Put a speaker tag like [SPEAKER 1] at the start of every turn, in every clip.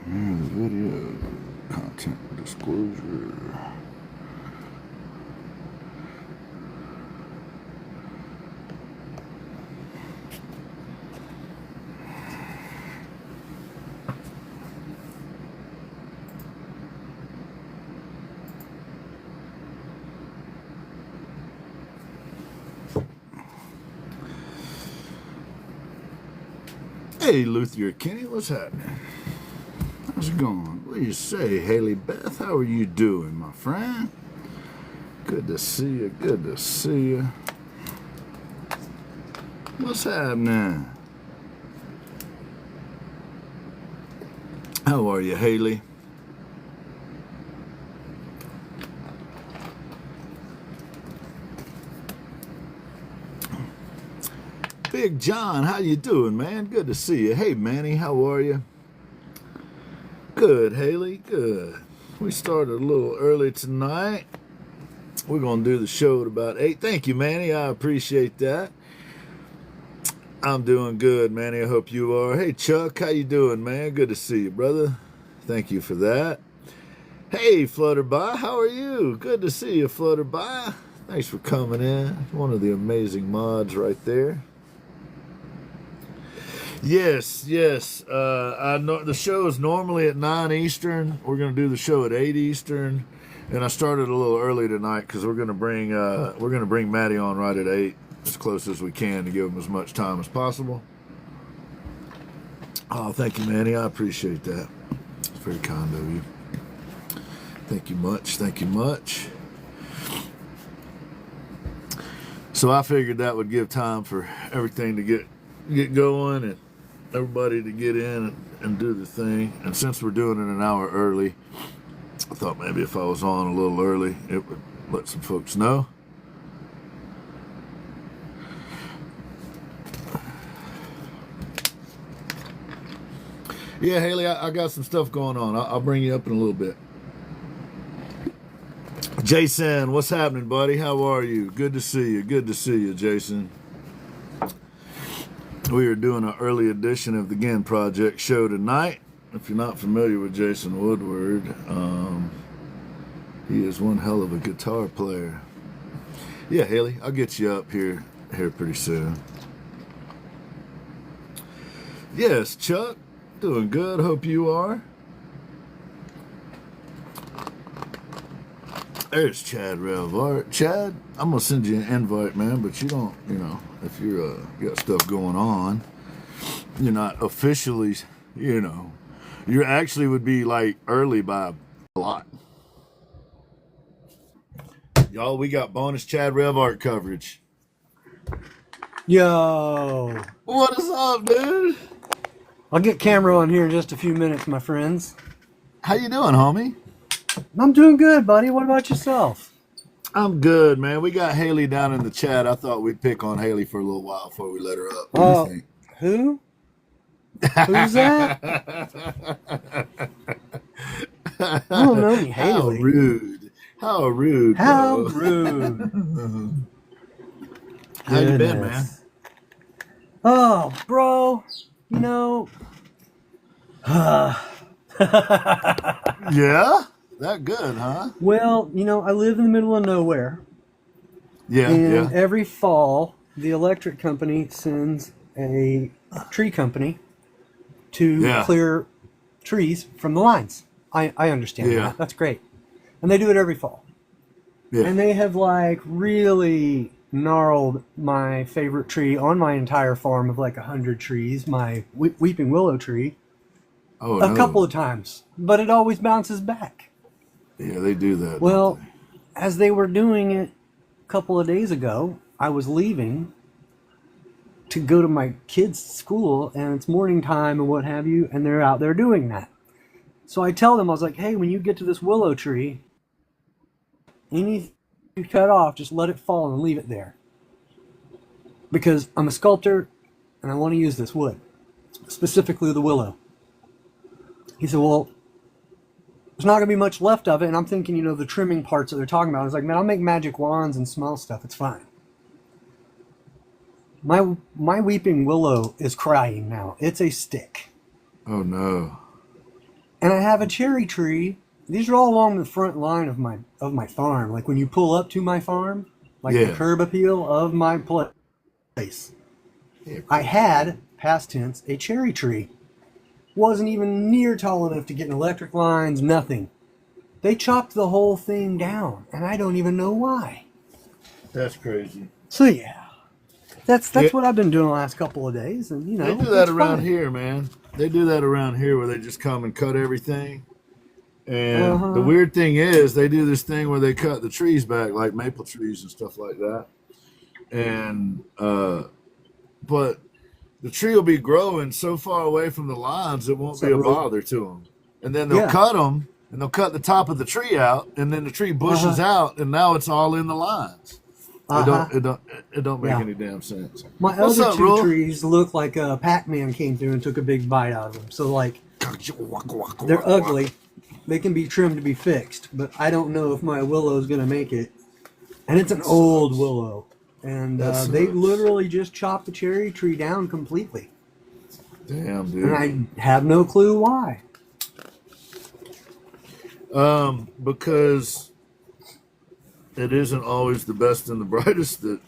[SPEAKER 1] Video content disclosure. Hey, Luther Kenny, what's happening? How's it going? What do you say, Haley Beth? How are you doing, my friend? Good to see you. Good to see you. What's happening? How are you, Haley? Big John, how you doing, man? Good to see you. Hey, Manny, how are you? Good, Haley, good. We started a little early tonight. We're going to do the show at about 8. Thank you, Manny. I appreciate that. I'm doing good, Manny. I hope you are. Hey, Chuck, how you doing, man? Good to see you, brother. Thank you for that. Hey, Flutterby, how are you? Good to see you, Flutterby. Thanks for coming in. One of the amazing mods right there. Yes. I know the show is normally at 9 Eastern. We're going to do the show at 8 Eastern, and I started a little early tonight because we're going to bring Matty on right at 8, as close as we can to give him as much time as possible. Oh, thank you, Manny. I appreciate that. It's very kind of you. Thank you much. Thank you much. So I figured that would give time for everything to get going and everybody to get in and do the thing. And since we're doing it an hour early, I thought maybe if I was on a little early, it would let some folks know. Yeah, Haley, I got some stuff going on. I'll bring you up in a little bit. Jason, what's happening, buddy? How are you? Good to see you. Good to see you, Jason. We are doing an early edition of the Ginn Project Show tonight. If you're not familiar with Jason Woodward, he is one hell of a guitar player. Yeah, Haley, I'll get you up here pretty soon. Yes, Chuck, doing good. Hope you are. There's Chad Revart. Chad, I'm gonna send you an invite, man, but you don't, if you're got stuff going on, you're not officially, you actually would be like early by a lot. Y'all, we got bonus Chad Revart coverage.
[SPEAKER 2] Yo,
[SPEAKER 1] what is up, dude?
[SPEAKER 2] I'll get camera on here in just a few minutes, my friends.
[SPEAKER 1] How you doing, homie?
[SPEAKER 2] I'm doing good, buddy. What about yourself?
[SPEAKER 1] I'm good, man. We got Haley down in the chat. I thought we'd pick on Haley for a little while before we let her up. What do you think?
[SPEAKER 2] Who? Who's that? I don't know any Haley.
[SPEAKER 1] How rude. How rude.
[SPEAKER 2] How
[SPEAKER 1] bro.
[SPEAKER 2] rude.
[SPEAKER 1] How you been, man?
[SPEAKER 2] Oh, bro.
[SPEAKER 1] Yeah? That good, huh?
[SPEAKER 2] Well, I live in the middle of nowhere.
[SPEAKER 1] Yeah,
[SPEAKER 2] and every fall, the electric company sends a tree company to clear trees from the lines. I understand that. That's great. And they do it every fall. Yeah. And they have really gnarled my favorite tree on my entire farm of 100 trees, my weeping willow tree, a couple of times. But it always bounces back.
[SPEAKER 1] Yeah, they do that.
[SPEAKER 2] Well, as they were doing it a couple of days ago, I was leaving to go to my kids' school, and it's morning time and what have you, and they're out there doing that. So I tell them, I was like, hey, when you get to this willow tree, anything you cut off, just let it fall and leave it there. Because I'm a sculptor, and I want to use this wood, specifically the willow. He said, well, there's not going to be much left of it. And I'm thinking, the trimming parts that they're talking about. I was like, man, I'll make magic wands and smell stuff. It's fine. My weeping willow is crying now. It's a stick.
[SPEAKER 1] Oh, no.
[SPEAKER 2] And I have a cherry tree. These are all along the front line of my farm. Like when you pull up to my farm, like the curb appeal of my place. I had, past tense, a cherry tree. Wasn't even near tall enough to get in electric lines, nothing. They chopped the whole thing down, and I don't even know why.
[SPEAKER 1] That's crazy.
[SPEAKER 2] So yeah, that's what I've been doing the last couple of days, and
[SPEAKER 1] they do that around here, man. They do that around here where they just come and cut everything. And the weird thing is, they do this thing where they cut the trees back, like maple trees and stuff like that. And but the tree will be growing so far away from the lines it won't be a bother to them. And then they'll cut them, and they'll cut the top of the tree out, and then the tree bushes out, and now it's all in the lines. It don't make any damn sense.
[SPEAKER 2] My other two trees look like Pac-Man came through and took a big bite out of them. So like, they're ugly. They can be trimmed to be fixed, but I don't know if my willow's gonna make it. And it's an old willow, and they literally just chopped the cherry tree down completely.
[SPEAKER 1] Damn, dude.
[SPEAKER 2] And I have no clue why.
[SPEAKER 1] Because it isn't always the best and the brightest that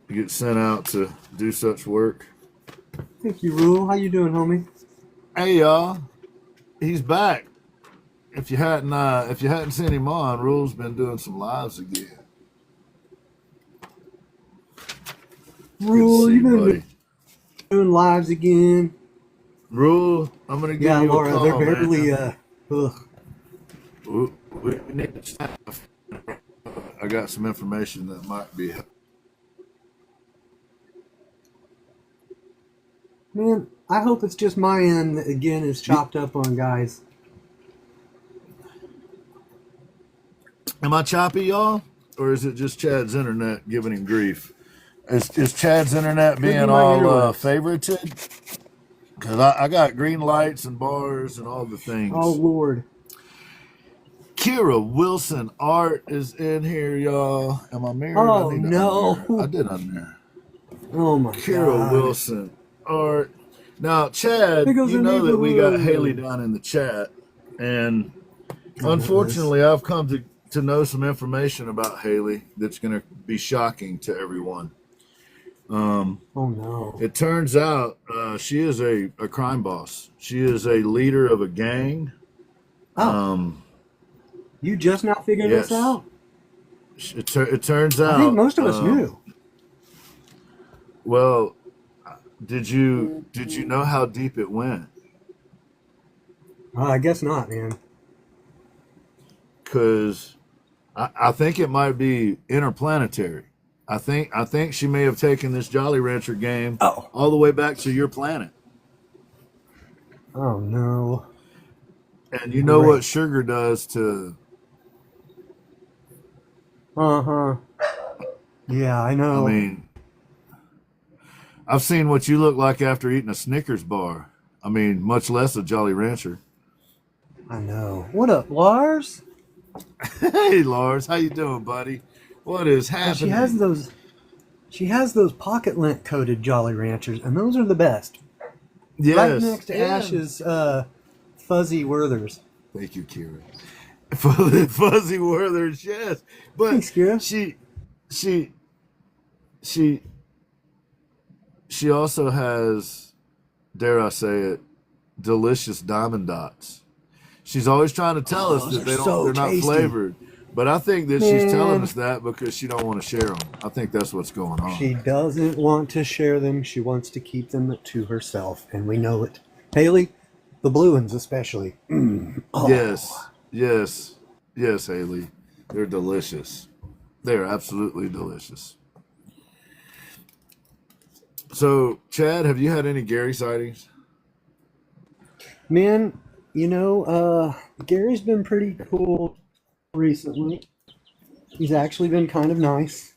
[SPEAKER 1] get sent out to do such work.
[SPEAKER 2] Thank you, Rule. How you doing, homie?
[SPEAKER 1] Hey, y'all. He's back. If you hadn't seen him on, Rule's been doing some lives again.
[SPEAKER 2] Rule, you've been doing lives again.
[SPEAKER 1] Rule, I'm gonna give you
[SPEAKER 2] Laura,
[SPEAKER 1] a call,
[SPEAKER 2] they're barely
[SPEAKER 1] We need to I got some information that might be.
[SPEAKER 2] Man, I hope it's just my end that again is chopped up on, guys.
[SPEAKER 1] Am I choppy, y'all? Or is it just Chad's internet giving him grief? Is Chad's internet being all favorited? Because I got green lights and bars and all the things.
[SPEAKER 2] Oh, Lord.
[SPEAKER 1] Kira Wilson Art is in here, y'all. Am I married?
[SPEAKER 2] Oh, no.
[SPEAKER 1] I did unmarry.
[SPEAKER 2] Oh, my
[SPEAKER 1] Kira
[SPEAKER 2] God.
[SPEAKER 1] Wilson Art. Now, Chad, you know that we got Haley down in the chat. And unfortunately, I've come to know some information about Haley that's going to be shocking to everyone.
[SPEAKER 2] Oh, no.
[SPEAKER 1] It turns out she is a crime boss. She is a leader of a gang.
[SPEAKER 2] You just now figured this out?
[SPEAKER 1] It turns out.
[SPEAKER 2] I think most of us knew.
[SPEAKER 1] Well, did you know how deep it went?
[SPEAKER 2] I guess not, man.
[SPEAKER 1] Because I think it might be interplanetary. I think she may have taken this Jolly Rancher game all the way back to your planet.
[SPEAKER 2] Oh, no.
[SPEAKER 1] And you know what sugar does to...
[SPEAKER 2] Yeah, I know.
[SPEAKER 1] I mean, I've seen what you look like after eating a Snickers bar. I mean, much less a Jolly Rancher.
[SPEAKER 2] I know. What up, Lars?
[SPEAKER 1] Hey, Lars. How you doing, buddy? What is happening?
[SPEAKER 2] She has those pocket lint coated Jolly Ranchers, and those are the best.
[SPEAKER 1] Yes.
[SPEAKER 2] Right next to Ash's Fuzzy Werthers.
[SPEAKER 1] Thank you, Kira. Fuzzy Werthers, yes. But
[SPEAKER 2] thanks, Kira.
[SPEAKER 1] She also has, dare I say it, delicious diamond dots. She's always trying to tell us that they're not flavored. But I think that she's telling us that because she don't want to share them. I think that's what's going on.
[SPEAKER 2] She doesn't want to share them. She wants to keep them to herself, and we know it. Haley, the blue ones especially. Oh.
[SPEAKER 1] Yes, Haley. They're delicious. They're absolutely delicious. So, Chad, have you had any Gary sightings?
[SPEAKER 2] Man, Gary's been pretty cool recently. He's actually been kind of nice.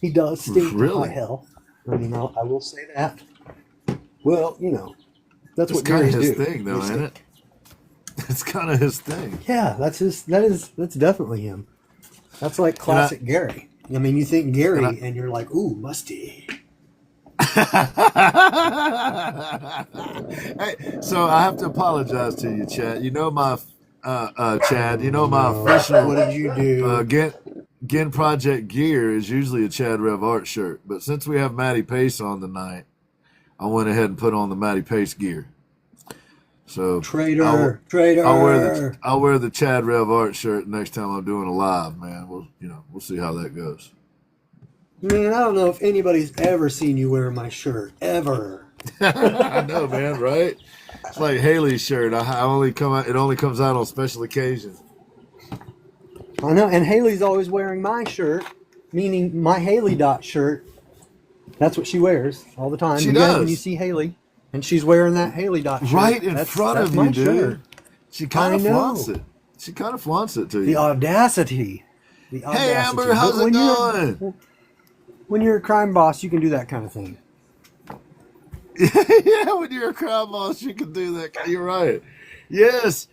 [SPEAKER 2] He does stink to high hell. I mean, I will say that. Well, that's what Gary's do.
[SPEAKER 1] It's kind of his thing, though, isn't it? It's kind of his thing.
[SPEAKER 2] Yeah, that's definitely him. That's like classic Gary. I mean, you think Gary and you're like, ooh, musty.
[SPEAKER 1] Hey, so I have to apologize to you, Chad. You know my Chad. You know my official.
[SPEAKER 2] What did you do?
[SPEAKER 1] Ginn Project gear is usually a Chad Rev Art shirt, but since we have Matty Pace on tonight, I went ahead and put on the Matty Pace gear. So
[SPEAKER 2] Traitor.
[SPEAKER 1] I'll wear the Chad Rev Art shirt next time I'm doing a live, man. We'll see how that goes.
[SPEAKER 2] Man, I don't know if anybody's ever seen you wear my shirt ever.
[SPEAKER 1] I know, man. Right? It's like Haley's shirt. It only comes out on special occasions.
[SPEAKER 2] I know, and Haley's always wearing my shirt, meaning my Haley Dot shirt. That's what she wears all the time.
[SPEAKER 1] She does.
[SPEAKER 2] When you see Haley, and she's wearing that Haley Dot shirt.
[SPEAKER 1] Right in front of you, dude.
[SPEAKER 2] Shirt.
[SPEAKER 1] She kind of flaunts it. She kind of flaunts it to you.
[SPEAKER 2] The audacity.
[SPEAKER 1] Hey, Amber, how's it going?
[SPEAKER 2] When you're a crime boss, you can do that kind of thing.
[SPEAKER 1] Yeah, when you're a crime boss, you can do that. You're right. Yes,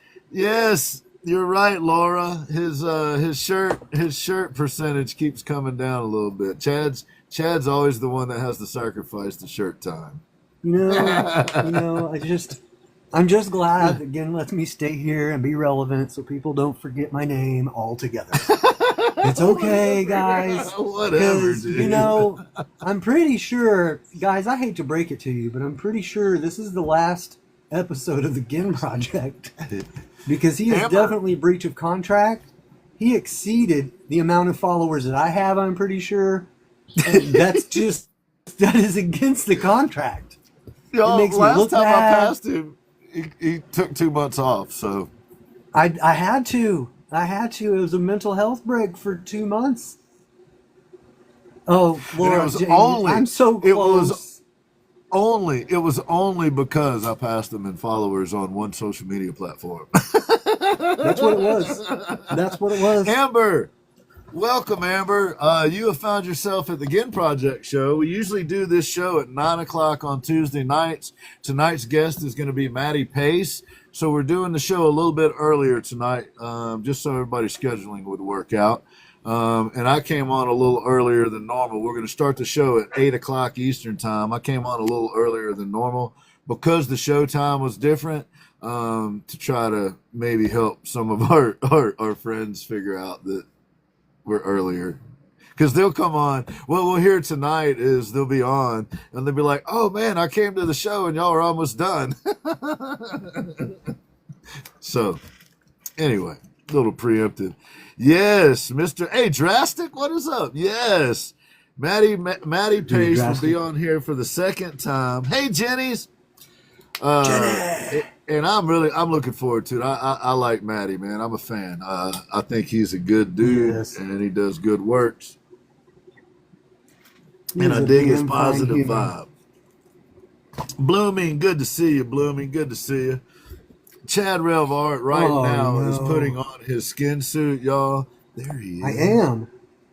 [SPEAKER 1] you're right, Laura. His shirt percentage keeps coming down a little bit. Chad's always the one that has to sacrifice the shirt time.
[SPEAKER 2] I'm just glad that Ginn lets me stay here and be relevant so people don't forget my name altogether. It's okay, guys.
[SPEAKER 1] Whatever, dude.
[SPEAKER 2] I'm pretty sure, guys, I hate to break it to you, but I'm pretty sure this is the last episode of the Ginn Project because he is definitely a breach of contract. He exceeded the amount of followers that I have, I'm pretty sure. And that is against the contract.
[SPEAKER 1] Yo,
[SPEAKER 2] it makes me
[SPEAKER 1] last
[SPEAKER 2] look
[SPEAKER 1] time
[SPEAKER 2] bad.
[SPEAKER 1] I passed him, he took 2 months off, so.
[SPEAKER 2] I had to. It was a mental health break for 2 months. Oh, Laura, I'm so close.
[SPEAKER 1] It was only because I passed him in followers on one social media platform.
[SPEAKER 2] That's what it was.
[SPEAKER 1] Amber, welcome, Amber. You have found yourself at the Ginn Project Show. We usually do this show at 9 o'clock on Tuesday nights. Tonight's guest is going to be Matty Pace. So we're doing the show a little bit earlier tonight, just so everybody's scheduling would work out. And I came on a little earlier than normal. We're going to start the show at 8 o'clock Eastern time. I came on a little earlier than normal because the show time was different, to try to maybe help some of our friends figure out that we're earlier. Because they'll come on. What we'll hear tonight is they'll be on, and they'll be like, oh, man, I came to the show, and y'all are almost done. So, anyway, a little preemptive. Yes, Mr. Hey, Drastic, what is up? Yes. Matty Pace will be on here for the second time. Hey, Jenny's.
[SPEAKER 2] Jenny.
[SPEAKER 1] And I'm looking forward to it. I like Matty, man. I'm a fan. I think he's a good dude, and he does good works. And I dig his positive vibe. Blooming, good to see you, Blooming. Good to see you. Chad Rev Art now is putting on his skin suit, y'all. There he is.
[SPEAKER 2] I am.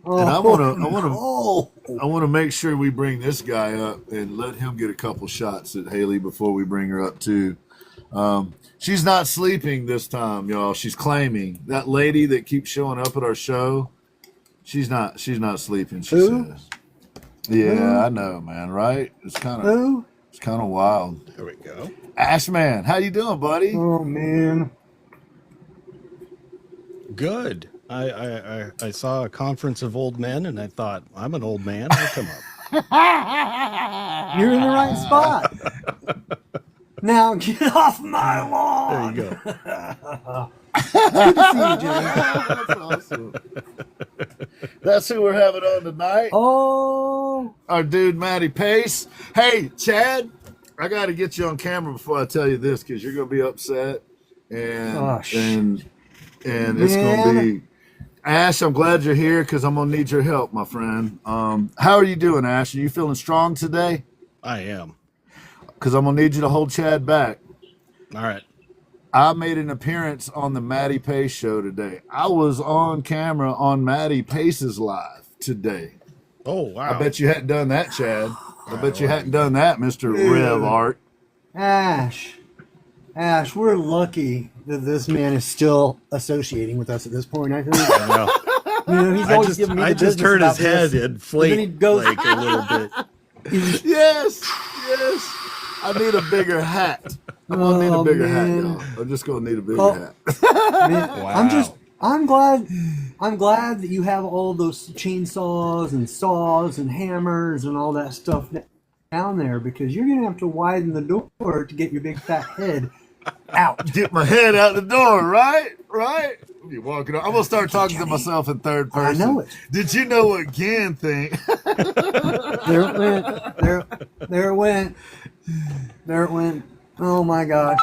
[SPEAKER 1] And I want to make sure we bring this guy up and let him get a couple shots at Haley before we bring her up too. She's not sleeping this time, y'all. She's claiming that lady that keeps showing up at our show. She's not sleeping. She says. Yeah, I know, man. Right? It's kind of wild.
[SPEAKER 3] There we go.
[SPEAKER 1] Ash man, how you doing, buddy?
[SPEAKER 2] Oh man,
[SPEAKER 3] good. I saw a conference of old men, and I thought, I'm an old man. I'll come up.
[SPEAKER 2] You're in the right spot. Now get off my lawn.
[SPEAKER 3] There you go.
[SPEAKER 2] Good to see you, Jimmy.
[SPEAKER 1] That's awesome. That's who we're having on tonight.
[SPEAKER 2] Oh,
[SPEAKER 1] our dude Matty Pace. Hey, Chad, I got to get you on camera before I tell you this because you're going to be upset, and it's going to be. Ash, I'm glad you're here because I'm going to need your help, my friend. How are you doing, Ash? Are you feeling strong today?
[SPEAKER 3] I am.
[SPEAKER 1] Because I'm going to need you to hold Chad back.
[SPEAKER 3] All right.
[SPEAKER 1] I made an appearance on the Matty Pace show today. I was on camera on Matty Pace's live today.
[SPEAKER 3] Oh, wow.
[SPEAKER 1] I bet you hadn't done that, Chad. I bet you hadn't done that, Mr. Rev Art.
[SPEAKER 2] Ash, we're lucky that this man is still associating with us at this point. I think.
[SPEAKER 3] I know.
[SPEAKER 2] He's always giving me the
[SPEAKER 3] I just
[SPEAKER 2] business
[SPEAKER 3] heard
[SPEAKER 2] about
[SPEAKER 3] his head
[SPEAKER 2] this.
[SPEAKER 3] inflate
[SPEAKER 2] Then he goes,
[SPEAKER 3] like a little bit.
[SPEAKER 1] Yes, yes. I need a bigger hat. I'm gonna need a bigger hat, y'all. I'm just gonna need a bigger hat.
[SPEAKER 2] Man,
[SPEAKER 3] Wow.
[SPEAKER 2] I'm glad that you have all those chainsaws and saws and hammers and all that stuff down there, because you're gonna have to widen the door to get your big fat head out.
[SPEAKER 1] Get my head out the door, right? Right? You're walking. I'm gonna start talking to myself in third person.
[SPEAKER 2] I know it.
[SPEAKER 1] Did you know what Ginn think?
[SPEAKER 2] There it went. There it went. There it went. Oh my gosh.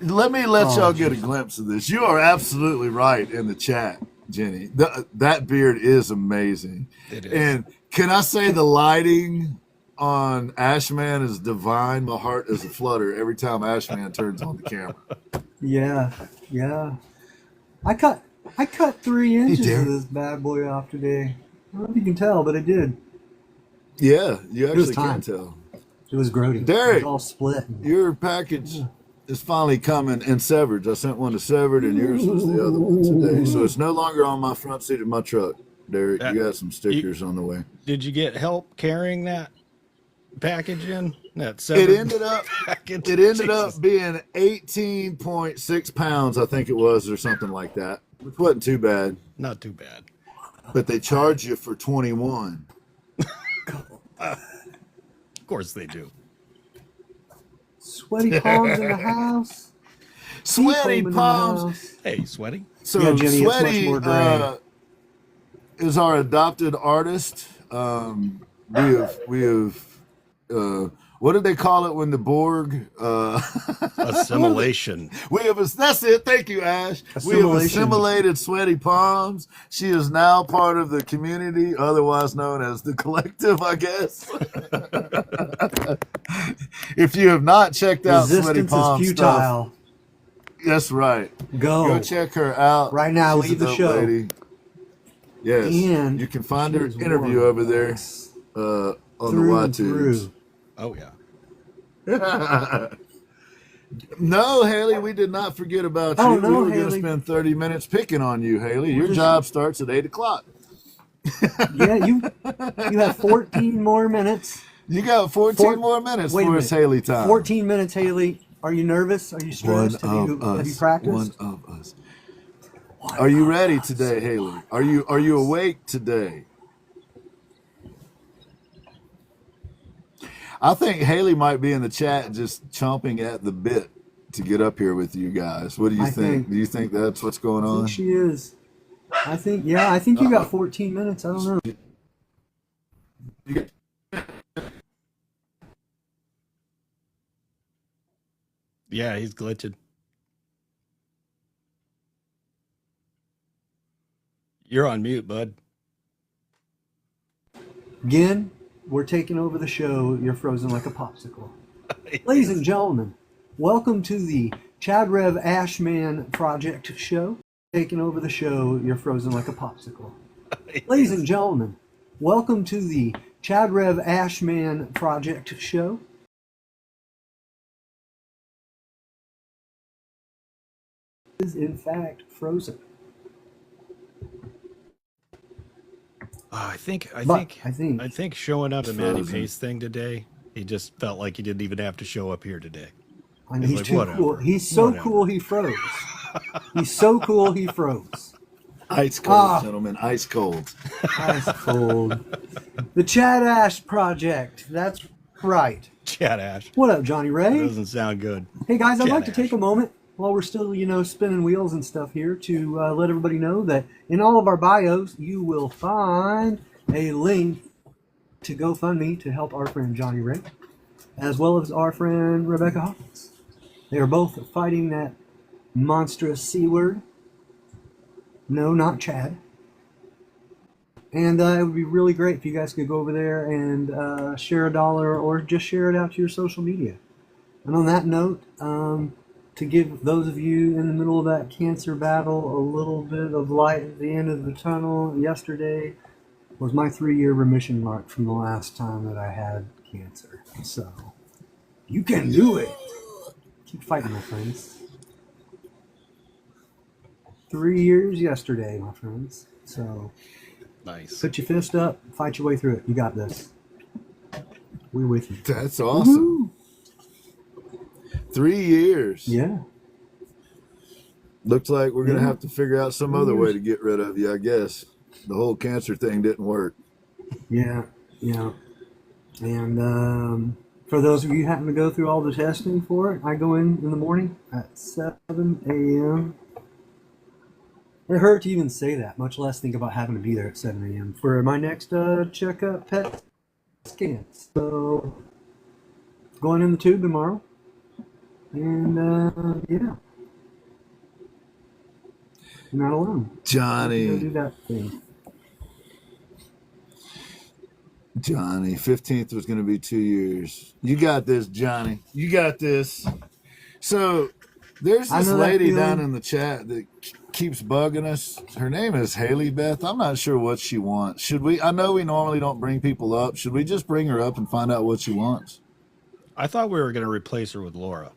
[SPEAKER 1] Let me let y'all get a glimpse of this. You are absolutely right in the chat, Jenny. That beard is amazing.
[SPEAKER 3] It is.
[SPEAKER 1] And can I say the lighting on Ashman is divine? My heart is a flutter every time Ashman turns on the camera.
[SPEAKER 2] Yeah, yeah. I cut 3 inches
[SPEAKER 1] did.
[SPEAKER 2] of this bad boy off today. I don't know if you can tell, but I did.
[SPEAKER 1] Yeah, you
[SPEAKER 2] was
[SPEAKER 1] actually
[SPEAKER 2] time.
[SPEAKER 1] can tell.
[SPEAKER 2] It was grody.
[SPEAKER 1] Derek.
[SPEAKER 2] It was all split.
[SPEAKER 1] Your package is finally coming in Severed. I sent one to Severed, and yours was the other one today. So it's no longer on my front seat of my truck, Derek. You got some stickers on the way.
[SPEAKER 3] Did you get help carrying that package in? That
[SPEAKER 1] It ended up
[SPEAKER 3] package?
[SPEAKER 1] it ended
[SPEAKER 3] Jesus.
[SPEAKER 1] up being 18.6 pounds, I think it was, or something like that. Which wasn't too bad.
[SPEAKER 3] Not too bad.
[SPEAKER 1] But they charge you for 21.
[SPEAKER 3] Of course they do.
[SPEAKER 2] Sweaty palms in the house.
[SPEAKER 1] Sweaty
[SPEAKER 2] Foam in the
[SPEAKER 1] palms.
[SPEAKER 2] house.
[SPEAKER 3] Hey, sweaty.
[SPEAKER 1] So
[SPEAKER 2] Yeah, Jenny, it's much
[SPEAKER 1] Sweaty
[SPEAKER 2] more gray.
[SPEAKER 1] is our adopted artist. We have what did they call it when the Borg?
[SPEAKER 3] Assimilation.
[SPEAKER 1] That's it. Thank you, Ash. We have
[SPEAKER 2] Assimilation.
[SPEAKER 1] assimilated Sweaty Palms. She is now part of the community, otherwise known as the collective, I guess. If you have not checked out Sweaty
[SPEAKER 2] Resistance
[SPEAKER 1] Palms
[SPEAKER 2] is futile.
[SPEAKER 1] stuff, that's right.
[SPEAKER 2] Go
[SPEAKER 1] check her out
[SPEAKER 2] right now.
[SPEAKER 1] She's
[SPEAKER 2] Leave
[SPEAKER 1] a
[SPEAKER 2] the
[SPEAKER 1] dope
[SPEAKER 2] show.
[SPEAKER 1] lady. Yes,
[SPEAKER 2] And
[SPEAKER 1] you can find her
[SPEAKER 2] she is
[SPEAKER 1] interview
[SPEAKER 2] warm.
[SPEAKER 1] over there on
[SPEAKER 2] Through
[SPEAKER 1] the
[SPEAKER 2] and through.
[SPEAKER 1] Y-Tubes.
[SPEAKER 3] Oh, yeah.
[SPEAKER 1] No, Haley, we did not forget about you.
[SPEAKER 2] Oh, no,
[SPEAKER 1] we were going to
[SPEAKER 2] Haley.
[SPEAKER 1] spend 30 minutes picking on you, Haley. Your job starts at 8 o'clock.
[SPEAKER 2] Yeah, you have 14 more minutes.
[SPEAKER 1] You got 14 more minutes
[SPEAKER 2] Wait a
[SPEAKER 1] for us,
[SPEAKER 2] minute.
[SPEAKER 1] Haley time.
[SPEAKER 2] 14 minutes, Haley. Are you nervous? Are you stressed? Have you practiced?
[SPEAKER 1] One of us. Are you ready today, Haley? Are you awake today? I think Haley might be in the chat just chomping at the bit to get up here with you guys. What do you think? Do you think that's what's going
[SPEAKER 2] I
[SPEAKER 1] on?
[SPEAKER 2] think she is. I think you got 14 minutes. I don't know.
[SPEAKER 3] Yeah, he's glitching. You're on mute, bud.
[SPEAKER 2] Ginn, we're taking over the show. You're frozen like a popsicle. Ladies and gentlemen, welcome to the Chad Rev Ashman Project Show. Taking over the show. You're frozen like a popsicle. Ladies and gentlemen, welcome to the Chad Rev Ashman Project Show. Is in fact frozen.
[SPEAKER 3] I think showing up at Matty Pace thing today, he just felt like he didn't even have to show up here today.
[SPEAKER 2] I mean,
[SPEAKER 3] He's
[SPEAKER 2] he's
[SPEAKER 3] like,
[SPEAKER 2] too
[SPEAKER 3] whatever.
[SPEAKER 2] cool. He's so
[SPEAKER 3] Whatever.
[SPEAKER 2] cool he froze. He's so cool he froze.
[SPEAKER 1] Ice cold, gentlemen. Ice cold.
[SPEAKER 2] Ice cold. The Chad Ash Project. That's right.
[SPEAKER 3] Chad Ash.
[SPEAKER 2] What up, Johnny Ray?
[SPEAKER 3] Doesn't sound good.
[SPEAKER 2] Hey guys, I'd
[SPEAKER 3] Chad
[SPEAKER 2] like to
[SPEAKER 3] Ash.
[SPEAKER 2] take a moment while we're still, spinning wheels and stuff here to let everybody know that in all of our bios, you will find a link to GoFundMe to help our friend Johnny Ray, as well as our friend Rebecca Hawkins. They are both fighting that monstrous C word. No, not Chad. And it would be really great if you guys could go over there and share $1 or just share it out to your social media. And on that note, to give those of you in the middle of that cancer battle a little bit of light at the end of the tunnel, yesterday was my 3-year remission mark from the last time that I had cancer. So, you can do it. Keep fighting, my friends. 3 years yesterday, my friends. So,
[SPEAKER 3] Nice.
[SPEAKER 2] put your fist up, fight your way through it. You got this. We with you.
[SPEAKER 1] That's awesome.
[SPEAKER 2] Woo-hoo.
[SPEAKER 1] 3 years.
[SPEAKER 2] Yeah.
[SPEAKER 1] Looks like we're going to have to figure out some other way to get rid of you, I guess. The whole cancer thing didn't work.
[SPEAKER 2] Yeah. And for those of you who happen to go through all the testing for it, I go in the morning at 7 a.m. It hurt to even say that, much less think about having to be there at 7 a.m. for my next checkup PET scan. So, going in the tube tomorrow. And, yeah. You're not alone.
[SPEAKER 1] Johnny.
[SPEAKER 2] Go do that thing.
[SPEAKER 1] Johnny, 15th was going to be 2 years. You got this, Johnny. You got this. So, there's this lady down in the chat that keeps bugging us. Her name is Haley Beth. I'm not sure what she wants. Should we? I know we normally don't bring people up. Should we just bring her up and find out what she wants?
[SPEAKER 3] I thought we were going to replace her with Laura.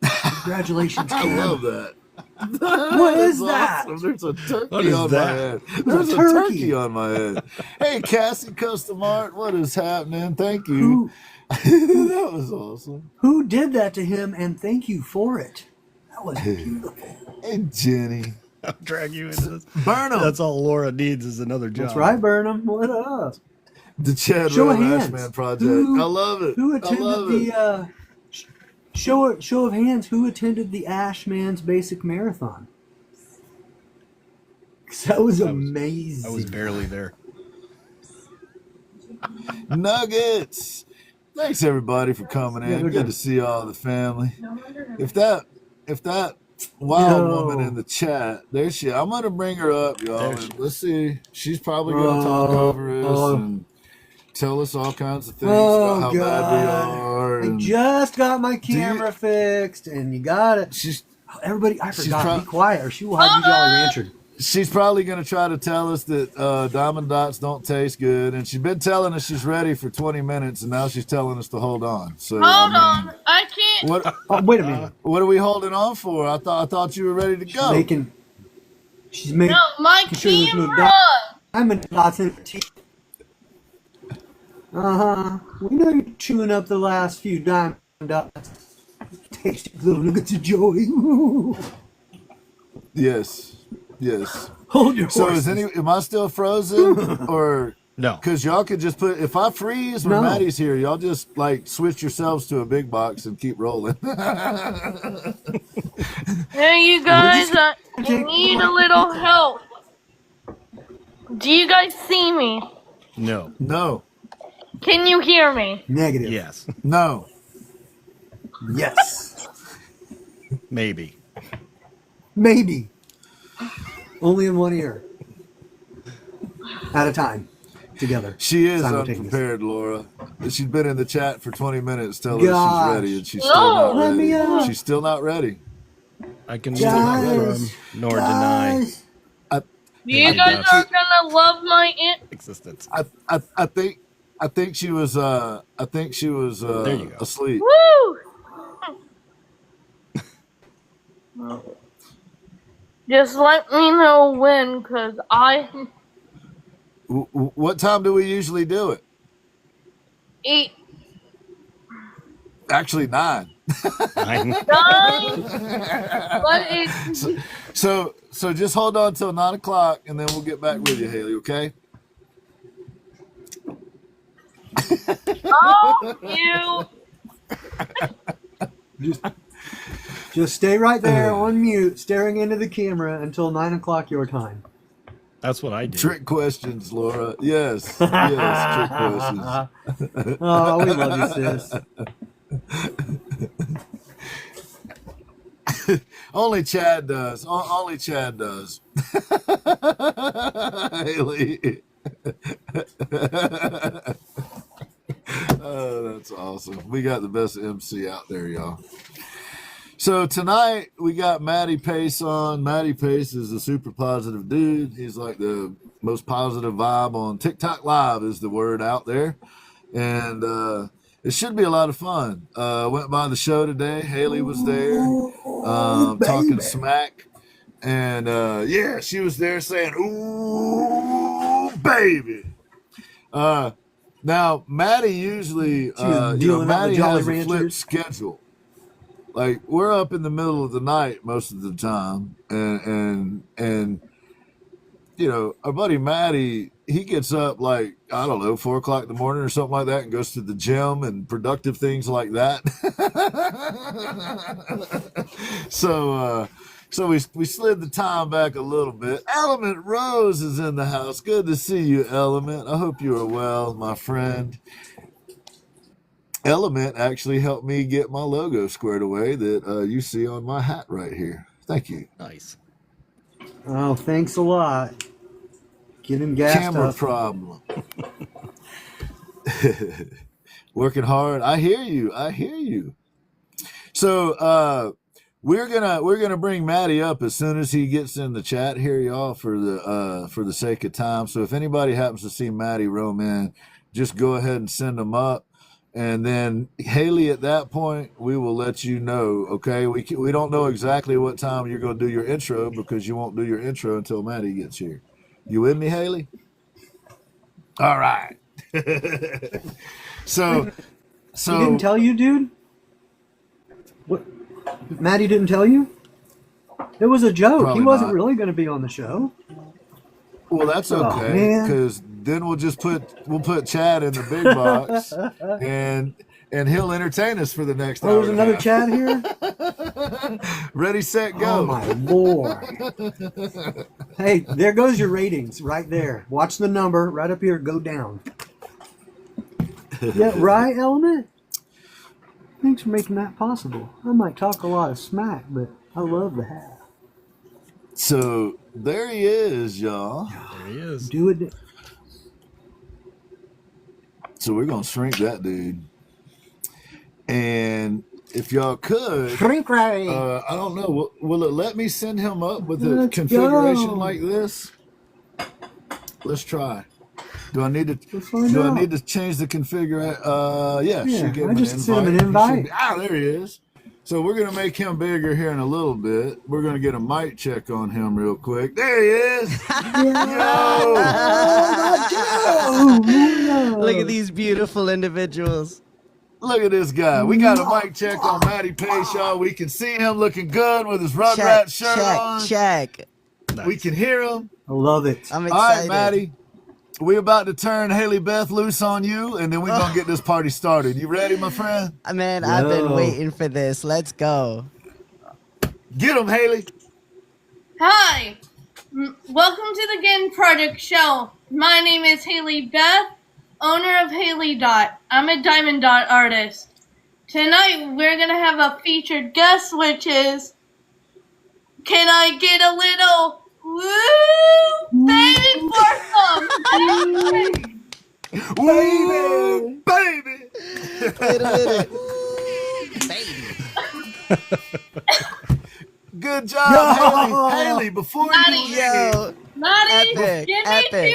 [SPEAKER 2] Congratulations, Kim.
[SPEAKER 1] I love that.
[SPEAKER 2] What is that?
[SPEAKER 1] Awesome. There's a turkey on my head. There's a turkey on my head. Hey, Cassie Custom Art, what is happening? Thank you. That was awesome.
[SPEAKER 2] Who did that to him, and thank you for it. That was beautiful.
[SPEAKER 1] Hey, Jenny.
[SPEAKER 3] I'll drag you into this.
[SPEAKER 1] Burnham.
[SPEAKER 3] That's all Laura needs is another job.
[SPEAKER 2] That's right, Burnham. What up?
[SPEAKER 1] The Chad
[SPEAKER 2] Show of
[SPEAKER 1] Real
[SPEAKER 2] hands.
[SPEAKER 1] Ashman Project. I love it.
[SPEAKER 2] Who attended the show of hands? Who attended the Ashman's Basic Marathon? 'Cause that was amazing.
[SPEAKER 3] I was barely there.
[SPEAKER 1] Nuggets. Thanks everybody for coming in. Good to see all the family. If that wild woman in the chat, there she is. I'm gonna bring her up, y'all. And let's see. She's probably gonna talk over us and tell us all kinds of things about how bad we are.
[SPEAKER 2] I just got my camera fixed, and you got it. Everybody, I forgot. Be quiet, or she will have you Jolly Rancher.
[SPEAKER 1] She's probably going to try to tell us that Diamond Dots don't taste good, and she's been telling us she's ready for 20 minutes, and now she's telling us to hold on. So
[SPEAKER 4] hold on, I can't.
[SPEAKER 1] What?
[SPEAKER 2] Wait a minute.
[SPEAKER 1] What are we holding on for? I thought you were ready to go.
[SPEAKER 2] She's making.
[SPEAKER 4] No, my camera.
[SPEAKER 2] Diamond Dots in her teeth. We know you're chewing up the last few Diamond Dots. Tasty little nuggets of joy.
[SPEAKER 1] Yes.
[SPEAKER 2] Hold your
[SPEAKER 1] So
[SPEAKER 2] horses.
[SPEAKER 1] am I still frozen or
[SPEAKER 3] no?
[SPEAKER 1] Because y'all could just put, if I freeze when Matty's here, y'all just like switch yourselves to a big box and keep rolling.
[SPEAKER 4] Hey, you guys, I need a little help. Do you guys see me?
[SPEAKER 3] No.
[SPEAKER 1] No.
[SPEAKER 4] Can you hear me?
[SPEAKER 2] Negative.
[SPEAKER 3] Yes.
[SPEAKER 1] No.
[SPEAKER 2] Yes.
[SPEAKER 3] Maybe.
[SPEAKER 2] Only in one ear. At a time. Together.
[SPEAKER 1] She is unprepared, Laura. She's been in the chat for 20 minutes telling us she's ready, and she's still not ready. She's still not ready.
[SPEAKER 3] I can neither confirm nor deny.
[SPEAKER 4] You guys are gonna love my
[SPEAKER 3] existence.
[SPEAKER 1] I think she was asleep.
[SPEAKER 4] Woo! Just let me know when, because
[SPEAKER 1] What time do we usually do it?
[SPEAKER 4] 8.
[SPEAKER 1] Actually, 9.
[SPEAKER 4] 9? But
[SPEAKER 1] So just hold on till 9 o'clock, and then we'll get back with you, Haley. Okay?
[SPEAKER 4] Oh, you.
[SPEAKER 2] Just stay right there on mute, staring into the camera until 9 o'clock your time.
[SPEAKER 3] That's what I do.
[SPEAKER 1] Trick questions, Laura. Yes, trick questions.
[SPEAKER 2] Oh, we love you, sis.
[SPEAKER 1] Only Chad does. Only Chad does. Haley. Oh, that's awesome. We got the best MC out there, y'all. So tonight we got Matty Pace on. Matty Pace is a super positive dude. He's like the most positive vibe on TikTok Live is the word out there. And it should be a lot of fun. Went by the show today. Haley was there talking smack. And she was there saying, "Ooh, baby." Now, Matty usually, Matty has a flipped schedule. Like, we're up in the middle of the night most of the time, and our buddy Matty, he gets up like, I don't know, 4 o'clock in the morning or something like that, and goes to the gym and productive things like that. So we slid the time back a little bit. Element Rose is in the house. Good to see you, Element. I hope you are well, my friend. Element actually helped me get my logo squared away that you see on my hat right here. Thank you.
[SPEAKER 3] Nice.
[SPEAKER 2] Oh, thanks a lot. Get him gassed
[SPEAKER 1] Camera
[SPEAKER 2] up.
[SPEAKER 1] problem. Working hard. I hear you. So we're gonna bring Matty up as soon as he gets in the chat here, y'all, for the sake of time. So if anybody happens to see Matty roam in, just go ahead and send him up. And then Haley, at that point, we will let you know. Okay, we don't know exactly what time you're going to do your intro because you won't do your intro until Matty gets here. You with me, Haley? All right. So
[SPEAKER 2] he didn't tell you, dude? What? Matty didn't tell you? It was a joke.
[SPEAKER 1] Probably
[SPEAKER 2] he wasn't
[SPEAKER 1] not.
[SPEAKER 2] really going to be on the show.
[SPEAKER 1] Well, that's okay, because then we'll put Chad in the big box, and he'll entertain us for the next hour.
[SPEAKER 2] There's another Chad here.
[SPEAKER 1] Ready, set, go!
[SPEAKER 2] Oh my Lord! Hey, there goes your ratings right there. Watch the number right up here go down. Yeah, right, Element. Thanks for making that possible. I might talk a lot of smack, but I love the hat.
[SPEAKER 1] So there he is, y'all.
[SPEAKER 3] There he is.
[SPEAKER 2] Do it.
[SPEAKER 1] So we're gonna shrink that dude, and if y'all could,
[SPEAKER 2] Shrink ray.
[SPEAKER 1] I don't know. Will it let me send him up with a configuration like this? Let's try. Do I need to change the configuration? Yeah.
[SPEAKER 2] I just sent him an invite.
[SPEAKER 1] There he is. So we're going to make him bigger here in a little bit. We're going to get a mic check on him real quick. There he is.
[SPEAKER 5] Look at these beautiful individuals.
[SPEAKER 1] Look at this guy. We got a mic check on Matty Pace, y'all. We can see him looking good with his Rugrat shirt on.
[SPEAKER 5] Check.
[SPEAKER 1] We can hear him.
[SPEAKER 2] I love it.
[SPEAKER 5] I'm
[SPEAKER 1] excited. All right, Matty. We're about to turn Haley Beth loose on you, and then we're going to get this party started. You ready, my friend?
[SPEAKER 5] Man, I've been waiting for this. Let's go.
[SPEAKER 1] Get him, Haley.
[SPEAKER 4] Hi. Welcome to the Ginn Project Show. My name is Haley Beth, owner of Haley Dot. I'm a diamond dot artist. Tonight, we're going to have a featured guest, which is... Can I get a little... Woo! Baby for some!
[SPEAKER 1] Woo! Baby! Good job, Haley. Before you
[SPEAKER 4] Matty,
[SPEAKER 5] epic.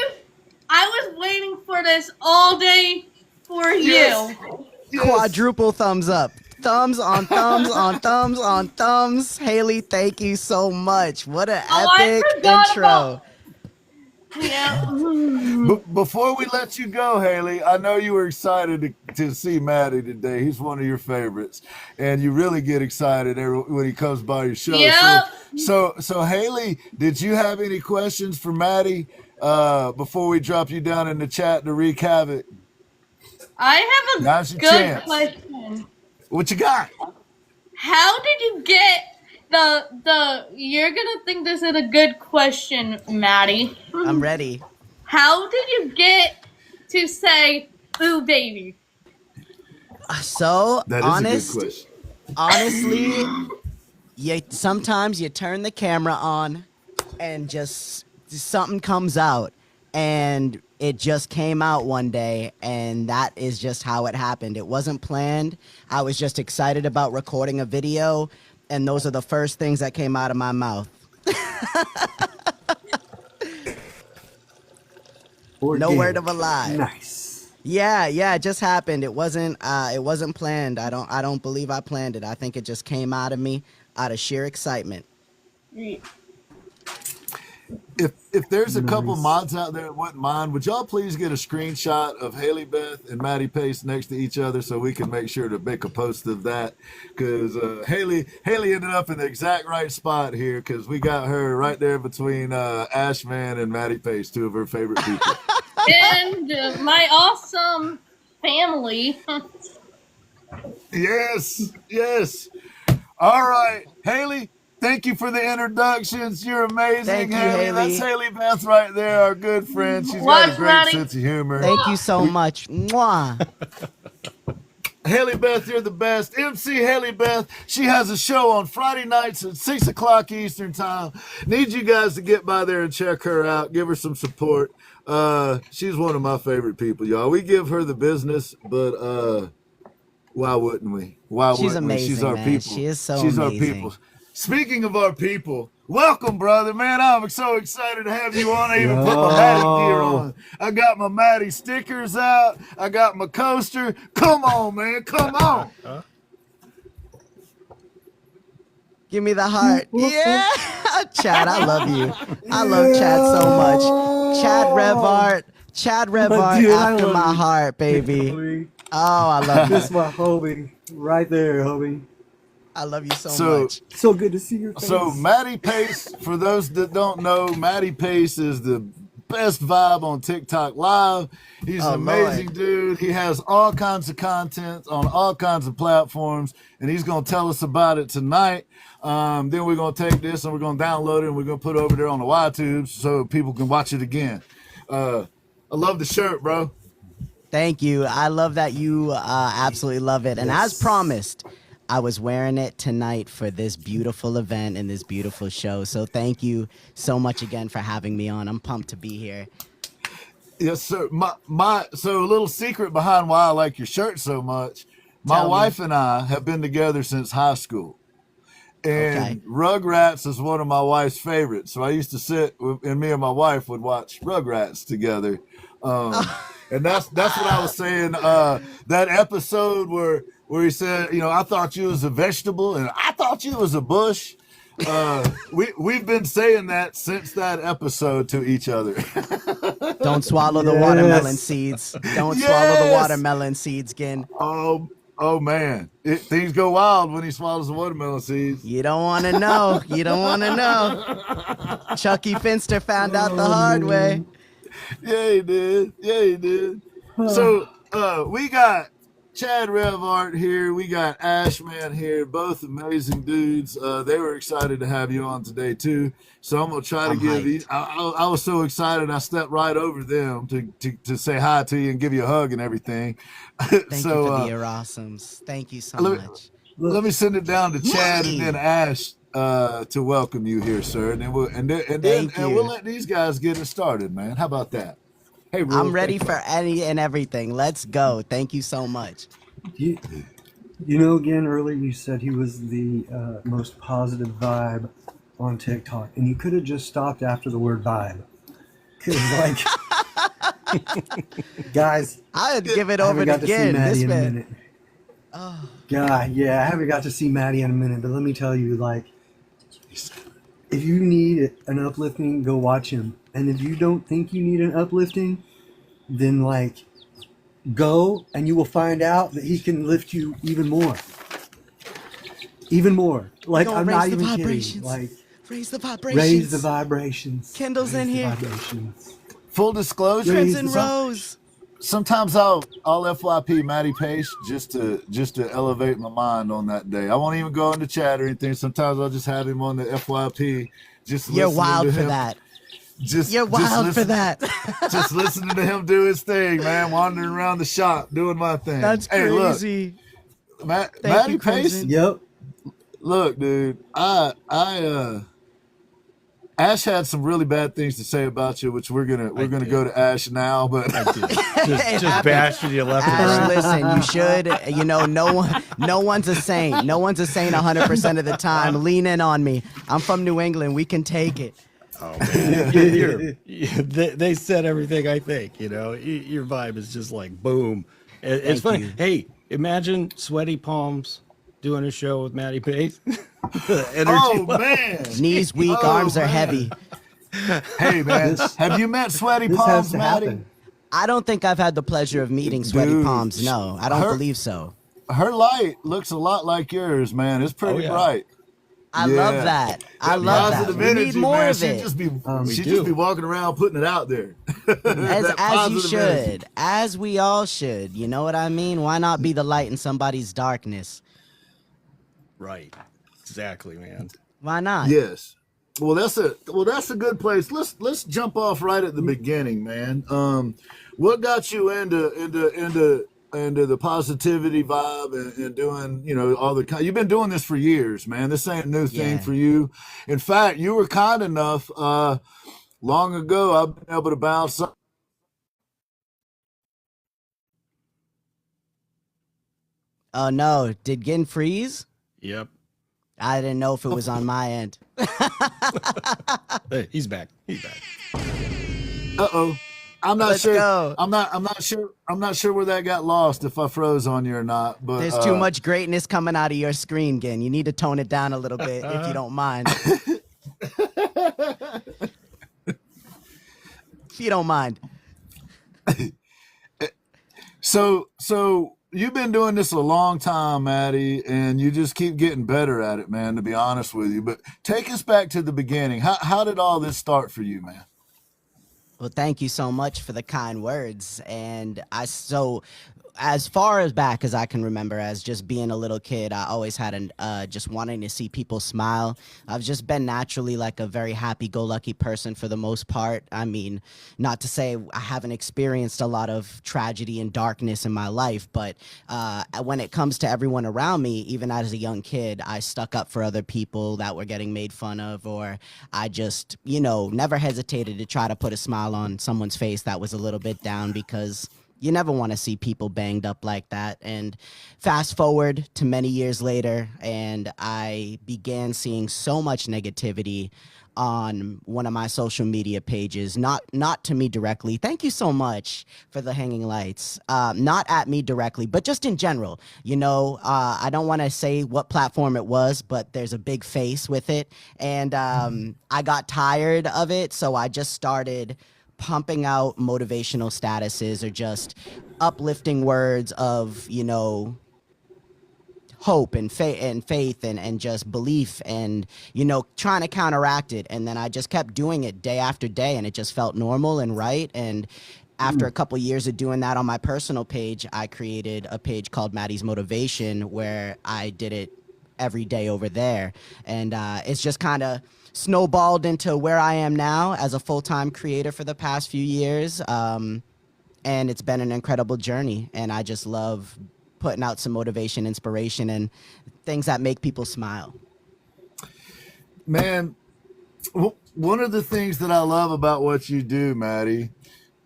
[SPEAKER 4] I was waiting for this all day for you.
[SPEAKER 1] Yes.
[SPEAKER 5] Quadruple thumbs up. Thumbs on thumbs on thumbs on thumbs. Haley, thank you so much. What an epic intro.
[SPEAKER 4] Yeah.
[SPEAKER 1] Before we let you go, Haley, I know you were excited to see Matty today. He's one of your favorites, and you really get excited when he comes by your show.
[SPEAKER 4] Yep.
[SPEAKER 1] So Haley, did you have any questions for Matty before we drop you down in the chat to wreak havoc?
[SPEAKER 4] I have a good question.
[SPEAKER 1] What you got?
[SPEAKER 4] How did you get the you're gonna think this is a good question, Matty.
[SPEAKER 5] I'm ready.
[SPEAKER 4] How did you get to say "ooh baby"?
[SPEAKER 1] That is a good question.
[SPEAKER 5] Honestly, sometimes you turn the camera on and just something comes out, and it just came out one day, and that is just how it happened. It wasn't planned. I was just excited about recording a video, and those are the first things that came out of my mouth. No word of a lie.
[SPEAKER 2] Nice.
[SPEAKER 5] Yeah, it just happened. It wasn't planned. I don't believe I planned it. I think it just came out of me out of sheer excitement.
[SPEAKER 1] if there's a couple
[SPEAKER 2] Nice.
[SPEAKER 1] mods out there that wouldn't mind, would y'all please get a screenshot of Haley Beth and Matty Pace next to each other so we can make sure to make a post of that? Because Haley ended up in the exact right spot here because we got her right there between A.S.H and Matty Pace, two of her favorite people.
[SPEAKER 4] And my awesome family.
[SPEAKER 1] Yes. All right, Haley. Thank you for the introductions. You're amazing,
[SPEAKER 5] Thank you,
[SPEAKER 1] Haley.
[SPEAKER 5] Haley.
[SPEAKER 1] That's Haley Beth right there, our good friend. She's got a great
[SPEAKER 4] Matty.
[SPEAKER 1] sense of humor.
[SPEAKER 5] Thank you so much. Mwah.
[SPEAKER 1] Haley Beth, you're the best. MC Haley Beth, she has a show on Friday nights at 6 o'clock Eastern time. Need you guys to get by there and check her out. Give her some support. She's one of my favorite people, y'all. We give her the business, but why wouldn't we? Why
[SPEAKER 5] She's
[SPEAKER 1] wouldn't
[SPEAKER 5] amazing,
[SPEAKER 1] we? She's our
[SPEAKER 5] man.
[SPEAKER 1] people.
[SPEAKER 5] She is so
[SPEAKER 1] She's
[SPEAKER 5] amazing.
[SPEAKER 1] our people. Speaking of our people, welcome, brother. Man, I'm so excited to have you on. I even put my Matty gear on. I got my Matty stickers out. I got my coaster. Come on, man. Come on.
[SPEAKER 5] Give me the heart. Yeah. Chad, I love you. I love Chad so much. Chad Revart
[SPEAKER 2] Dude, I
[SPEAKER 5] after
[SPEAKER 2] love
[SPEAKER 5] my
[SPEAKER 2] you.
[SPEAKER 5] heart, baby.
[SPEAKER 2] Homie.
[SPEAKER 5] Oh, I love
[SPEAKER 2] This is
[SPEAKER 5] you.
[SPEAKER 2] my homie. Right there, homie.
[SPEAKER 5] I love you so much.
[SPEAKER 2] So good to see your face.
[SPEAKER 1] So Matty Pace, for those that don't know, Matty Pace is the best vibe on TikTok Live. He's an amazing
[SPEAKER 5] Lord.
[SPEAKER 1] dude. He has all kinds of content on all kinds of platforms, and he's going to tell us about it tonight. Then we're going to take this and we're going to download it and we're going to put it over there on the YTubes so people can watch it again. I love the shirt, bro.
[SPEAKER 5] Thank you. I love that you absolutely love it. And as promised, I was wearing it tonight for this beautiful event and this beautiful show. So thank you so much again for having me on. I'm pumped to be here.
[SPEAKER 1] Yes, sir. So a little secret behind why I like your shirt so much. My
[SPEAKER 5] Tell me.
[SPEAKER 1] wife and I have been together since high school. And
[SPEAKER 5] Okay.
[SPEAKER 1] Rugrats is one of my wife's favorites. So I used to and me and my wife would watch Rugrats together. And that's what I was saying. That episode where he said, I thought you was a vegetable and I thought you was a bush. We've been saying that since that episode to each other.
[SPEAKER 5] Don't swallow the
[SPEAKER 2] Yes.
[SPEAKER 5] watermelon seeds. Don't swallow the
[SPEAKER 1] Yes.
[SPEAKER 5] watermelon seeds, Ginn.
[SPEAKER 1] Oh man, things go wild when he swallows the watermelon seeds.
[SPEAKER 5] You don't want to know. You don't want to know. Chucky Finster found out the hard way.
[SPEAKER 1] Yeah, he did. So we got Chad Revart here. We got A.S.H here. Both amazing dudes. They were excited to have you on today too. So I'm gonna try to
[SPEAKER 5] I'm
[SPEAKER 1] give you.
[SPEAKER 5] hyped.
[SPEAKER 1] I was so excited. I stepped right over them to say hi to you and give you a hug and everything.
[SPEAKER 5] Thank
[SPEAKER 1] So
[SPEAKER 5] you for the awesomes. Thank you so
[SPEAKER 1] let me-
[SPEAKER 5] much.
[SPEAKER 1] let me send it down to Chad
[SPEAKER 5] Matty.
[SPEAKER 1] and then A.S.H to welcome you here, sir. And then
[SPEAKER 5] Thank you.
[SPEAKER 1] we'll let these guys get it started, man. How about that? Hey, Rule,
[SPEAKER 5] I'm ready for any and everything. Let's go. Thank you so much.
[SPEAKER 2] You know, again, earlier you said he was the most positive vibe on TikTok, and you could have just stopped after the word vibe. Because, guys,
[SPEAKER 5] I'd give it
[SPEAKER 2] I
[SPEAKER 5] over
[SPEAKER 2] haven't got
[SPEAKER 5] to
[SPEAKER 2] to see
[SPEAKER 5] Ginn.
[SPEAKER 2] Matty
[SPEAKER 5] This
[SPEAKER 2] in a
[SPEAKER 5] man.
[SPEAKER 2] minute. God, yeah, I haven't got to see Matty in a minute, but let me tell you, if you need an uplifting, go watch him. And if you don't think you need an uplifting, then, go and you will find out that he can lift you even more. Even more.
[SPEAKER 5] Gonna
[SPEAKER 2] I'm
[SPEAKER 5] raise
[SPEAKER 2] not
[SPEAKER 5] the
[SPEAKER 2] even
[SPEAKER 5] vibrations.
[SPEAKER 2] kidding.
[SPEAKER 5] Raise the vibrations.
[SPEAKER 2] Raise the vibrations.
[SPEAKER 5] Kendall's
[SPEAKER 2] Raise
[SPEAKER 5] in
[SPEAKER 2] the
[SPEAKER 5] here.
[SPEAKER 2] Vibrations.
[SPEAKER 1] full disclosure.
[SPEAKER 2] Raise
[SPEAKER 5] Crimson
[SPEAKER 2] the-
[SPEAKER 5] Rose.
[SPEAKER 1] Sometimes I'll FYP Matty Pace just to elevate my mind on that day. I won't even go into chat or anything. Sometimes I'll just have him on the FYP. Just
[SPEAKER 5] You're
[SPEAKER 1] listening
[SPEAKER 5] wild
[SPEAKER 1] to
[SPEAKER 5] for
[SPEAKER 1] him.
[SPEAKER 5] that.
[SPEAKER 1] Just
[SPEAKER 5] You're wild for
[SPEAKER 1] listen-
[SPEAKER 5] that.
[SPEAKER 1] Just listening to him do his thing, man. Wandering around the shop, doing my thing.
[SPEAKER 5] That's
[SPEAKER 1] Hey,
[SPEAKER 5] crazy.
[SPEAKER 1] look,
[SPEAKER 5] Thank
[SPEAKER 1] Matty
[SPEAKER 5] you,
[SPEAKER 1] Pace.
[SPEAKER 5] Crimson.
[SPEAKER 2] Yep.
[SPEAKER 1] Look, dude, A.S.H had some really bad things to say about you, which we're gonna
[SPEAKER 3] did.
[SPEAKER 1] go to A.S.H now, but
[SPEAKER 3] Just bashing you left and
[SPEAKER 5] Ash,
[SPEAKER 3] right.
[SPEAKER 5] listen, you should. No one's a saint. No one's a saint 100% of the time. Lean in on me. I'm from New England. We can take it.
[SPEAKER 3] Oh man, they said everything. I think your vibe is just like boom. It's
[SPEAKER 5] Thank
[SPEAKER 3] funny.
[SPEAKER 5] you.
[SPEAKER 3] Hey, imagine sweaty palms doing a show with Matty Pace. The energy
[SPEAKER 1] oh
[SPEAKER 3] level.
[SPEAKER 1] man,
[SPEAKER 5] Knees weak,
[SPEAKER 1] Oh,
[SPEAKER 5] arms are
[SPEAKER 1] man.
[SPEAKER 5] heavy.
[SPEAKER 1] Hey, man, have you met Sweaty Palms, Matty?
[SPEAKER 5] I don't think I've had the pleasure of meeting Sweaty Palms. No, I don't believe so.
[SPEAKER 1] Her light looks a lot like yours, man. It's pretty bright.
[SPEAKER 5] I love that. I love that. We need more of it.
[SPEAKER 1] She'd just be walking around putting it out there.
[SPEAKER 5] As you should. Energy. As we all should. You know what I mean? Why not be the light in somebody's darkness?
[SPEAKER 3] Right. Exactly, man.
[SPEAKER 5] Why not?
[SPEAKER 1] Yes. Well, that's a good place. Let's jump off right at the beginning, man. What got you into the positivity vibe and doing, all the, you've been doing this for years, man. This ain't a new thing for you. In fact, you were kind enough long ago, I've been able to bounce up.
[SPEAKER 5] Oh no, did Ginn freeze?
[SPEAKER 3] Yep.
[SPEAKER 5] I didn't know if it was on my end.
[SPEAKER 3] Hey, he's back.
[SPEAKER 1] Uh-oh. I'm not sure.
[SPEAKER 5] Go.
[SPEAKER 1] I'm not sure where that got lost, if I froze on you or not. But
[SPEAKER 5] there's too much greatness coming out of your screen, Ginn. You need to tone it down a little bit if you don't mind. If you don't mind.
[SPEAKER 1] So you've been doing this a long time, Matty, and you just keep getting better at it, man, to be honest with you. But take us back to the beginning. How did all this start for you, man?
[SPEAKER 5] Well, thank you so much for the kind words. And as far as back as I can remember, as just being a little kid, I always had just wanting to see people smile. I've just been naturally like a very happy-go-lucky person for the most part. I mean, not to say I haven't experienced a lot of tragedy and darkness in my life, but when it comes to everyone around me, even as a young kid, I stuck up for other people that were getting made fun of, or I just, never hesitated to try to put a smile on someone's face that was a little bit down, because you never want to see people banged up like that. And fast forward to many years later, and I began seeing so much negativity on one of my social media pages, not to me directly. Thank you so much for the hanging lights. Not at me directly, but just in general. I don't want to say what platform it was, but there's a big face with it. And I got tired of it, so I just started pumping out motivational statuses or just uplifting words of, hope and faith and just belief and, trying to counteract it. And then I just kept doing it day after day, and it just felt normal and right. And after a couple years of doing that on my personal page, I created a page called Matty's Motivation, where I did it every day over there. And it's just kind of snowballed into where I am now as a full-time creator for the past few years. And it's been an incredible journey. And I just love putting out some motivation, inspiration, and things that make people smile.
[SPEAKER 1] Man, one of the things that I love about what you do, Matty,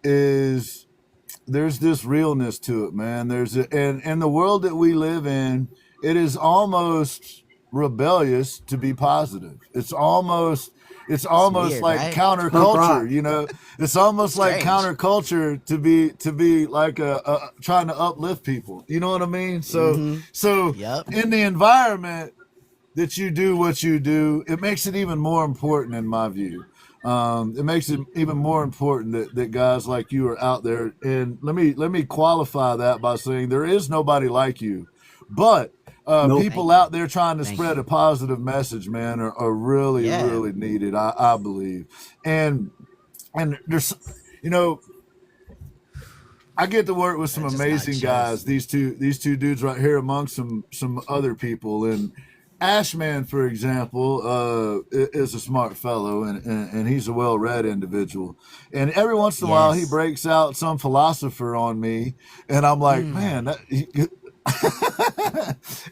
[SPEAKER 1] is there's this realness to it, man. And in the world that we live in, it is almost rebellious to be positive. It's almost weird, like right? Counterculture, It's almost like counterculture to be like a trying to uplift people. You know what I mean? So in the environment that you do what you do, it makes it even more important in my view. It makes it even more important that guys like you are out there. And let me qualify that by saying there is nobody like you, but people out there trying to spread a positive message, man, are really, really needed, I believe. And there's, I get to work with some amazing guys. These two dudes right here amongst some other people. And A.S.H, man, for example, is a smart fellow, and he's a well-read individual. And every once in a while, he breaks out some philosopher on me, and I'm like, man,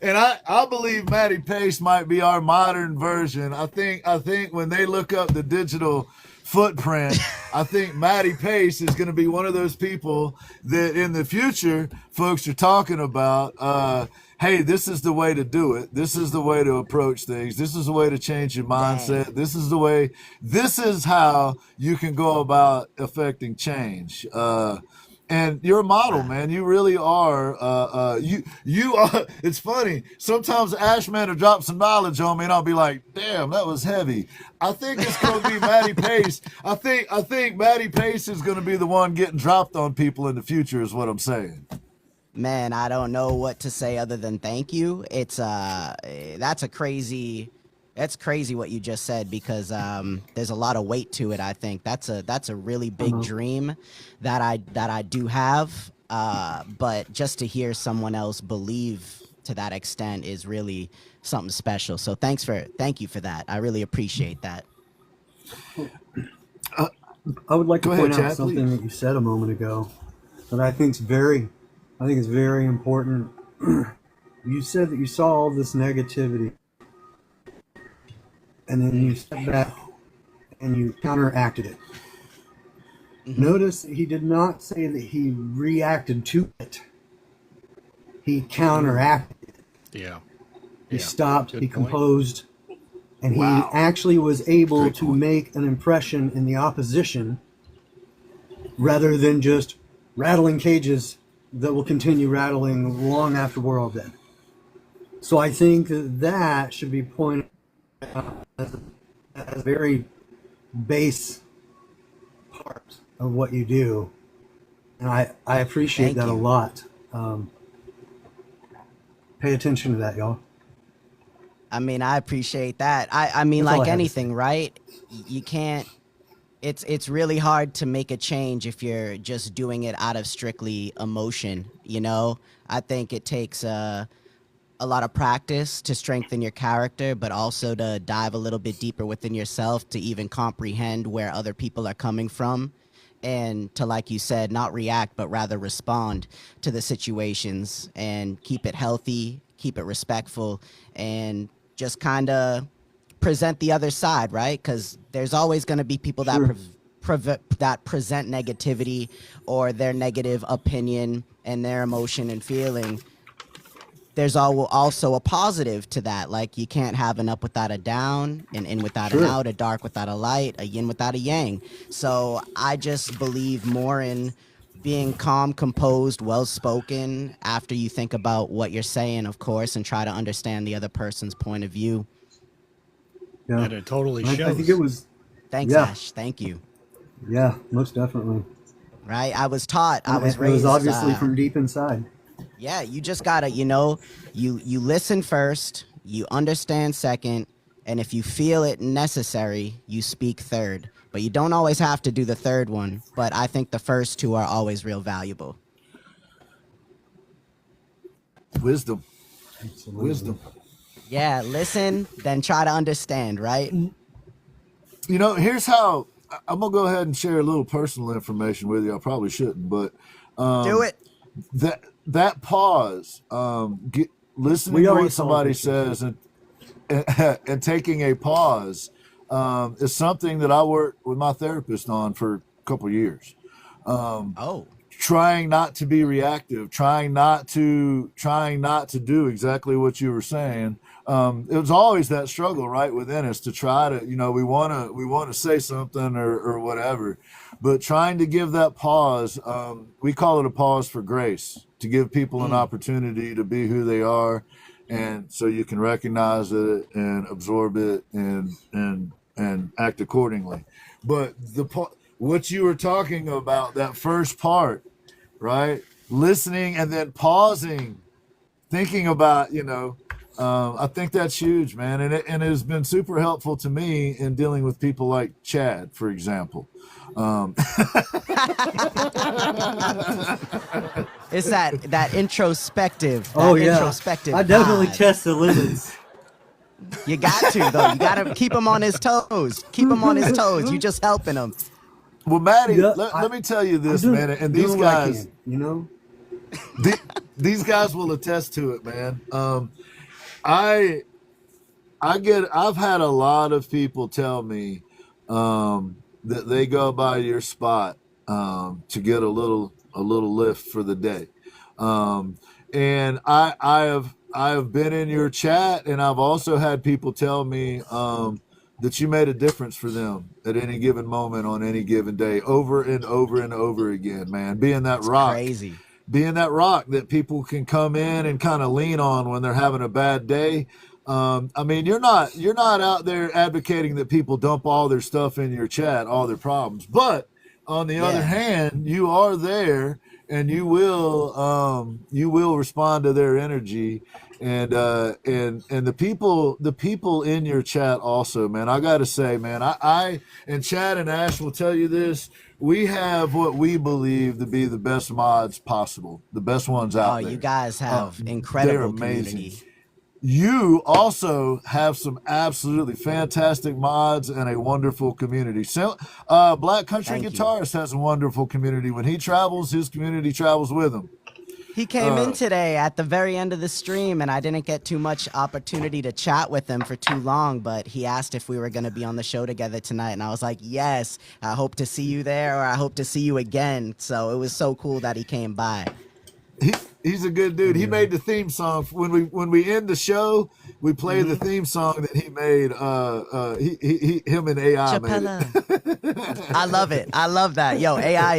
[SPEAKER 1] and I believe Matty Pace might be our modern version. I think when they look up the digital footprint, I think Matty Pace is going to be one of those people that in the future folks are talking about. Hey, this is the way to do it. This is the way to approach things. This is the way to change your mindset. This is how you can go about affecting change. And you're a model, man. You really are. You are. It's funny. Sometimes Ash man will drop some knowledge on me, and I'll be like, "Damn, that was heavy." I think it's going to be Matty Pace. I think Matty Pace is going to be the one getting dropped on people in the future. Is what I'm saying.
[SPEAKER 5] Man, I don't know what to say other than thank you. It's that's crazy what you just said, because there's a lot of weight to it. I think that's a really big dream that I do have. But just to hear someone else believe to that extent is really something special. So thank you for that. I really appreciate that.
[SPEAKER 2] I would like to point out
[SPEAKER 1] Chad,
[SPEAKER 2] something
[SPEAKER 1] please.
[SPEAKER 2] that you said a moment ago that I think is very important. You said that you saw all this negativity, and then you stepped back and you counteracted it. Mm-hmm. Notice he did not say that he reacted to it. He counteracted it.
[SPEAKER 3] Yeah.
[SPEAKER 2] He stopped,
[SPEAKER 3] Good
[SPEAKER 2] he
[SPEAKER 3] point.
[SPEAKER 2] composed, and he actually was able to make an impression in the opposition rather than just rattling cages that will continue rattling long after we're all dead. So I think that should be pointed out as a very base part of what you do. And I appreciate that a lot. Pay attention to that, y'all.
[SPEAKER 5] I mean, I appreciate that. I mean,
[SPEAKER 2] That's all
[SPEAKER 5] like
[SPEAKER 2] I have to
[SPEAKER 5] anything, right? You can't. It's really hard to make a change if you're just doing it out of strictly emotion. You know, I think it takes a lot of practice to strengthen your character, but also to dive a little bit deeper within yourself to even comprehend where other people are coming from, and to, like you said, not react, but rather respond to the situations and keep it healthy, keep it respectful, and just kind of present the other side, right? Because there's always going to be people that that present negativity or their negative opinion and their emotion and feeling. There's also a positive to that. Like, you can't have an up without a down, an in without an out, a dark without a light, a yin without a yang. So I just believe more in being calm, composed, well-spoken after you think about what you're saying, of course, and try to understand the other person's point of view.
[SPEAKER 2] Yeah.
[SPEAKER 3] And it totally shows.
[SPEAKER 2] I think it was.
[SPEAKER 5] Thanks, Ash. Thank you.
[SPEAKER 2] Yeah, most definitely.
[SPEAKER 5] Right? I was taught. I was raised.
[SPEAKER 2] It was obviously from deep inside.
[SPEAKER 5] Yeah, you just gotta, you listen first, you understand second, and if you feel it necessary, you speak third. But you don't always have to do the third one. But I think the first two are always real valuable.
[SPEAKER 1] Wisdom.
[SPEAKER 2] Absolutely.
[SPEAKER 1] Wisdom.
[SPEAKER 5] Yeah, listen, then try to understand, right?
[SPEAKER 1] You know, here's how I'm gonna go ahead and share a little personal information with you. I probably shouldn't, but
[SPEAKER 5] do it.
[SPEAKER 1] That pause, listening to what somebody says and taking a pause is something that I worked with my therapist on for a couple of years. Trying not to be reactive, trying not to do exactly what you were saying. It was always that struggle right within us to try to, we want to say something or whatever, but trying to give that pause. We call it a pause for grace, to give people an opportunity to be who they are, and so you can recognize it and absorb it and act accordingly. But what you were talking about, that first part, right? Listening and then pausing, thinking about, I think that's huge, man. And it has been super helpful to me in dealing with people like Chad, for example.
[SPEAKER 5] It's that introspective. Introspective
[SPEAKER 2] I definitely
[SPEAKER 5] vibe.
[SPEAKER 2] test the limits.
[SPEAKER 5] You got to, though. You got to keep him on his toes. Keep him on his toes. You're just helping him.
[SPEAKER 1] Well, Matty, let me tell you this, man. And these guys, these guys will attest to it, man. I've had a lot of people tell me that they go by your spot to get a little lift for the day, and I have been in your chat, and I've also had people tell me that you made a difference for them at any given moment on any given day, over and over and over again, man. Being that rock.
[SPEAKER 5] Crazy.
[SPEAKER 1] Being that rock that people can come in and kind of lean on when they're having a bad day. I mean, you're not out there advocating that people dump all their stuff in your chat, all their problems. But on the other hand, you are there, and you will respond to their energy, and the people in your chat also, man. I gotta say, man, I and Chad and Ash will tell you this. We have what we believe to be the best mods possible, the best ones out there.
[SPEAKER 5] You guys have incredible
[SPEAKER 1] amazing
[SPEAKER 5] community.
[SPEAKER 1] You also have some absolutely fantastic mods and a wonderful community. So, Black Country Guitarist has a wonderful community. When he travels, his community travels with him.
[SPEAKER 5] He came in today at the very end of the stream, and I didn't get too much opportunity to chat with him for too long, but he asked if we were going to be on the show together tonight, and I was like, yes, I hope to see you there, or I hope to see you again. So it was so cool that he came by.
[SPEAKER 1] He's a good dude. He made the theme song when we end the show. We play the theme song that he made. Him and AI made it.
[SPEAKER 5] I love it. I love that. Yo, AI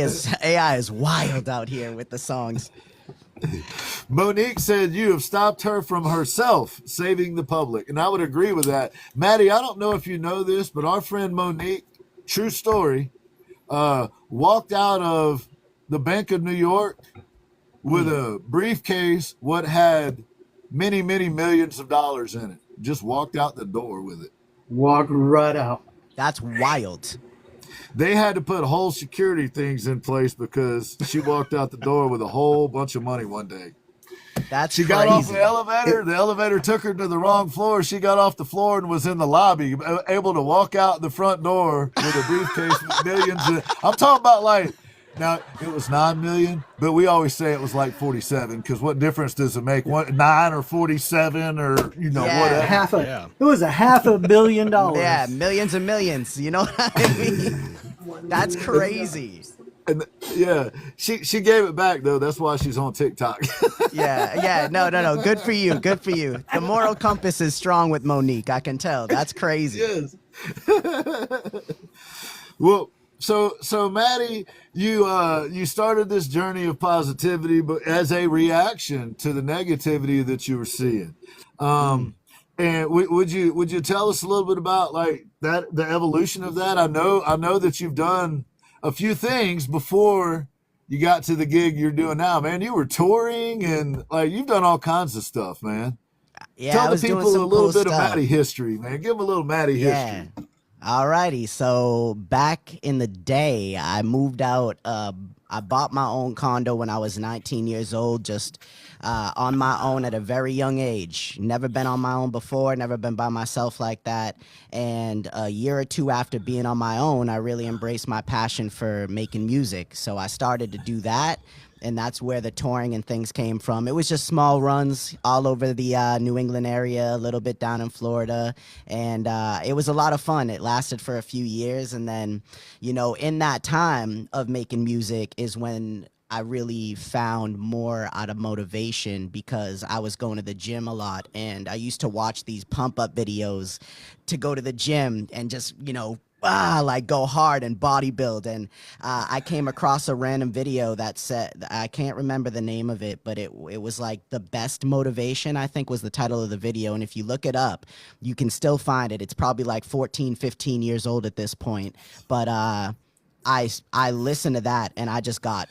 [SPEAKER 5] is wild out here with the songs.
[SPEAKER 1] Monique said you have stopped her from herself saving the public, and I would agree with that. Maddie, I don't know if you know this, but our friend Monique, true story, walked out of the Bank of New York with a briefcase what had many, many millions of dollars in it. Just walked out the door with it.
[SPEAKER 2] Walked right out.
[SPEAKER 5] That's wild.
[SPEAKER 1] They had to put whole security things in place because she walked out the door with a whole bunch of money one day.
[SPEAKER 5] She
[SPEAKER 1] got off the elevator. The elevator took her to the wrong floor. She got off the floor and was in the lobby, able to walk out the front door with a briefcase with millions. I'm talking about like, now it was 9 million, but we always say it was like 47 because what difference does it make? 9 or 47 or whatever?
[SPEAKER 2] It was $500 million.
[SPEAKER 5] Yeah, millions and millions. You know what I mean? That's crazy.
[SPEAKER 1] And she gave it back though. That's why she's on TikTok.
[SPEAKER 5] No. Good for you. Good for you. The moral compass is strong with Monique. I can tell. That's crazy.
[SPEAKER 1] Yes. Well. So Matty, you started this journey of positivity, but as a reaction to the negativity that you were seeing. And would you tell us a little bit about like that, the evolution of that? I know that you've done a few things before you got to the gig you're doing now, man. You were touring and like you've done all kinds of stuff, man.
[SPEAKER 5] Yeah,
[SPEAKER 1] tell the people a little bit of Matty history, man. Give them a little Matty history.
[SPEAKER 5] Alrighty, so back in the day, I moved out. I bought my own condo when I was 19 years old, just on my own at a very young age. Never been on my own before, never been by myself like that. And a year or two after being on my own, I really embraced my passion for making music. So I started to do that. And that's where the touring and things came from. It was just small runs all over the New England area, a little bit down in Florida. And it was a lot of fun. It lasted for a few years. And then, in that time of making music is when I really found more out of motivation because I was going to the gym a lot. And I used to watch these pump-up videos to go to the gym and just, like go hard and bodybuild. And I came across a random video that said, I can't remember the name of it, but it was like the best motivation, I think was the title of the video. And if you look it up, you can still find it. It's probably like 14, 15 years old at this point. But I listened to that and I just got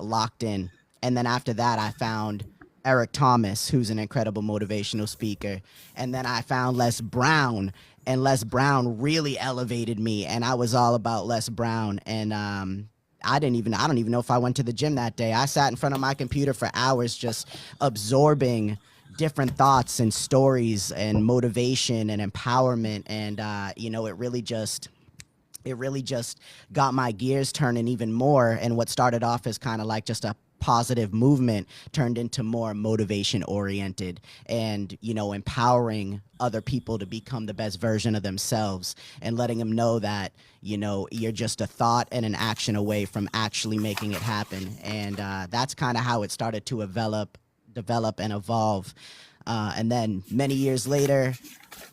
[SPEAKER 5] locked in. And then after that, I found Eric Thomas, who's an incredible motivational speaker. And then I found Les Brown. And Les Brown really elevated me, and I was all about Les Brown. And I don't even know if I went to the gym that day. I sat in front of my computer for hours just absorbing different thoughts and stories and motivation and empowerment. And it really just got my gears turning even more. And what started off as kind of like just a positive movement turned into more motivation oriented and, empowering other people to become the best version of themselves and letting them know that, you're just a thought and an action away from actually making it happen. And that's kind of how it started to develop and evolve. And then many years later,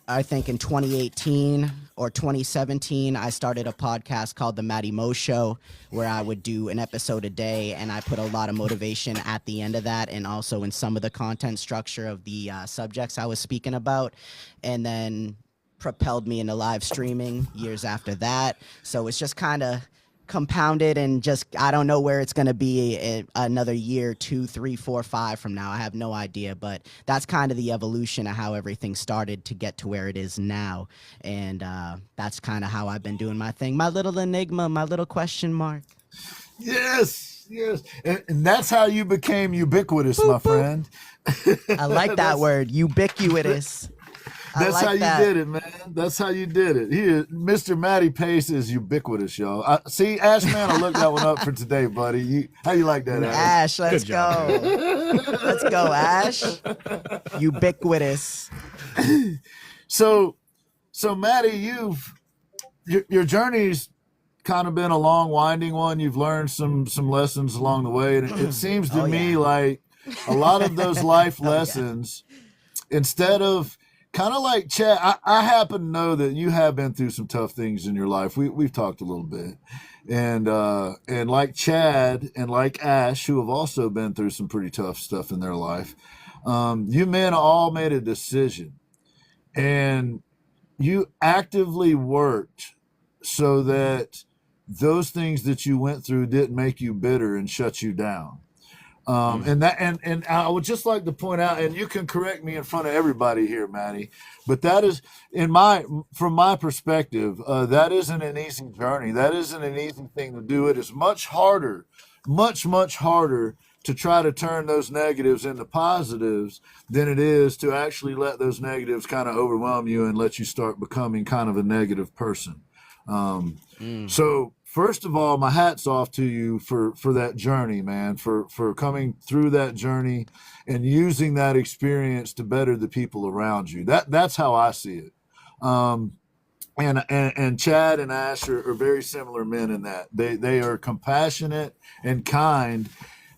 [SPEAKER 5] I think in 2018 or 2017, I started a podcast called The Matty Mo Show, where I would do an episode a day, and I put a lot of motivation at the end of that, and also in some of the content structure of the subjects I was speaking about, and then propelled me into live streaming years after that. So it's just kind of compounded, and just I don't know where it's going to be another year, 2, 3, 4, 5 from now. I have no idea, but that's kind of the evolution of how everything started to get to where it is now. And that's kind of how I've been doing my thing, my little enigma, my little question mark.
[SPEAKER 1] Yes, and that's how you became ubiquitous, boop, my friend.
[SPEAKER 5] I like that word, ubiquitous.
[SPEAKER 1] That's
[SPEAKER 5] like
[SPEAKER 1] how you
[SPEAKER 5] that.
[SPEAKER 1] did it, man. That's how you did it. Mr. Matty Pace is ubiquitous, y'all. See, Ash, man, I looked that one up for today, buddy. How you like that,
[SPEAKER 5] Ash,
[SPEAKER 1] Ash?
[SPEAKER 5] let's go. Let's go, Ash. Ubiquitous.
[SPEAKER 1] So Matty, your journey's kind of been a long, winding one. You've learned some lessons along the way, and it seems to me like a lot of those life lessons, instead of kind of like Chad, I happen to know that you have been through some tough things in your life. We've talked a little bit, and like Chad and like Ash, who have also been through some pretty tough stuff in their life, you men all made a decision, and you actively worked so that those things that you went through didn't make you bitter and shut you down. And I would just like to point out, and you can correct me in front of everybody here, Matty, but that is from my perspective, that isn't an easy journey. That isn't an easy thing to do. It is much harder, much harder to try to turn those negatives into positives than it is to actually let those negatives kind of overwhelm you and let you start becoming kind of a negative person. So first of all, my hat's off to you for that journey, man, for coming through that journey and using that experience to better the people around you. That's how I see it. And Chad and Ash are very similar men in that. They are compassionate and kind,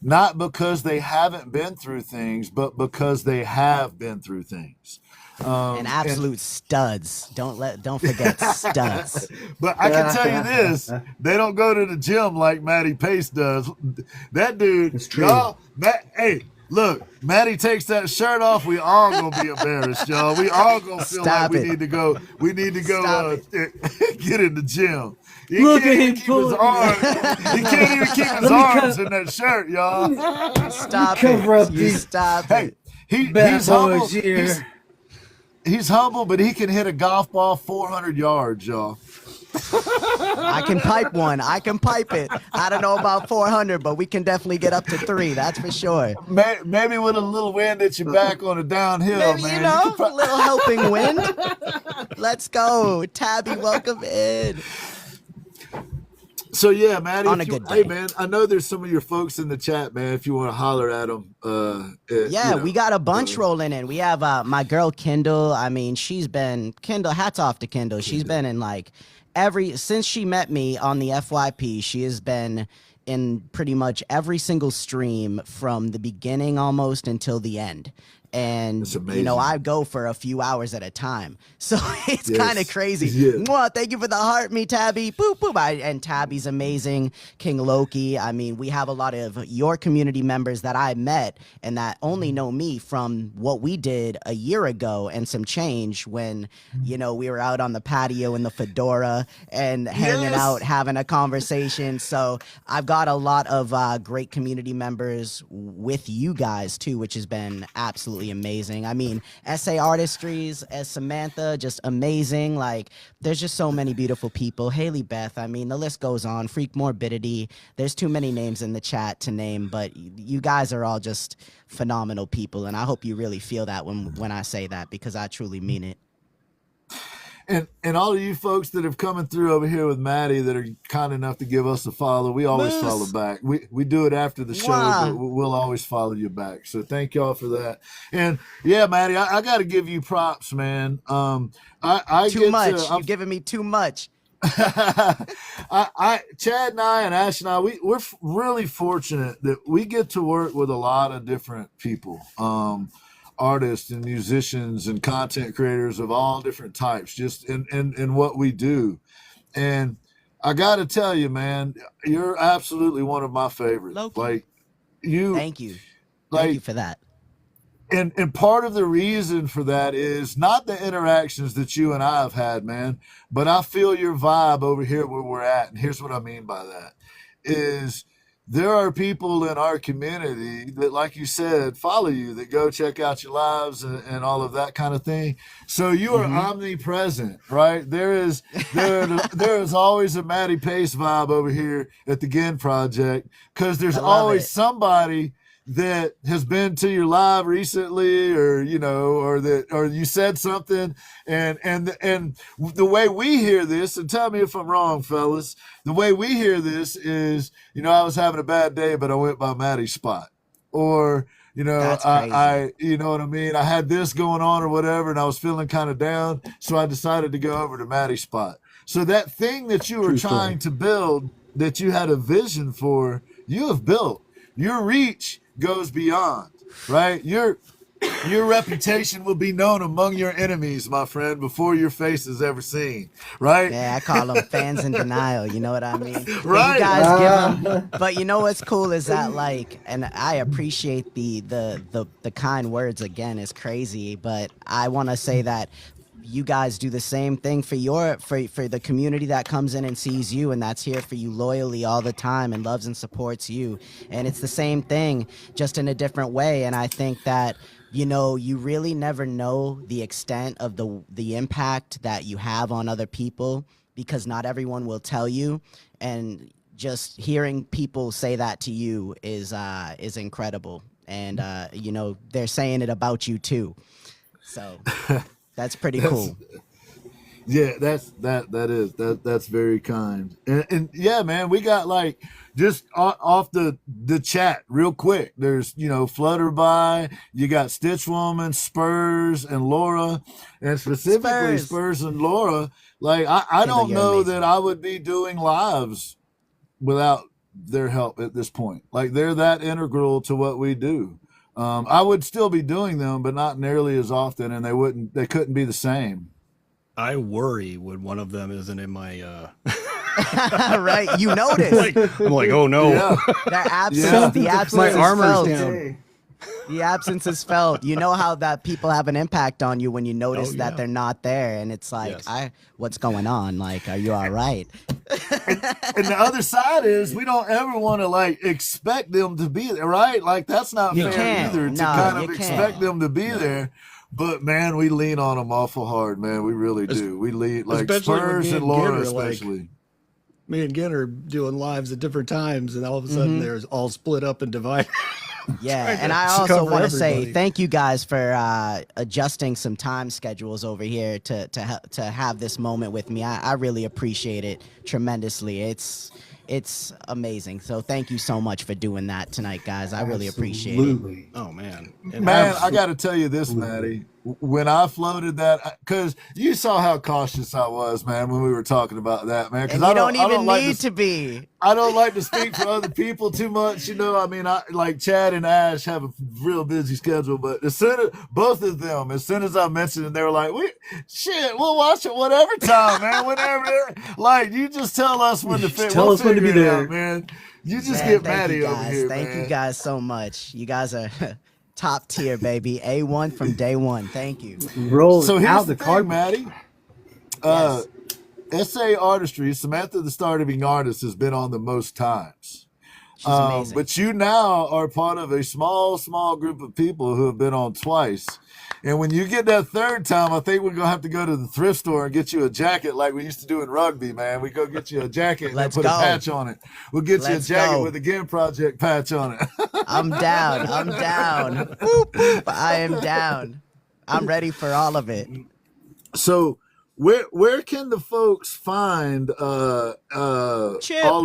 [SPEAKER 1] not because they haven't been through things, but because they have been through things.
[SPEAKER 5] And absolute studs. Don't forget studs.
[SPEAKER 1] But I can tell you this: they don't go to the gym like Matty Pace does. That dude, y'all. Hey, look, Matty takes that shirt off. We all gonna be embarrassed, y'all. We all gonna feel like we need to go. We need to go get in the gym. He can't even keep his arms. He can't even keep his arms in that shirt, y'all.
[SPEAKER 5] Stop it! You stop it.
[SPEAKER 1] He's humble. He's humble, but he can hit a golf ball 400 yards, y'all.
[SPEAKER 5] I can pipe one. I can pipe it. I don't know about 400, but we can definitely get up to 3. That's for sure.
[SPEAKER 1] Maybe with a little wind at your back on a downhill,
[SPEAKER 5] maybe,
[SPEAKER 1] man.
[SPEAKER 5] A little helping wind. Let's go. Tabby, welcome in.
[SPEAKER 1] So yeah, Matty,
[SPEAKER 5] on a good day.
[SPEAKER 1] Hey man, I know there's some of your folks in the chat, man. If you want to holler at them,
[SPEAKER 5] we got a bunch rolling in. We have my girl Kendall. I mean, Kendall. Hats off to Kendall. She's been in like since she met me on the FYP. She has been in pretty much every single stream from the beginning almost until the end. And, I go for a few hours at a time. So it's kind of crazy. Yeah. Mwah, thank you for the heart, me, Tabby. Boop, boop. And Tabby's amazing. King Loki. I mean, we have a lot of your community members that I met and that only know me from what we did a year ago and some change when, we were out on the patio in the fedora and hanging out, having a conversation. So I've got a lot of great community members with you guys, too, which has been absolutely amazing. I mean, SA Artistries as Samantha, just amazing. Like, there's just so many beautiful people. Haley Beth, I mean, the list goes on. Freak Morbidity. There's too many names in the chat to name, but you guys are all just phenomenal people, and I hope you really feel that when I say that, because I truly mean it.
[SPEAKER 1] And all of you folks that have coming through over here with Matty that are kind enough to give us a follow, we always follow back. We do it after the show, but we'll always follow you back. So thank y'all for that. And yeah, Matty, I got to give you props, man.
[SPEAKER 5] Too much. You're giving me too much.
[SPEAKER 1] Chad and I and Ash and I, we're really fortunate that we get to work with a lot of different people. artists and musicians and content creators of all different types, just in what we do. And I got to tell you, man, you're absolutely one of my favorites.
[SPEAKER 5] Loki.
[SPEAKER 1] Like
[SPEAKER 5] Thank you. Thank you for that.
[SPEAKER 1] And part of the reason for that is not the interactions that you and I have had, man, but I feel your vibe over here where we're at. And here's what I mean by that is there are people in our community that, like you said, follow you, that go check out your lives and all of that kind of thing. So you are omnipresent, right? There is always a Matty Pace vibe over here at the Ginn Project, because there's always somebody that has been to your live recently, or or you said something, and the way we hear this, and tell me if I'm wrong, fellas, the way we hear this is, I was having a bad day, but I went by Matty's spot, or I you know what I mean, I had this going on or whatever, and I was feeling kind of down, so I decided to go over to Matty's spot. So that thing that you were trying to build, that you had a vision for, you have built. Your reach goes beyond, right? Your reputation will be known among your enemies, my friend, before your face is ever seen, right?
[SPEAKER 5] Yeah, I call them fans in denial. You know what I mean?
[SPEAKER 1] Right.
[SPEAKER 5] You guys give them, but you know what's cool is that, like, and I appreciate the kind words. Again, it's crazy, but I want to say that you guys do the same thing for the community that comes in and sees you, and that's here for you loyally all the time and loves and supports you. And it's the same thing, just in a different way. And I think that, you really never know the extent of the impact that you have on other people, because not everyone will tell you. And just hearing people say that to you is incredible. And they're saying it about you too. So that's pretty cool.
[SPEAKER 1] Yeah, that's very kind. And yeah, man, we got, like, just off the chat real quick. There's, Flutterby, you got Stitchwoman, Spurs, and Laura, and specifically Spurs and Laura. Like, I don't know that I would be doing lives without their help at this point. Like, they're that integral to what we do. I would still be doing them, but not nearly as often, and they couldn't be the same.
[SPEAKER 3] I worry when one of them isn't in my
[SPEAKER 5] right, you notice.
[SPEAKER 3] I'm like, oh no.
[SPEAKER 1] Yeah.
[SPEAKER 5] The absence
[SPEAKER 2] My
[SPEAKER 5] is
[SPEAKER 2] armor's
[SPEAKER 5] felt.
[SPEAKER 2] down.
[SPEAKER 5] The absence is felt. You know how that people have an impact on you when you notice that they're not there, and it's like, what's going on? Like, are you all right?
[SPEAKER 1] And the other side is, we don't ever want to, like, expect them to be there, right? Like, that's not fair either, to kind of expect them to be there. But man, we lean on them awful hard, man. We really do. We lean, like, Spurs and Laura especially.
[SPEAKER 3] Like, me and Ginn are doing lives at different times, and all of a sudden they're all split up and divided.
[SPEAKER 5] Yeah, and I also want to say thank you guys for adjusting some time schedules over here to have this moment with me. I really appreciate it tremendously. It's amazing. So thank you so much for doing that tonight, guys. I really appreciate it.
[SPEAKER 3] Oh, man.
[SPEAKER 1] I got to tell you this, Matty. When I floated that, because you saw how cautious I was, man, when we were talking about that, man. Because
[SPEAKER 5] I don't even need to be.
[SPEAKER 1] I don't like to speak for other people too much, I mean, like Chad and A.S.H have a real busy schedule, but both of them, as soon as I mentioned it, they were like, we'll watch it whatever time, man, whenever. Like, you just tell us when to fit.
[SPEAKER 2] Tell us when to be there,
[SPEAKER 1] man. You just get Matty over here,
[SPEAKER 5] Thank you guys so much. You guys are top tier, baby. A1 from day one. Thank you.
[SPEAKER 1] So here's the card, Matty. S.A. Artistry, Samantha the Starving Artist, has been on the most times.
[SPEAKER 5] She's amazing.
[SPEAKER 1] But you now are part of a small group of people who have been on twice. And when you get that third time, I think we're going to have to go to the thrift store and get you a jacket like we used to do in rugby, man. We go get you a jacket and put a patch on it. We'll get you a jacket with a Ginn Project patch on it.
[SPEAKER 5] I'm down. Boop, boop. I am down. I'm ready for all of it.
[SPEAKER 1] So where can the folks find all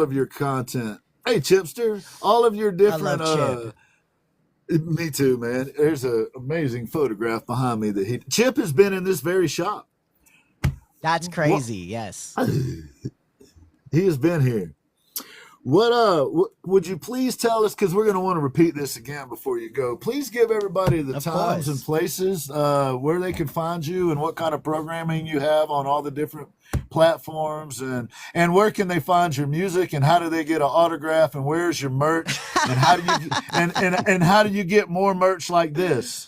[SPEAKER 1] of your content? Hey, Chipster, all of your different...
[SPEAKER 5] I love Chip.
[SPEAKER 1] Me too, man. There's an amazing photograph behind me that Chip has been in this very shop.
[SPEAKER 5] That's crazy. Yes.
[SPEAKER 1] He has been here. would you please tell us, because we're going to want to repeat this again before you go. Please give everybody the times and places where they can find you and what kind of programming you have on all the different platforms, and where can they find your music, and how do they get an autograph, and where's your merch, and how do you and how do you get more merch like this?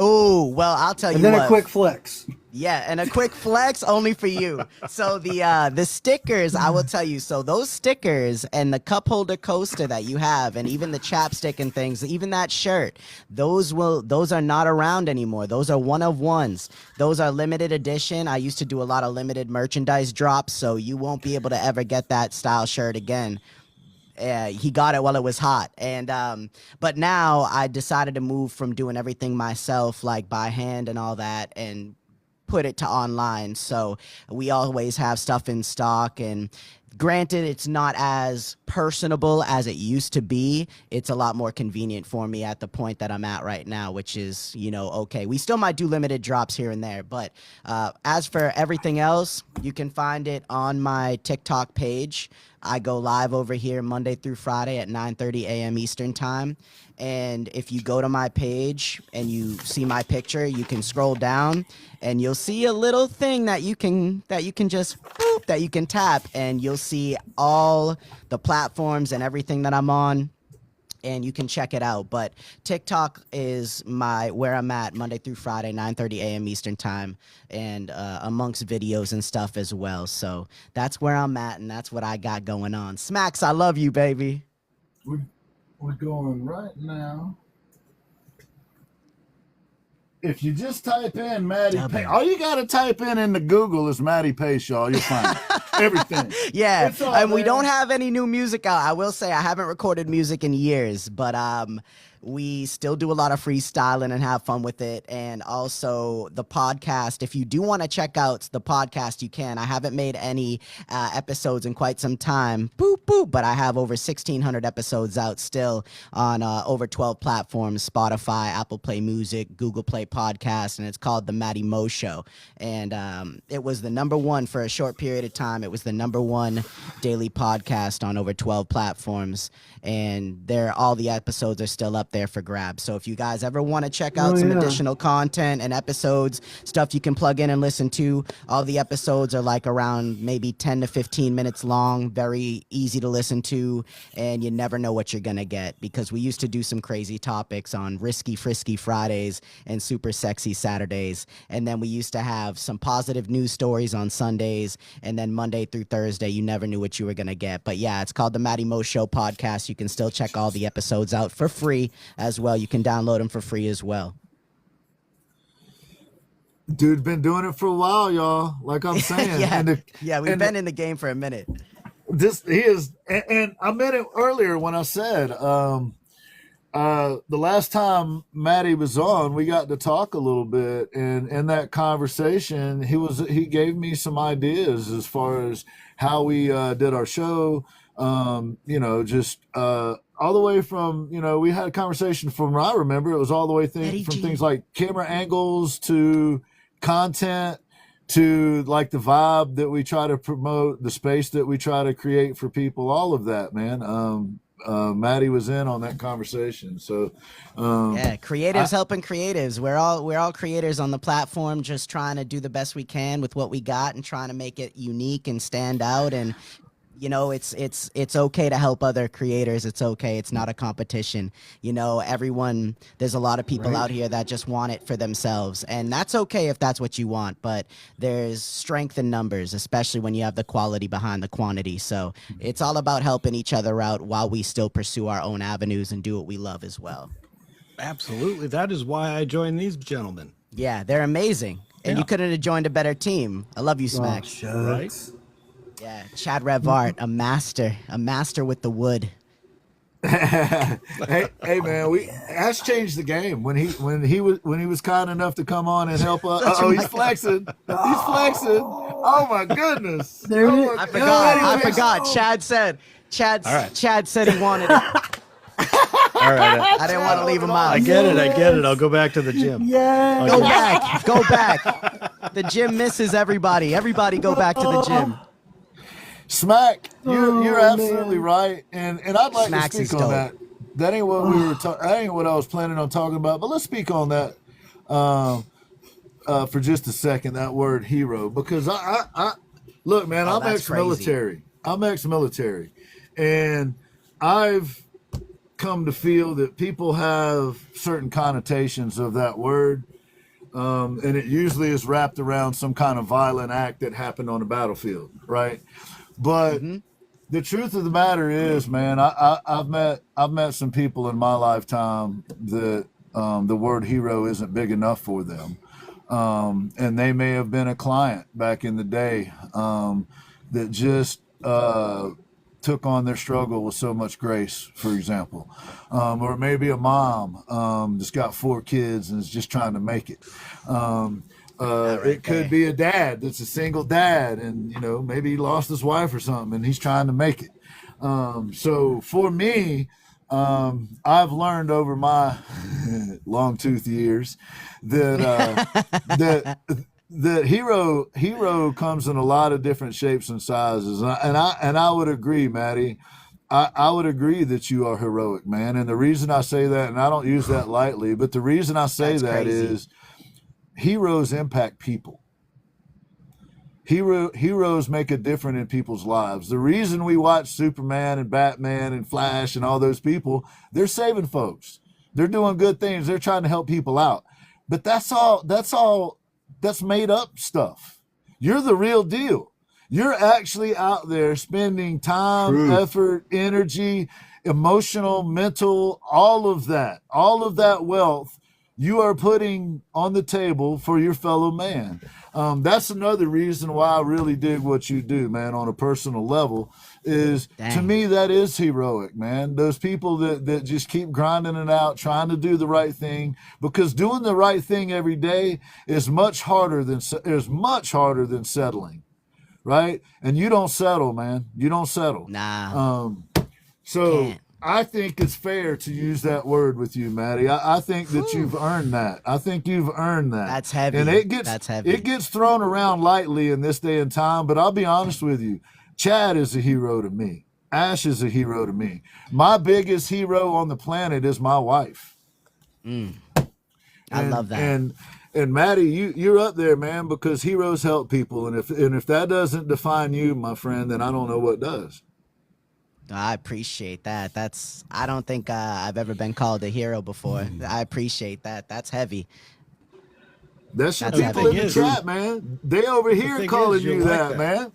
[SPEAKER 5] Oh, well, I'll tell you
[SPEAKER 2] And then
[SPEAKER 5] what.
[SPEAKER 2] a quick flex.
[SPEAKER 5] Yeah, and a quick flex only for you. So the stickers, I will tell you. So those stickers and the cup holder coaster that you have, and even the chapstick and things, even that shirt, those are not around anymore. Those are one of ones. Those are limited edition. I used to do a lot of limited merchandise drops, so you won't be able to ever get that style shirt again. He got it while it was hot, and but now I decided to move from doing everything myself, like by hand and all that, and put it to online. So we always have stuff in stock, and granted, it's not as personable as it used to be. It's a lot more convenient for me at the point that I'm at right now, which is, okay. We still might do limited drops here and there, but as for everything else, you can find it on my TikTok page. I go live over here Monday through Friday at 9:30 a.m. Eastern time. And if you go to my page and you see my picture, you can scroll down and you'll see a little thing that you can just boop, that you can tap, and you'll see all the platforms and everything that I'm on, and you can check it out. But TikTok is where I'm at Monday through Friday, 9:30 a.m. Eastern time, and amongst videos and stuff as well. So that's where I'm at, and that's what I got going on. Smacks, I love you, baby.
[SPEAKER 1] We're going right now. If you just type in Matty Pace, all you got to type in the Google is Matty Pace, y'all. You'll find everything.
[SPEAKER 5] Yeah, and we don't have any new music out. I will say I haven't recorded music in years, but we still do a lot of freestyling and have fun with it. And also the podcast, if you do want to check out the podcast, you can. I haven't made any episodes in quite some time, but I have over 1,600 episodes out still on over 12 platforms: Spotify, Apple Play Music, Google Play Podcast, and it's called The Matty Mo Show. And it was the #1 for a short period of time. It was the #1 daily podcast on over 12 platforms, and all the episodes are still up there for grabs. So if you guys ever want to check out some additional content and episodes, stuff you can plug in and listen to, all the episodes are like around maybe 10 to 15 minutes long, very easy to listen to, and you never know what you're gonna get, because we used to do some crazy topics on Risky Frisky Fridays and Super Sexy Saturdays, and then we used to have some positive news stories on Sundays, and then Monday through Thursday you never knew what you were gonna get. But yeah, it's called the Matty Mo Show podcast. You can still check all the episodes out for free as well. You can download them for free as well.
[SPEAKER 1] Dude's been doing it for a while, y'all. Like I'm saying.
[SPEAKER 5] We've been in the game for a minute.
[SPEAKER 1] He is, and I meant it earlier when I said the last time Matty was on, we got to talk a little bit, and in that conversation, he gave me some ideas as far as how we did our show. All the way from, we had a conversation from what I remember. It was all the way from things like camera angles to content to like the vibe that we try to promote, the space that we try to create for people, all of that, man. Matty was in on that conversation. So
[SPEAKER 5] creatives helping creatives. We're all creators on the platform, just trying to do the best we can with what we got and trying to make it unique and stand out. And it's okay to help other creators. It's okay. It's not a competition. There's a lot of people out here that just want it for themselves, and that's okay if that's what you want, but there's strength in numbers, especially when you have the quality behind the quantity. So it's all about helping each other out while we still pursue our own avenues and do what we love as well.
[SPEAKER 3] Absolutely. That is why I joined these gentlemen.
[SPEAKER 5] Yeah, they're amazing. And you couldn't have joined a better team. I love you, Smack.
[SPEAKER 3] Right?
[SPEAKER 5] Yeah, Chad Revart, a master with the wood.
[SPEAKER 1] hey man, S changed the game when he was kind enough to come on and help us. He's flexing. He's flexing. Oh my goodness.
[SPEAKER 5] I forgot. Chad said he wanted it.
[SPEAKER 3] All right.
[SPEAKER 5] I didn't want to leave him out.
[SPEAKER 3] I get it. I'll go back to the gym.
[SPEAKER 2] Yeah.
[SPEAKER 5] Go back. The gym misses everybody. Everybody go back to the gym.
[SPEAKER 1] Smack, you're
[SPEAKER 2] Oh,
[SPEAKER 1] absolutely
[SPEAKER 2] man.
[SPEAKER 1] right, and I'd like
[SPEAKER 5] Smacks
[SPEAKER 1] to
[SPEAKER 5] is
[SPEAKER 1] speak on
[SPEAKER 5] dope.
[SPEAKER 1] that. That ain't what we were. That ain't what I was planning on talking about. But let's speak on that for just a second. That word hero, because I look, man,
[SPEAKER 5] Oh,
[SPEAKER 1] I'm
[SPEAKER 5] that's crazy.
[SPEAKER 1] ex-military. I'm ex-military, and I've come to feel that people have certain connotations of that word, and it usually is wrapped around some kind of violent act that happened on the battlefield, right? But the truth of the matter is, man, I've met some people in my lifetime that the word hero isn't big enough for them, and they may have been a client back in the day that just took on their struggle with so much grace, for example, or maybe a mom that's got 4 kids and is just trying to make it. It could be a dad that's a single dad, and maybe he lost his wife or something, and he's trying to make it. So for me, I've learned over my long tooth years that that hero comes in a lot of different shapes and sizes, and I would agree, Matty. I would agree that you are heroic, man. And the reason I say that, and I don't use that lightly, but the reason I say
[SPEAKER 5] That's
[SPEAKER 1] that
[SPEAKER 5] crazy.
[SPEAKER 1] is heroes impact people. Heroes make a difference in people's lives. The reason we watch Superman and Batman and Flash and all those people, they're saving folks. They're doing good things. They're trying to help people out. But that's made up stuff. You're the real deal. You're actually out there spending time, effort, energy, emotional, mental, all of that wealth you are putting on the table for your fellow man. That's another reason why I really dig what you do, man, on a personal level, is to me, that is heroic, man. Those people that just keep grinding it out, trying to do the right thing, because doing the right thing every day is much harder than settling, right? And you don't settle, man. You don't settle.
[SPEAKER 5] Nah.
[SPEAKER 1] So
[SPEAKER 5] Can't.
[SPEAKER 1] I think it's fair to use that word with you, Matty. I think that you've earned that. I think you've earned that.
[SPEAKER 5] That's heavy.
[SPEAKER 1] And
[SPEAKER 5] That's heavy.
[SPEAKER 1] it gets thrown around lightly in this day and time, but I'll be honest with you. Chad is a hero to me. Ash is a hero to me. My biggest hero on the planet is my wife.
[SPEAKER 5] I love that.
[SPEAKER 1] And Matty, you're up there, man, because heroes help people. And if that doesn't define you, my friend, then I don't know what does.
[SPEAKER 5] I appreciate that. I don't think I've ever been called a hero before. I appreciate that. That's heavy.
[SPEAKER 1] That's your
[SPEAKER 5] That's
[SPEAKER 1] people
[SPEAKER 5] heavy.
[SPEAKER 1] in the chat, man. They over here
[SPEAKER 3] thing
[SPEAKER 1] calling
[SPEAKER 3] is, you're
[SPEAKER 1] you
[SPEAKER 3] like
[SPEAKER 1] that,
[SPEAKER 3] that.
[SPEAKER 1] man.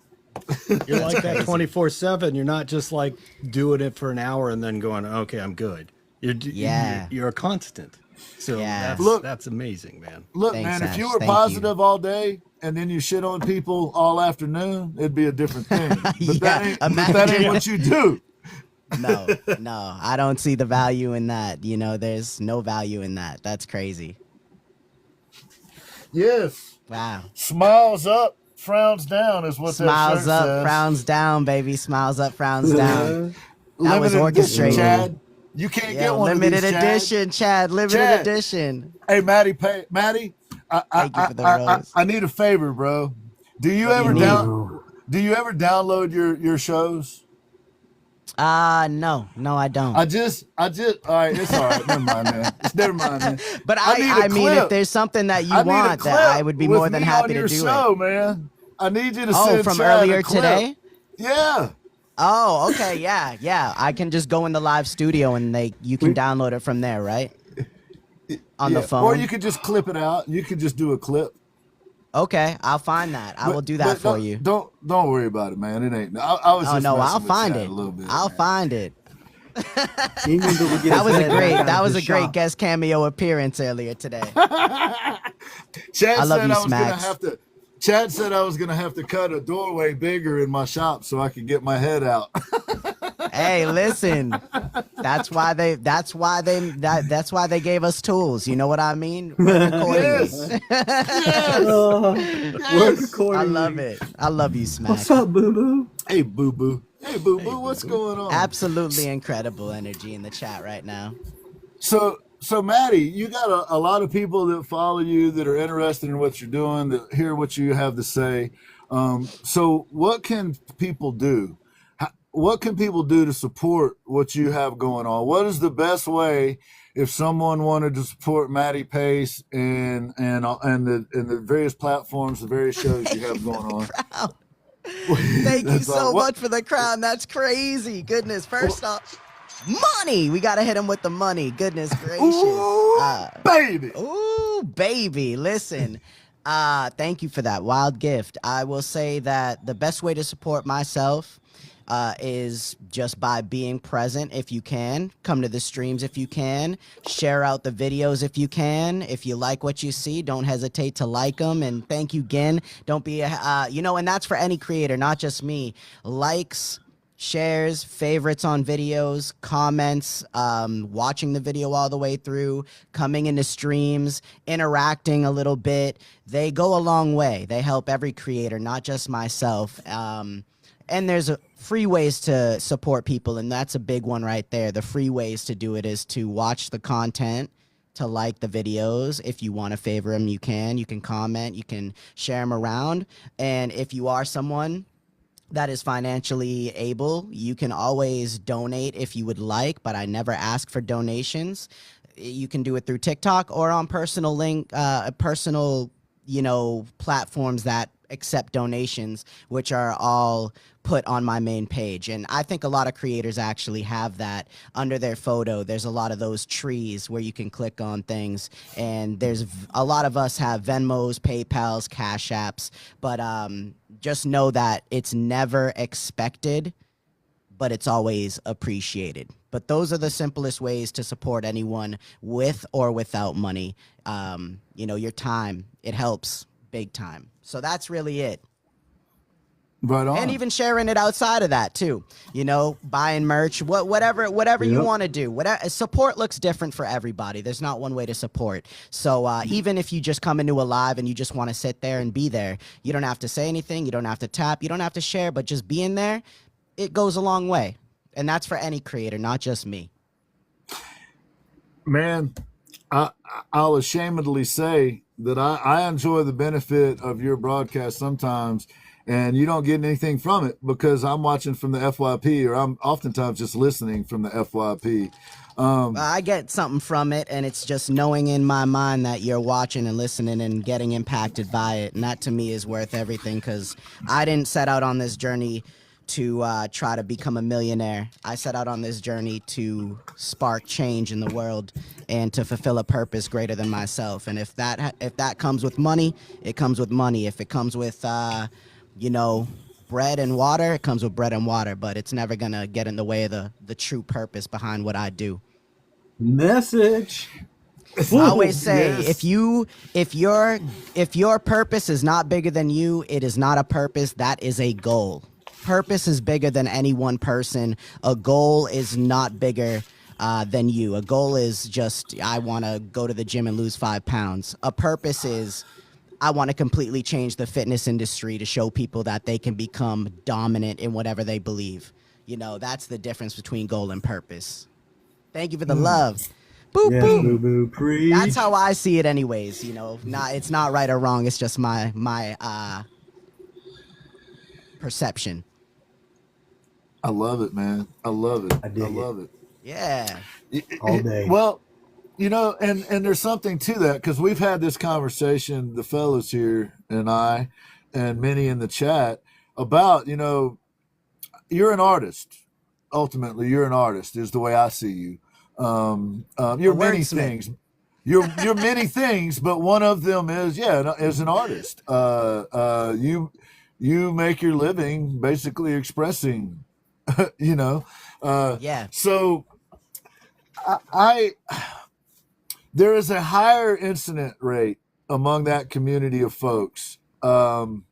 [SPEAKER 3] You're like that 24/7. You're not just like doing it for an hour and then going, okay, I'm good. You're a constant. So
[SPEAKER 5] Yeah.
[SPEAKER 3] that's amazing, man.
[SPEAKER 1] Look,
[SPEAKER 5] Thanks,
[SPEAKER 1] man, if
[SPEAKER 5] Ash.
[SPEAKER 1] you were
[SPEAKER 5] Thank
[SPEAKER 1] positive all day and then you shit on people all afternoon, it'd be a different thing. But that ain't what you do.
[SPEAKER 5] No, I don't see the value in that. There's no value in that. That's crazy.
[SPEAKER 1] Yes.
[SPEAKER 5] Wow.
[SPEAKER 1] Smiles up, frowns down is what
[SPEAKER 5] Smiles
[SPEAKER 1] that shirt
[SPEAKER 5] up,
[SPEAKER 1] says.
[SPEAKER 5] frowns down, baby. Smiles up, frowns down. That was
[SPEAKER 1] Limited edition,
[SPEAKER 5] orchestrated.
[SPEAKER 1] Chad. You can't get one
[SPEAKER 5] limited
[SPEAKER 1] of these,
[SPEAKER 5] edition, Chad. Limited
[SPEAKER 1] Chad.
[SPEAKER 5] edition.
[SPEAKER 1] Hey, Matty,
[SPEAKER 5] Thank you for the rose.
[SPEAKER 1] I need a favor, bro. Do you
[SPEAKER 5] What do
[SPEAKER 1] ever
[SPEAKER 5] you need?
[SPEAKER 1] do you ever download your shows?
[SPEAKER 5] No, I don't.
[SPEAKER 1] I just all right, it's all right. Never mind, man. Never mind, man.
[SPEAKER 5] But
[SPEAKER 1] need
[SPEAKER 5] I
[SPEAKER 1] a
[SPEAKER 5] mean,
[SPEAKER 1] clip.
[SPEAKER 5] if there's something that you
[SPEAKER 1] I need a
[SPEAKER 5] want,
[SPEAKER 1] clip
[SPEAKER 5] that I would be
[SPEAKER 1] with
[SPEAKER 5] more than
[SPEAKER 1] me
[SPEAKER 5] happy
[SPEAKER 1] on
[SPEAKER 5] to
[SPEAKER 1] your
[SPEAKER 5] do
[SPEAKER 1] show,
[SPEAKER 5] it.
[SPEAKER 1] man. I need you to
[SPEAKER 5] Oh,
[SPEAKER 1] send
[SPEAKER 5] from
[SPEAKER 1] Chad
[SPEAKER 5] earlier
[SPEAKER 1] a clip.
[SPEAKER 5] today?
[SPEAKER 1] Yeah.
[SPEAKER 5] Oh, okay, yeah. I can just go in the live studio and you can download it from there, right? On the phone.
[SPEAKER 1] Or you could just clip it out. You could just do a clip.
[SPEAKER 5] Okay, I'll find that. I will do that for you.
[SPEAKER 1] Don't worry about it, man. It ain't. I was just
[SPEAKER 5] no,
[SPEAKER 1] messing
[SPEAKER 5] I'll
[SPEAKER 1] with
[SPEAKER 5] find
[SPEAKER 1] Chad
[SPEAKER 5] it.
[SPEAKER 1] a little bit.
[SPEAKER 5] I'll
[SPEAKER 1] man.
[SPEAKER 5] find it.
[SPEAKER 2] That
[SPEAKER 5] That was a great guest cameo appearance earlier today.
[SPEAKER 1] Chad
[SPEAKER 5] I love
[SPEAKER 1] said
[SPEAKER 5] you,
[SPEAKER 1] I was gonna
[SPEAKER 5] Smacks.
[SPEAKER 1] have to. Chad said I was gonna have to cut a doorway bigger in my shop so I could get my head out.
[SPEAKER 5] Hey, listen. That's why they gave us tools. You know what I mean? Work accordingly.
[SPEAKER 1] Yes.
[SPEAKER 2] Work accordingly.
[SPEAKER 5] I love it. I love you, Smack.
[SPEAKER 2] What's up, boo boo?
[SPEAKER 1] Hey, boo boo. Hey, boo boo. What's going on?
[SPEAKER 5] Absolutely incredible energy in the chat right now.
[SPEAKER 1] So Matty, you got a lot of people that follow you that are interested in what you're doing, that hear what you have to say. So what can people do? What can people do to support what you have going on? What is the best way if someone wanted to support Matty Pace and the various platforms, the various shows you have going on?
[SPEAKER 5] Thank you so much for the crown. That's crazy. Goodness. First off, money. We got to hit him with the money. Goodness gracious.
[SPEAKER 1] Ooh, baby.
[SPEAKER 5] Ooh, baby. Listen, thank you for that wild gift. I will say that the best way to support myself is just by being present if you can. Come to the streams if you can. Share out the videos if you can. If you like what you see, don't hesitate to like them. And thank you, Ginn. Don't be, and that's for any creator, not just me. Likes, shares, favorites on videos, comments, watching the video all the way through, coming into streams, interacting a little bit. They go a long way. They help every creator, not just myself. And there's free ways to support people, and that's a big one right there. The free ways to do it is to watch the content, to like the videos. If you want to favor them, you can. You can comment. You can share them around. And if you are someone that is financially able, you can always donate if you would like, but I never ask for donations. You can do it through TikTok or on personal platforms that accept donations, which are all put on my main page. And I think a lot of creators actually have that under their photo. There's a lot of those trees where you can click on things, and there's a lot of us have Venmos, PayPals, Cash Apps, but just know that it's never expected, but it's always appreciated. But those are the simplest ways to support anyone with or without money. Your time, it helps big time. So that's really it.
[SPEAKER 1] Right on.
[SPEAKER 5] And even sharing it outside of that too, buying merch, whatever you want to do. Support looks different for everybody. There's not one way to support. So even if you just come into a live and you just want to sit there and be there, you don't have to say anything. You don't have to tap. You don't have to share, but just being there, it goes a long way. And that's for any creator, not just me.
[SPEAKER 1] Man, I'll ashamedly say that I enjoy the benefit of your broadcast sometimes, and you don't get anything from it because I'm watching from the FYP, or I'm oftentimes just listening from the FYP.
[SPEAKER 5] I get something from it, and it's just knowing in my mind that you're watching and listening and getting impacted by it. And that to me is worth everything, because I didn't set out on this journey to try to become a millionaire. I set out on this journey to spark change in the world and to fulfill a purpose greater than myself. And if that comes with money, it comes with money. If it comes with bread and water, it comes with bread and water. But it's never gonna get in the way of the true purpose behind what I do.
[SPEAKER 2] Message.
[SPEAKER 5] I always say,
[SPEAKER 1] yes.
[SPEAKER 5] if your purpose is not bigger than you, it is not a purpose. That is a goal. Purpose is bigger than any one person. A goal is not bigger than you. A goal is just, I want to go to the gym and lose 5 pounds. A purpose is, I want to completely change the fitness industry to show people that they can become dominant in whatever they believe. That's the difference between goal and purpose. Thank you for the love. Boop,
[SPEAKER 2] Yes,
[SPEAKER 5] boop.
[SPEAKER 2] boo boo, preach.
[SPEAKER 5] That's how I see it anyways. It's not right or wrong. It's just my perception.
[SPEAKER 1] I love it, man. I love it.
[SPEAKER 2] I
[SPEAKER 1] love it.
[SPEAKER 5] Yeah.
[SPEAKER 2] All day.
[SPEAKER 1] Well, and there's something to that, because we've had this conversation, the fellas here and I, and many in the chat, about, you're an artist. Ultimately, you're an artist is the way I see you. You're many things. You're many things, but one of them is, as an artist. You make your living basically expressing,
[SPEAKER 5] Yeah.
[SPEAKER 1] So there is a higher incident rate among that community of folks, of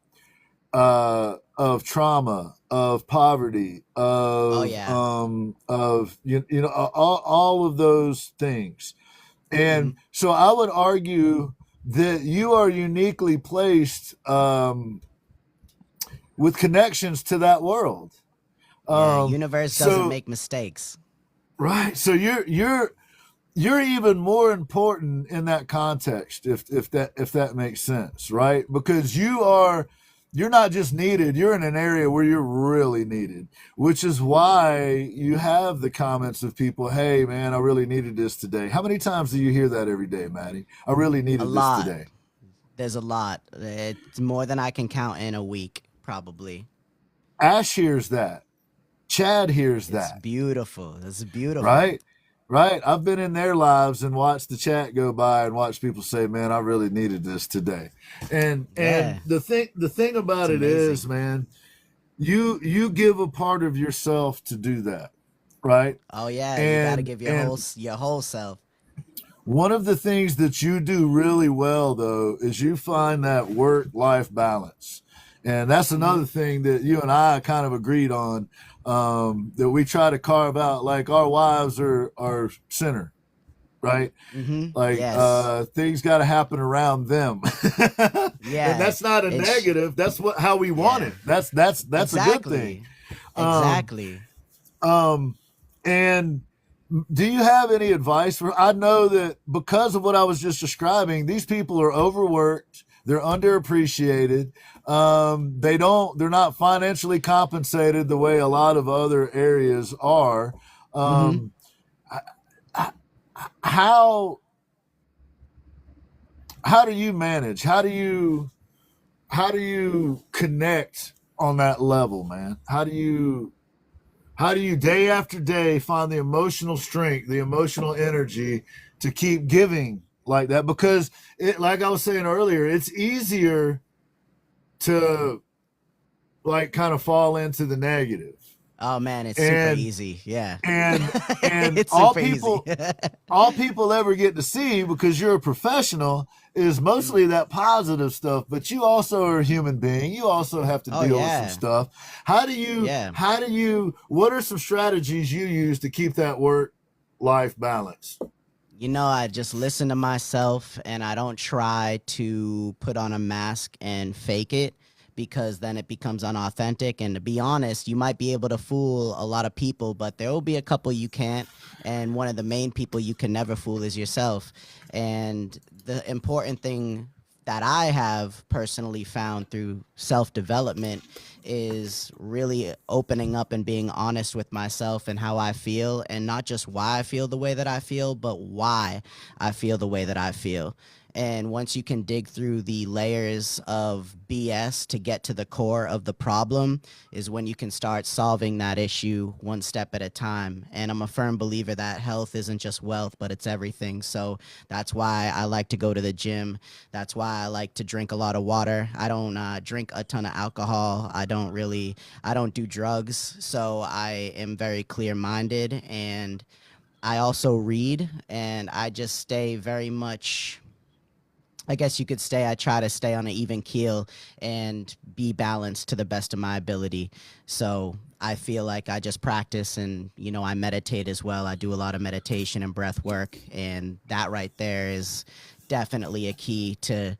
[SPEAKER 1] trauma, of poverty, of all of those things. And so I would argue that you are uniquely placed with connections to that world.
[SPEAKER 5] Universe doesn't make mistakes.
[SPEAKER 1] Right. So you're even more important in that context, if that makes sense, right? Because you are you're not just needed, you're in an area where you're really needed, which is why you have the comments of people, hey, man, I really needed this today. How many times do you hear that every day, Matty? I really
[SPEAKER 5] A
[SPEAKER 1] needed this
[SPEAKER 5] lot.
[SPEAKER 1] today.
[SPEAKER 5] There's a lot. It's more than I can count in a week, probably.
[SPEAKER 1] Ash hears that. Chad hears that.
[SPEAKER 5] It's beautiful. It's beautiful.
[SPEAKER 1] Right? Right. I've been in their lives and watched the chat go by and watched people say, man, I really needed this today. And the thing about it is, man, you give a part of yourself to do that. Right?
[SPEAKER 5] Oh yeah, you got to give your whole self.
[SPEAKER 1] One of the things that you do really well, though, is you find that work-life balance. And that's another thing that you and I kind of agreed on, that we try to carve out, like our wives are center, right? Like things got to happen around them.
[SPEAKER 5] Yeah.
[SPEAKER 1] And that's not a negative. That's how we want it. That's exactly. A good thing.
[SPEAKER 5] Exactly.
[SPEAKER 1] And do you have any advice for, I know that because of what I was just describing, these people are overworked, they're underappreciated, they're not financially compensated the way a lot of other areas are. How do you manage? How do you connect on that level, man? How do you day after day find the emotional strength, the emotional energy to keep giving like that? Because like I was saying earlier, it's easier to like kind of fall into the negative.
[SPEAKER 5] Oh man, it's super easy. Yeah.
[SPEAKER 1] And
[SPEAKER 5] it's
[SPEAKER 1] all
[SPEAKER 5] super
[SPEAKER 1] people
[SPEAKER 5] easy.
[SPEAKER 1] all people ever get to see, because you're a professional, is mostly that positive stuff, but you also are a human being. You also have to deal with some stuff. What are some strategies you use to keep that work-life balance?
[SPEAKER 5] You know, I just listen to myself and I don't try to put on a mask and fake it, because then it becomes unauthentic. And to be honest, you might be able to fool a lot of people, but there will be a couple you can't. And one of the main people you can never fool is yourself. And the important thing that I have personally found through self-development is really opening up and being honest with myself and how I feel, and not just why I feel the way that I feel, but why I feel the way that I feel. And once you can dig through the layers of BS to get to the core of the problem is when you can start solving that issue one step at a time. And I'm a firm believer that health isn't just wealth, but it's everything. So that's why I like to go to the gym. That's why I like to drink a lot of water. I don't drink a ton of alcohol. I don't do drugs. So I am very clear-minded, and I also read, and I just stay very much, I guess you could say, I try to stay on an even keel and be balanced to the best of my ability. So I feel like I just practice, and, you know, I meditate as well. I do a lot of meditation and breath work, and that right there is definitely a key to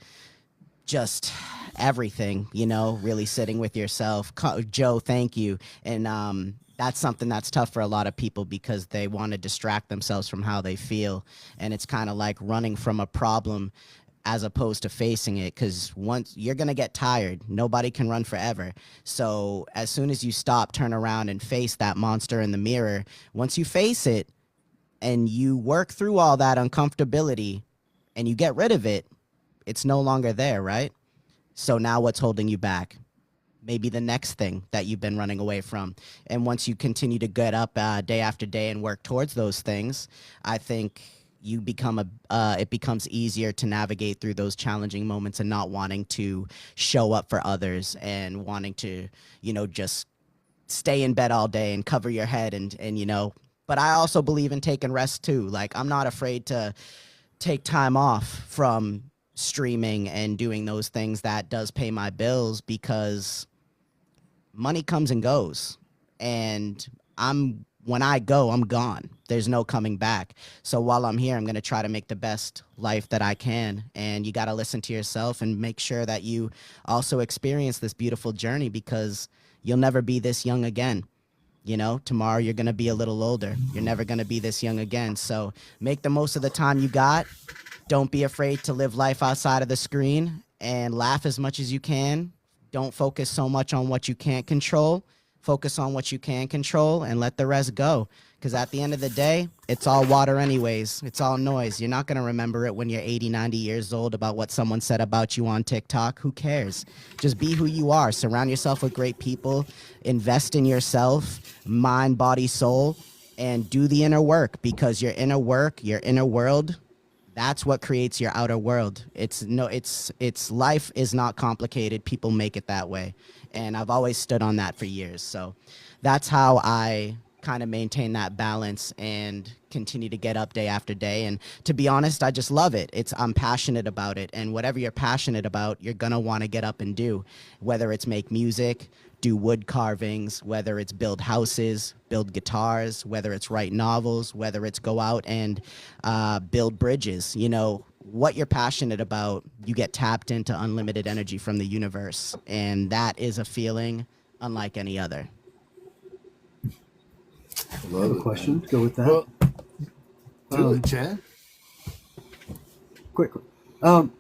[SPEAKER 5] just everything, you know, really sitting with yourself. Joe, thank you. And that's something that's tough for a lot of people, because they want to distract themselves from how they feel. And it's kind of like running from a problem as opposed to facing it, because once you're going to get tired, nobody can run forever. So as soon as you stop, turn around and face that monster in the mirror, once you face it and you work through all that uncomfortability and you get rid of it, it's no longer there, right? So now what's holding you back? Maybe the next thing that you've been running away from. And once you continue to get up day after day and work towards those things, I think you become it becomes easier to navigate through those challenging moments and not wanting to show up for others and wanting to, you know, just stay in bed all day and cover your head and you know. But I also believe in taking rest too. Like, I'm not afraid to take time off from streaming and doing those things that does pay my bills, because money comes and goes, and when I go, I'm gone. There's no coming back. So while I'm here, I'm going to try to make the best life that I can. And you got to listen to yourself and make sure that you also experience this beautiful journey, because you'll never be this young again. You know, tomorrow you're going to be a little older. You're never going to be this young again. So make the most of the time you got. Don't be afraid to live life outside of the screen, and laugh as much as you can. Don't focus so much on what you can't control. Focus on what you can control and let the rest go. Because at the end of the day, it's all water anyways. It's all noise. You're not going to remember it when you're 80, 90 years old about what someone said about you on TikTok. Who cares? Just be who you are. Surround yourself with great people. Invest in yourself, mind, body, soul, and do the inner work, because your inner work, your inner world, that's what creates your outer world. It's life is not complicated. People make it that way. And I've always stood on that for years. So that's how I kind of maintain that balance and continue to get up day after day. And to be honest, I just love it. I'm passionate about it. And whatever you're passionate about, you're going to want to get up and do, whether it's make music, do wood carvings, whether it's build houses, build guitars, whether it's write novels, whether it's go out and build bridges. You know, what you're passionate about, you get tapped into unlimited energy from the universe. And that is a feeling unlike any other.
[SPEAKER 2] I have a question. Go with that.
[SPEAKER 1] Well, do it, Chad.
[SPEAKER 2] Quickly. Have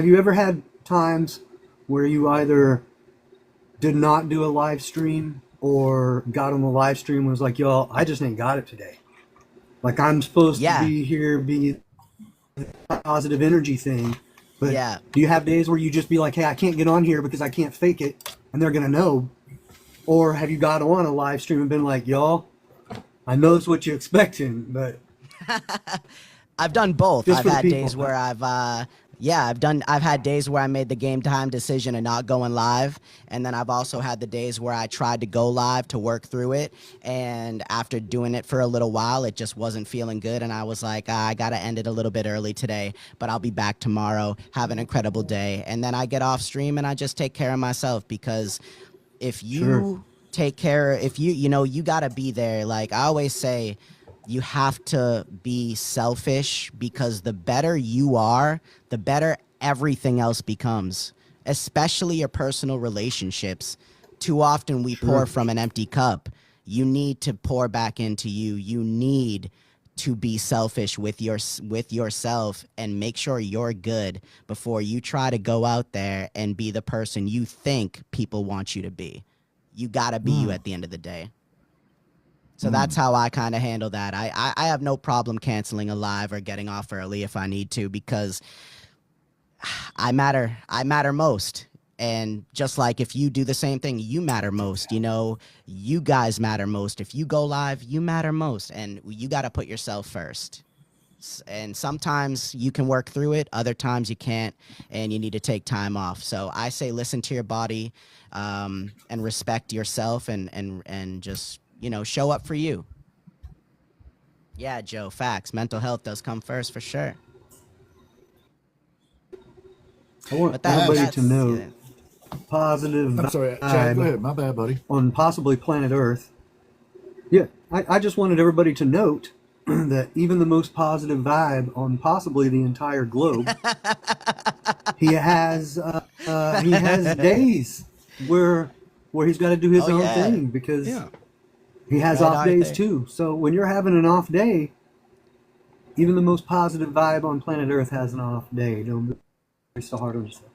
[SPEAKER 2] you ever had times where you either did not do a live stream or got on the live stream and was like, y'all, I just ain't got it today. Like, I'm supposed to be here, be a positive energy thing. But do you have days where you just be like, hey, I can't get on here because I can't fake it, and they're going to know? Or have you got on a live stream and been like, y'all, I know it's what you're expecting, but...
[SPEAKER 5] I've done both. I've had days where I've had days where I made the game time decision and not going live. And then I've also had the days where I tried to go live to work through it. And after doing it for a little while, it just wasn't feeling good. And I was like, I got to end it a little bit early today, but I'll be back tomorrow. Have an incredible day. And then I get off stream and I just take care of myself, because if you take care, if you got to be there. Like I always say, you have to be selfish, because the better you are, the better everything else becomes, especially your personal relationships. Too often we pour from an empty cup. You need to pour back into you. You need to be selfish with yourself and make sure you're good before you try to go out there and be the person you think people want you to be. You got to be you at the end of the day. So that's how I kind of handle that. I have no problem canceling a live or getting off early if I need to, because I matter most. And just like if you do the same thing, you matter most. You know, you guys matter most. If you go live, you matter most. And you got to put yourself first. And sometimes you can work through it. Other times you can't, and you need to take time off. So I say listen to your body and respect yourself and just, show up for you. Yeah, Joe, facts. Mental health does come first for sure.
[SPEAKER 2] I want everybody to know positive.
[SPEAKER 1] I'm sorry, Chad, go ahead. My bad, buddy.
[SPEAKER 2] On possibly planet Earth. Yeah, I just wanted everybody to note that even the most positive vibe on possibly the entire globe, he has days where he's got to do his own thing, because he has off days too. So when you're having an off day, even the most positive vibe on planet Earth has an off day. Don't be so hard on yourself.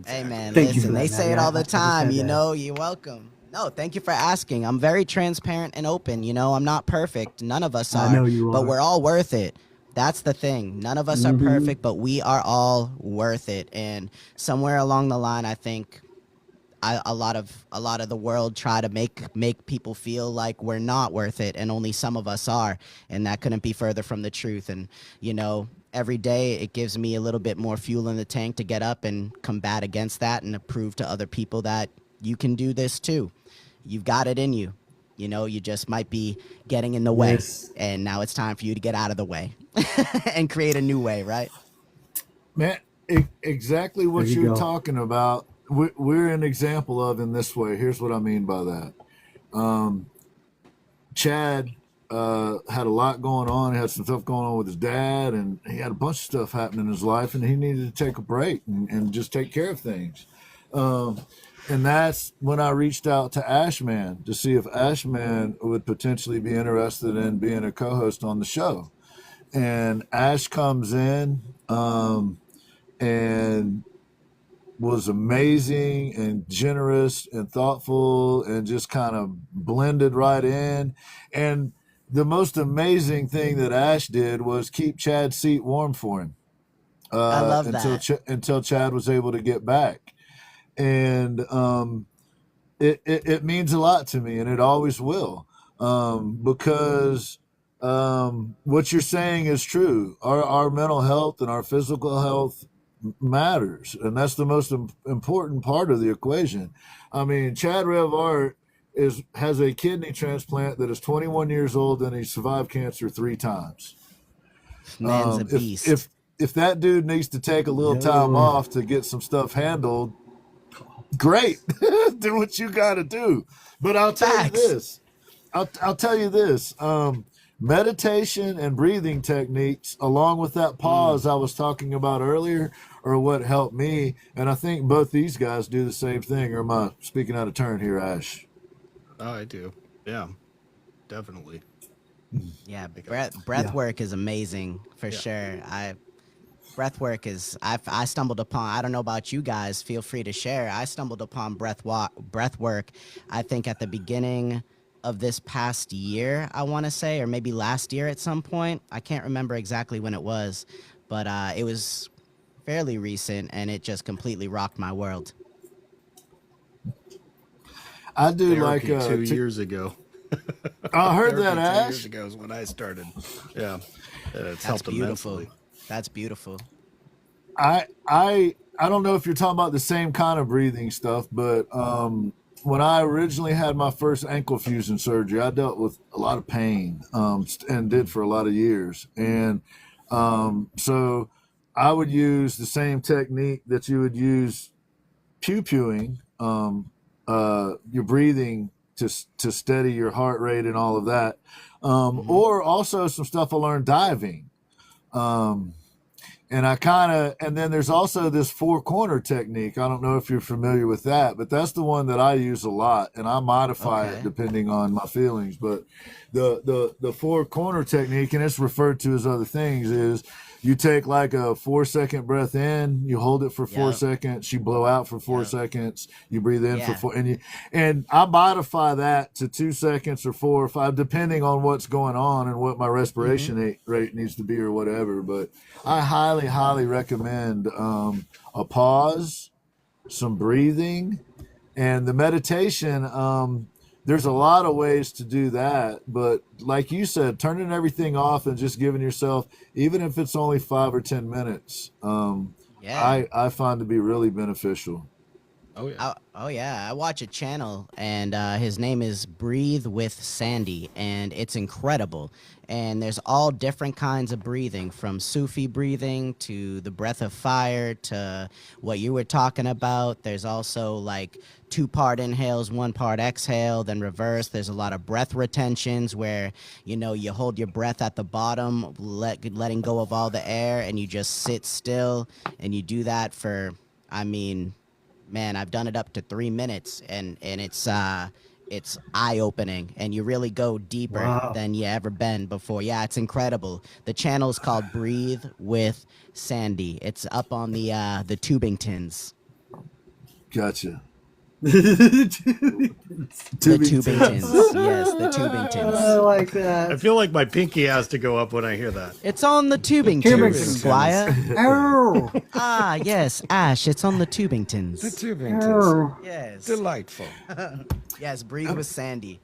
[SPEAKER 5] Hey man,
[SPEAKER 2] Thank
[SPEAKER 5] listen,
[SPEAKER 2] you
[SPEAKER 5] they say it all the time,
[SPEAKER 2] you're
[SPEAKER 5] welcome. No, thank you for asking. I'm very transparent and open, I'm not perfect. None of us are.
[SPEAKER 2] I know you are.
[SPEAKER 5] But we're all worth it. That's the thing. None of us are perfect, but we are all worth it. And somewhere along the line, I think a lot of the world try to make people feel like we're not worth it, and only some of us are, and that couldn't be further from the truth. And every day it gives me a little bit more fuel in the tank to get up and combat against that, and to prove to other people that you can do this too. You've got it in you. You just might be getting in the way, and now it's time for you to get out of the way and create a new way, right?
[SPEAKER 1] Man, exactly what you're talking about. We're an example of in this way. Here's what I mean by that. Chad had a lot going on. He had some stuff going on with his dad, and he had a bunch of stuff happening in his life, and he needed to take a break and just take care of things. And that's when I reached out to Ashman to see if Ashman would potentially be interested in being a co-host on the show. And Ash comes in, and was amazing and generous and thoughtful and just kind of blended right in. And the most amazing thing that Ash did was keep Chad's seat warm for him
[SPEAKER 5] I love
[SPEAKER 1] until
[SPEAKER 5] that.
[SPEAKER 1] until Chad was able to get back. And it means a lot to me, and it always will, because what you're saying is true. Our mental health and our physical health matters, and that's the most important part of the equation. I mean, Chad Revart has a kidney transplant that is 21 years old, and he survived cancer 3 times.
[SPEAKER 5] Man's a beast.
[SPEAKER 1] If that dude needs to take a little time off to get some stuff handled, great. Do what you got to do. But I'll tell you this. I'll tell you this. Meditation and breathing techniques, along with that pause I was talking about earlier, are what helped me. And I think both these guys do the same thing. Or am I speaking out of turn here, Ash?
[SPEAKER 3] Oh, I do. Yeah, definitely.
[SPEAKER 5] Yeah, breath work is amazing for sure. Breath work is, I stumbled upon, I don't know about you guys, feel free to share. I stumbled upon breath work, I think at the beginning of this past year, I want to say, or maybe last year at some point. I can't remember exactly when it was, but it was fairly recent, and it just completely rocked my world.
[SPEAKER 1] I do
[SPEAKER 3] Therapy
[SPEAKER 1] like
[SPEAKER 3] 2 years ago.
[SPEAKER 1] I heard that,
[SPEAKER 3] Therapy 2
[SPEAKER 1] Ash.
[SPEAKER 3] years ago is when I started. Yeah, it's
[SPEAKER 5] That's
[SPEAKER 3] helped
[SPEAKER 5] beautiful.
[SPEAKER 3] immensely.
[SPEAKER 5] That's beautiful.
[SPEAKER 1] I don't know if you're talking about the same kind of breathing stuff, but when I originally had my first ankle fusion surgery, I dealt with a lot of pain, and did for a lot of years. And so I would use the same technique that you would use pewing, your breathing to steady your heart rate and all of that, or also some stuff I learned diving. And then there's also this 4-corner technique. I don't know if you're familiar with that, but that's the one that I use a lot, and I modify it depending on my feelings. But the 4-corner technique, and it's referred to as other things, is you take like a 4-second breath in, you hold it for 4 seconds, you blow out for 4 seconds, you breathe in for 4, and I modify that to 2 seconds or 4 or 5, depending on what's going on and what my respiration rate needs to be or whatever. But I highly, highly recommend a pause, some breathing, and the meditation. There's a lot of ways to do that, but like you said, turning everything off and just giving yourself, even if it's only 5 or 10 minutes, I find to be really beneficial.
[SPEAKER 3] Oh yeah.
[SPEAKER 5] I watch a channel, and his name is Breathe with Sandy, and it's incredible. And there's all different kinds of breathing, from Sufi breathing to the breath of fire to what you were talking about. There's also like 2-part inhales, 1-part exhale, then reverse. There's a lot of breath retentions where, you hold your breath at the bottom, letting go of all the air, and you just sit still, and you do that for, man, I've done it up to 3 minutes, and it's eye-opening, and you really go deeper than you ever been before. Yeah, it's incredible. The channel is called Breathe with Sandy. It's up on the Tubingtons.
[SPEAKER 1] Gotcha.
[SPEAKER 5] The Tubingtons. Yes, the Tubingtons.
[SPEAKER 2] I like that.
[SPEAKER 3] I feel like my pinky has to go up when I hear that.
[SPEAKER 5] It's on the Tubingtons, Squire.
[SPEAKER 2] Oh.
[SPEAKER 5] Ah, yes, Ash, it's on the Tubingtons.
[SPEAKER 3] The Tubingtons.
[SPEAKER 5] Yes.
[SPEAKER 3] Delightful.
[SPEAKER 5] Yes, Breathe with Sandy.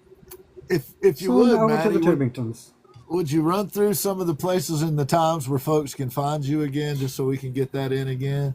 [SPEAKER 1] If you would,
[SPEAKER 2] over to
[SPEAKER 1] Matty,
[SPEAKER 2] the Tubingtons.
[SPEAKER 1] would you run through some of the places and the times where folks can find you again, just so we can get that in again?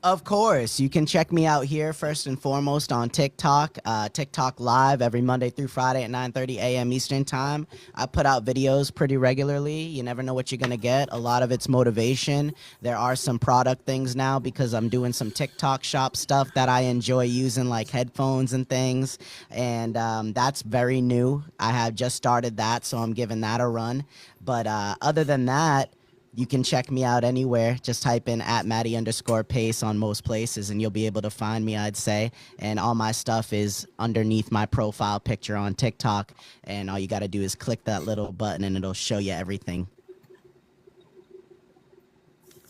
[SPEAKER 5] Of course. You can check me out here first and foremost on TikTok. TikTok live every Monday through Friday at 9:30 a.m. Eastern time. I put out videos pretty regularly. You never know what you're going to get. A lot of it's motivation. There are some product things now because I'm doing some TikTok shop stuff that I enjoy using, like headphones and things. And that's very new. I have just started that, so I'm giving that a run. But other than that, you can check me out anywhere. Just type in @Matty_Pace on most places, and you'll be able to find me, I'd say. And all my stuff is underneath my profile picture on TikTok. And all you got to do is click that little button, and it'll show you everything.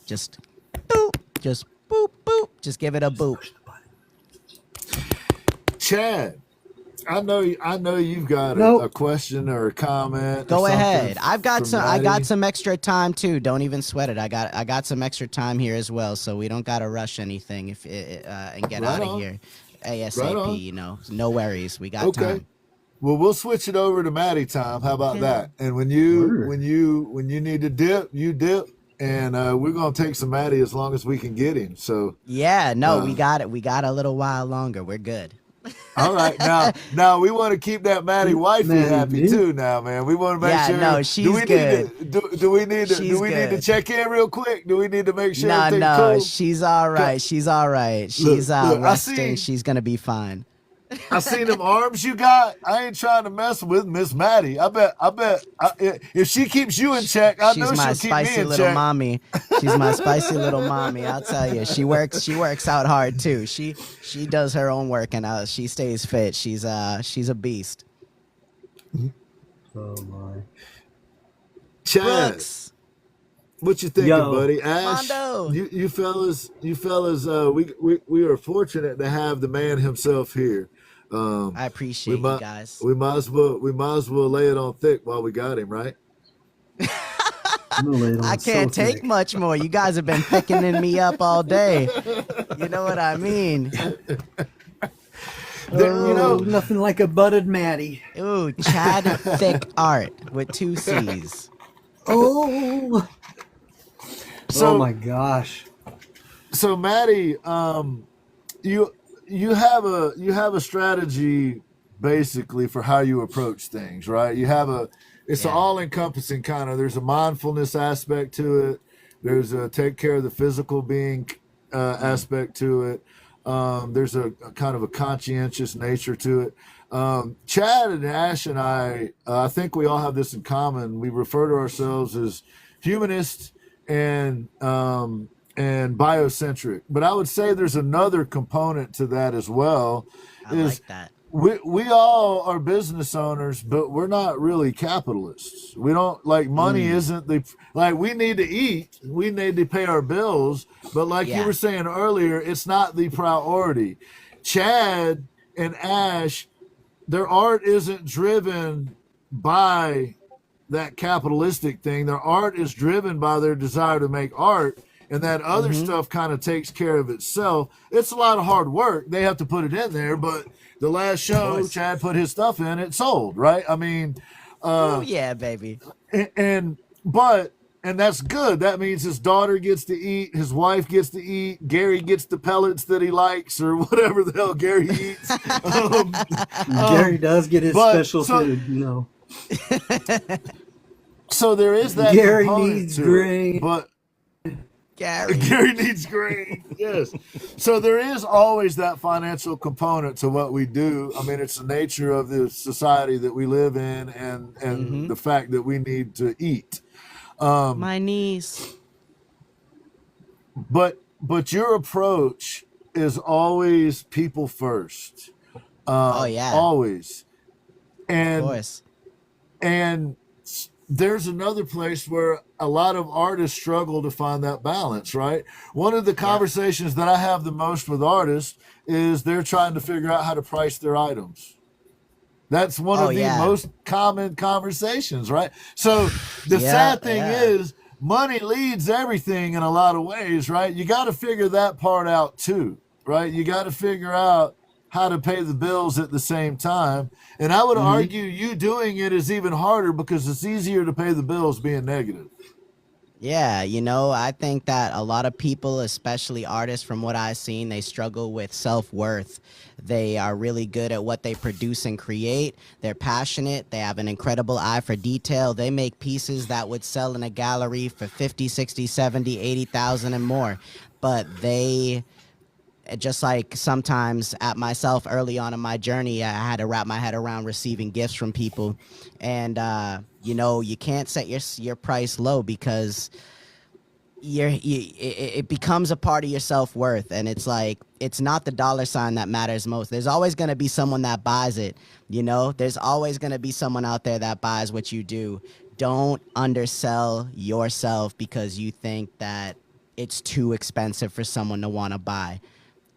[SPEAKER 5] Just boop, boop. Just give it a boop.
[SPEAKER 1] Chad, I know you've got a question or a comment.
[SPEAKER 5] Go
[SPEAKER 1] or
[SPEAKER 5] ahead. I got
[SPEAKER 1] Matty.
[SPEAKER 5] some extra time too. Don't even sweat it. I got some extra time here as well, so we don't gotta rush anything and get out of here ASAP. You know, no worries. We got time.
[SPEAKER 1] Well, we'll switch it over to Matty time. How about that? And when you need to dip, you dip. And we're gonna take some Matty as long as we can get him. So
[SPEAKER 5] yeah, no, we got it. We got a little while longer. We're good.
[SPEAKER 1] All right, now we want to keep that Matty wifey happy too. Now, man, we want to make sure.
[SPEAKER 5] No, she's good.
[SPEAKER 1] Do we need to check in real quick? Do we need to make sure?
[SPEAKER 5] No,
[SPEAKER 1] cool?
[SPEAKER 5] she's all right. She's all right. She's resting. She's gonna be fine.
[SPEAKER 1] I seen them arms you got. I ain't trying to mess with Miss Matty. I bet if she keeps you in check, I know she'll keep me in check. She's my spicy little mommy. She's my spicy little mommy. I'll tell you, she works out hard too. She does her own work and she stays fit. She's a beast.
[SPEAKER 2] Oh my.
[SPEAKER 1] Chad,
[SPEAKER 5] Brooks.
[SPEAKER 1] What you thinking, buddy? Ash,
[SPEAKER 5] Mondo.
[SPEAKER 1] you fellas, we are fortunate to have the man himself here.
[SPEAKER 5] I appreciate you guys.
[SPEAKER 1] We might as well lay it on thick while we got him, right?
[SPEAKER 5] I can't take much more. You guys have been picking me up all day. You know what I mean?
[SPEAKER 2] Nothing like a butted Matty.
[SPEAKER 5] Ooh, Chad Thick Art with 2 C's.
[SPEAKER 2] Oh. Oh my gosh. So
[SPEAKER 1] Matty, you have a strategy basically for how you approach things, right? You have it's an all-encompassing kind of, there's a mindfulness aspect to it. There's a take care of the physical being aspect to it. There's a kind of a conscientious nature to it. Chad and Ash and I think we all have this in common. We refer to ourselves as humanists and biocentric, but I would say there's another component to that as well.
[SPEAKER 5] I like that.
[SPEAKER 1] We all are business owners, but we're not really capitalists. We don't money isn't we need to eat, we need to pay our bills, but you were saying earlier, it's not the priority. Chad and Ash, their art isn't driven by that capitalistic thing. Their art is driven by their desire to make art, and that other stuff kind of takes care of itself. It's a lot of hard work. They have to put it in there, but the last show, Chad put his stuff in, it sold, right? I mean,
[SPEAKER 5] oh yeah, baby.
[SPEAKER 1] And that's good. That means his daughter gets to eat, his wife gets to eat, Gary gets the pellets that he likes, or whatever the hell Gary eats.
[SPEAKER 2] Gary does get his special food,
[SPEAKER 1] So there is that.
[SPEAKER 2] Gary needs grain,
[SPEAKER 1] but Gary needs grain. Yes. So there is always that financial component to what we do. I mean, it's the nature of the society that we live in, and the fact that we need to eat.
[SPEAKER 5] My niece.
[SPEAKER 1] But your approach is always people first. Always. And,
[SPEAKER 5] of course.
[SPEAKER 1] And there's another place where a lot of artists struggle to find that balance, right? One of the conversations that I have the most with artists is they're trying to figure out how to price their items. That's one of the most common conversations, right? So the sad thing is money leads everything in a lot of ways, right? You got to figure that part out too, right? You got to figure out how to pay the bills at the same time. And I would argue you doing it is even harder because it's easier to pay the bills being negative.
[SPEAKER 5] Yeah, I think that a lot of people, especially artists, from what I've seen, they struggle with self-worth. They are really good at what they produce and create. They're passionate. They have an incredible eye for detail. They make pieces that would sell in a gallery for 50, 60, 70, 80,000 and more. But they, just like sometimes at myself early on in my journey, I had to wrap my head around receiving gifts from people. And, you can't set your price low because it becomes a part of your self-worth. And it's not the dollar sign that matters most. There's always going to be someone that buys it. There's always going to be someone out there that buys what you do. Don't undersell yourself because you think that it's too expensive for someone to want to buy.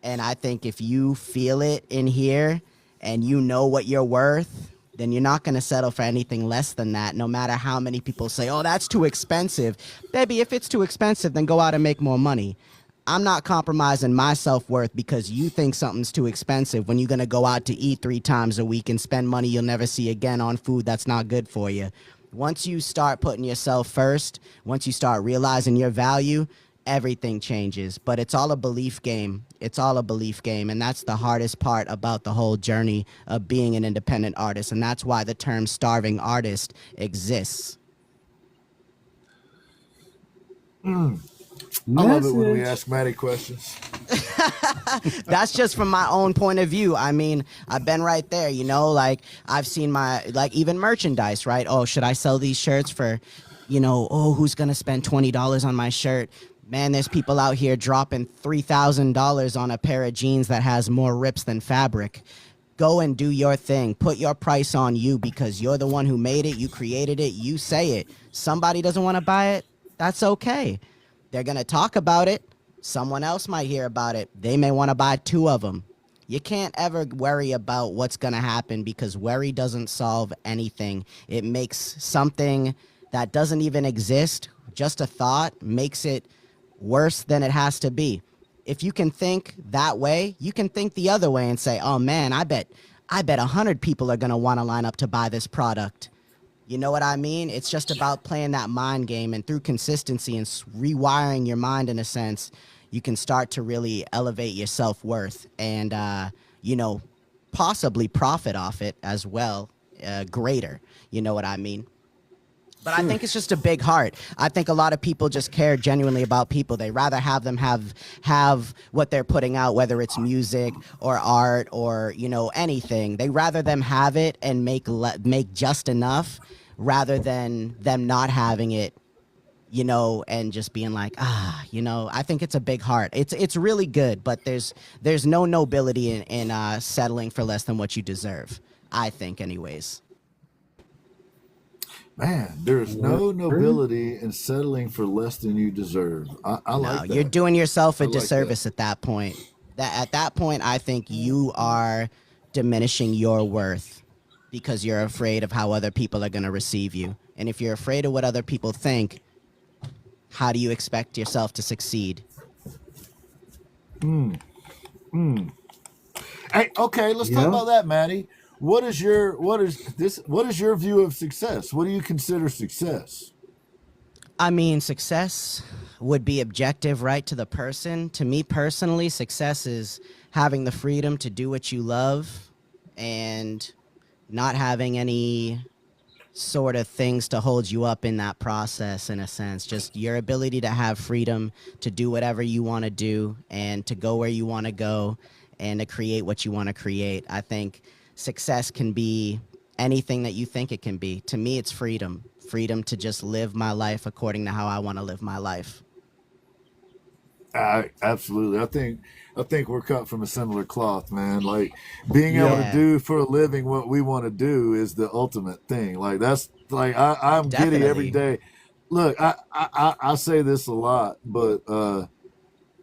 [SPEAKER 5] And I think if you feel it in here and you know what you're worth, then you're not going to settle for anything less than that, no matter how many people say, oh, that's too expensive. Baby, if it's too expensive, then go out and make more money. I'm not compromising my self-worth because you think something's too expensive when you're going to go out to eat 3 times a week and spend money you'll never see again on food that's not good for you. Once you start putting yourself first, once you start realizing your value, everything changes. But it's all a belief game. It's all a belief game. And that's the hardest part about the whole journey of being an independent artist. And that's why the term starving artist exists.
[SPEAKER 1] I love it when we ask Matty questions.
[SPEAKER 5] That's just from my own point of view. I mean, I've been right there, you know, like I've seen even merchandise, right? Oh, should I sell these shirts for, you know, oh, who's going to spend $20 on my shirt? Man, there's people out here dropping $3,000 on a pair of jeans that has more rips than fabric. Go and do your thing. Put your price on you because you're the one who made it. You created it. You say it. Somebody doesn't want to buy it. That's okay. They're going to talk about it. Someone else might hear about it. They may want to buy 2 of them. You can't ever worry about what's going to happen because worry doesn't solve anything. It makes something that doesn't even exist, just a thought, makes it worse than it has to be. If you can think that way, you can think the other way and say, oh man, I bet 100 people are going to want to line up to buy this product. You know what I mean? It's just about playing that mind game, and through consistency and rewiring your mind in a sense, you can start to really elevate your self-worth and, you know, possibly profit off it as well, greater. You know what I mean? But I think it's just a big heart. I think a lot of people just care genuinely about people. They rather have them have what they're putting out, whether it's music or art or, you know, anything. They rather them have it and make just enough rather than them not having it, you know, and just being like, you know. I think it's a big heart. It's really good, but there's no nobility in settling for less than what you deserve, I think anyways.
[SPEAKER 1] Man, there's no nobility in settling for less than you deserve. I like that.
[SPEAKER 5] You're doing yourself a disservice at that point. At that point, I think you are diminishing your worth because you're afraid of how other people are going to receive you. And if you're afraid of what other people think, how do you expect yourself to succeed?
[SPEAKER 1] Hey, okay, let's talk about that, Matty. What is your view of success? What do you consider success?
[SPEAKER 5] I mean, success would be objective, right, to the person. To me personally, success is having the freedom to do what you love and not having any sort of things to hold you up in that process, in a sense. Just your ability to have freedom to do whatever you want to do and to go where you want to go and to create what you want to create. I think success can be anything that you think it can be. To me, it's freedom. Freedom to just live my life according to how I want to live my life.
[SPEAKER 1] Absolutely. I think we're cut from a similar cloth, man. Like being able to do for a living what we want to do is the ultimate thing. Like that's like I'm Definitely. Giddy every day. Look, I say this a lot, but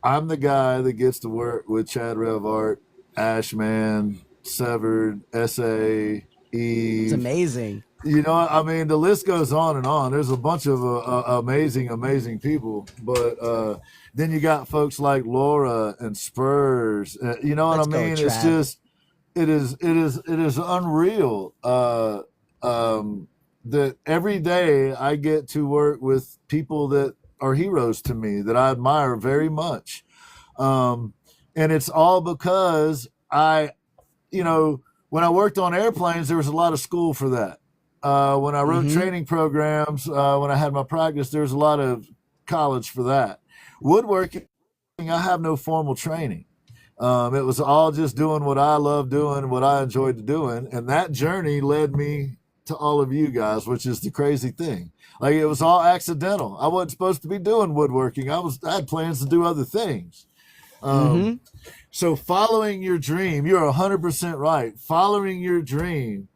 [SPEAKER 1] I'm the guy that gets to work with Chad Revart, A.S.H, man, Severed, S.A, Eve.
[SPEAKER 5] It's amazing.
[SPEAKER 1] You know, I mean, the list goes on and on. There's a bunch of amazing people, but then you got folks like Laura and Spurs. You know what I mean? It's just, it is unreal that every day I get to work with people that are heroes to me that I admire very much, and it's all because you know, when I worked on airplanes, there was a lot of school for that. When I wrote training programs, when I had my practice, there was a lot of college for that. Woodworking, I have no formal training. It was all just doing what I love doing, what I enjoyed doing. And that journey led me to all of you guys, which is the crazy thing. Like it was all accidental. I wasn't supposed to be doing woodworking. I had plans to do other things. So following your dream, you're 100% right. Following your dream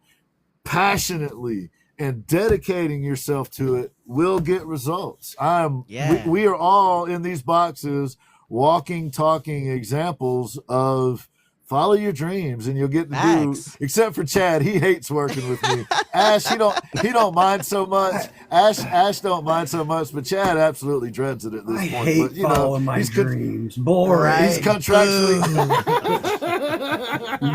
[SPEAKER 1] passionately and dedicating yourself to it will get results.
[SPEAKER 5] Yeah.
[SPEAKER 1] We are all in these boxes walking, talking examples of follow your dreams and you'll get to do, except for Chad. He hates working with me. Ash, he don't mind so much. Ash don't mind so much, but Chad absolutely dreads it at this point.
[SPEAKER 2] I hate following my dreams. Boring.
[SPEAKER 1] Right? He's contractually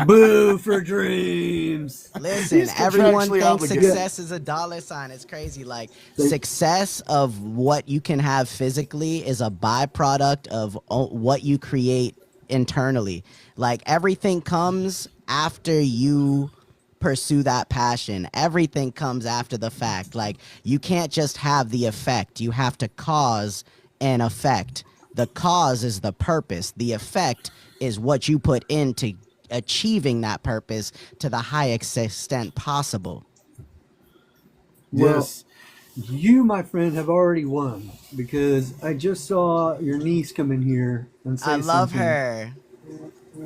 [SPEAKER 2] boo for dreams.
[SPEAKER 5] Listen, everyone thinks success is a dollar sign. It's crazy. Like, success of what you can have physically is a byproduct of what you create internally. Like, everything comes after you pursue that passion. Everything comes after the fact. Like, you can't just have the effect. You have to cause an effect. The cause is the purpose. The effect is what you put into achieving that purpose to the highest extent possible.
[SPEAKER 1] Yes.
[SPEAKER 2] Well, you, my friend, have already won, because I just saw your niece come in here and say something.
[SPEAKER 5] I love her.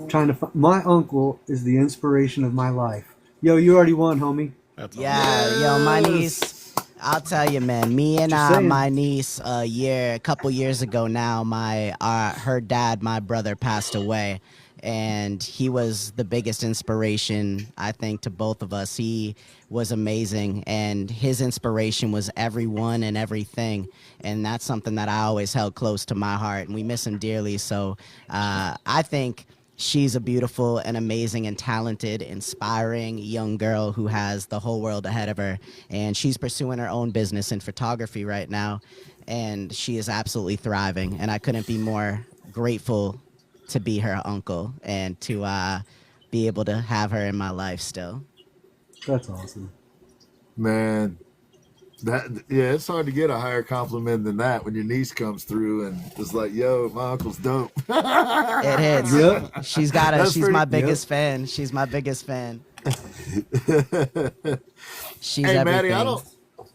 [SPEAKER 2] Trying to my uncle is the inspiration of my life. Yo, you already won, homie.
[SPEAKER 3] That's
[SPEAKER 5] awesome. Yo, my niece, I'll tell you, man, me and my niece a couple years ago now, her dad, my brother, passed away, and he was the biggest inspiration, I think, to both of us. He was amazing, and his inspiration was everyone and everything, and that's something that I always held close to my heart, and we miss him dearly. So I think she's a beautiful and amazing and talented, inspiring young girl who has the whole world ahead of her, and she's pursuing her own business in photography right now, and she is absolutely thriving, and I couldn't be more grateful to be her uncle and to be able to have her in my life still.
[SPEAKER 2] That's awesome,
[SPEAKER 1] man. It's hard to get a higher compliment than that when your niece comes through and is like, yo, my uncle's dope.
[SPEAKER 5] It hits. Yep. She's my biggest fan. She's my biggest fan. She's
[SPEAKER 1] hey,
[SPEAKER 5] everything.
[SPEAKER 1] Matty,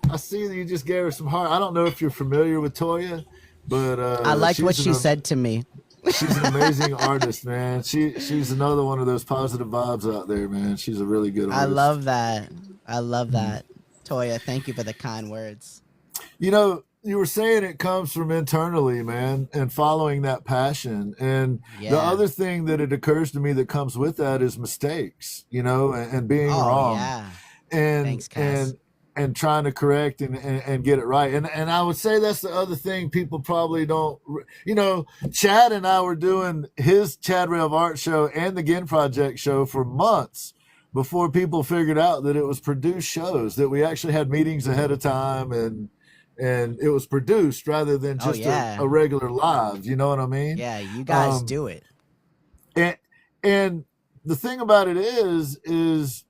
[SPEAKER 1] I see that you just gave her some heart. I don't know if you're familiar with Toya, but
[SPEAKER 5] I liked what she said to me.
[SPEAKER 1] She's an amazing artist, man. She's another one of those positive vibes out there, man. She's a really good artist.
[SPEAKER 5] I love that. Toya, thank you for the kind words.
[SPEAKER 1] You know, you were saying it comes from internally, man, and following that passion. And the other thing that it occurs to me that comes with that is mistakes, you know, and being wrong.
[SPEAKER 5] Yeah.
[SPEAKER 1] And
[SPEAKER 5] thanks, Cass.
[SPEAKER 1] and trying to correct and get it right. And I would say that's the other thing people probably don't, you know, Chad and I were doing his Chad Rev Art Show and the Ginn Project Show for months before people figured out that it was produced shows, that we actually had meetings ahead of time and it was produced rather than just a regular live. You know what I mean?
[SPEAKER 5] Yeah, you guys do it.
[SPEAKER 1] And the thing about it is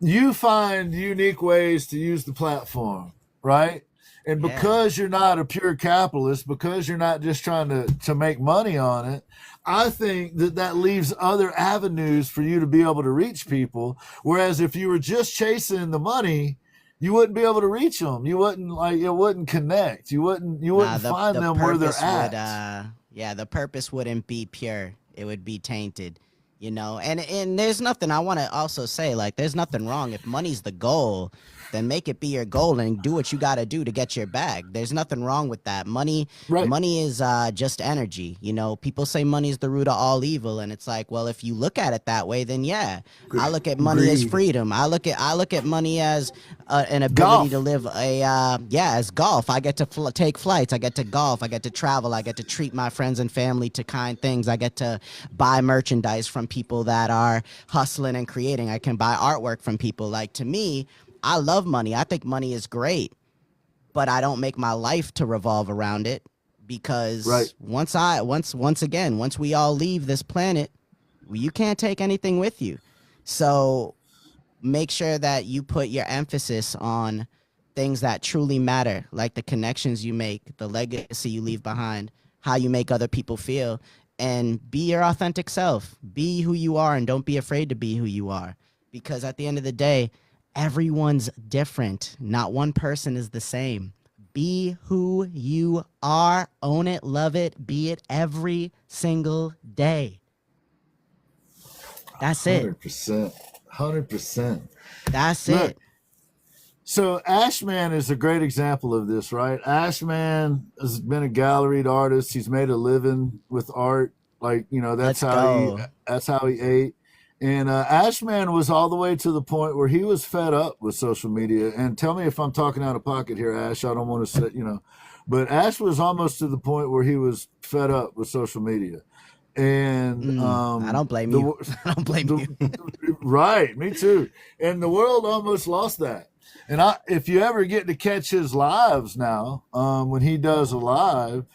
[SPEAKER 1] you find unique ways to use the platform, right? And because you're not a pure capitalist, because you're not just trying to make money on it, I think that leaves other avenues for you to be able to reach people. Whereas if you were just chasing the money, you wouldn't be able to reach them. You wouldn't it wouldn't connect. You wouldn't find them where they're at.
[SPEAKER 5] The purpose wouldn't be pure. It would be tainted, you know? And there's nothing, I want to also say, like, there's nothing wrong. If money's the goal, then make it be your goal and do what you got to do to get your bag. There's nothing wrong with that. Money is just energy. You know, people say money is the root of all evil, and it's like, well, if you look at it that way, then I look at money as freedom. I look at money as an ability to live as golf. I get to take flights. I get to golf. I get to travel. I get to treat my friends and family to kind things. I get to buy merchandise from people that are hustling and creating. I can buy artwork from people. Like, to me, I love money. I think money is great, but I don't make my life to revolve around it, because once we all leave this planet, you can't take anything with you. So make sure that you put your emphasis on things that truly matter, like the connections you make, the legacy you leave behind, how you make other people feel, and be your authentic self. Be who you are, and don't be afraid to be who you are, because at the end of the day, everyone's different. Not one person is the same. Be who you are. Own it, love it, be it every single day. That's it.
[SPEAKER 1] 100%. 100%.
[SPEAKER 5] That's
[SPEAKER 1] Look,
[SPEAKER 5] it.
[SPEAKER 1] So Ashman is a great example of this, right? Ashman has been a galleried artist. He's made a living with art. Like, you know, that's how he ate. And Ashman was all the way to the point where he was fed up with social media. And tell me if I'm talking out of pocket here, Ash. I don't want to say, you know, but Ash was almost to the point where he was fed up with social media. And
[SPEAKER 5] I don't blame you. I don't blame you.
[SPEAKER 1] Right, me too. And the world almost lost that. And if you ever get to catch his lives now, when he does a live,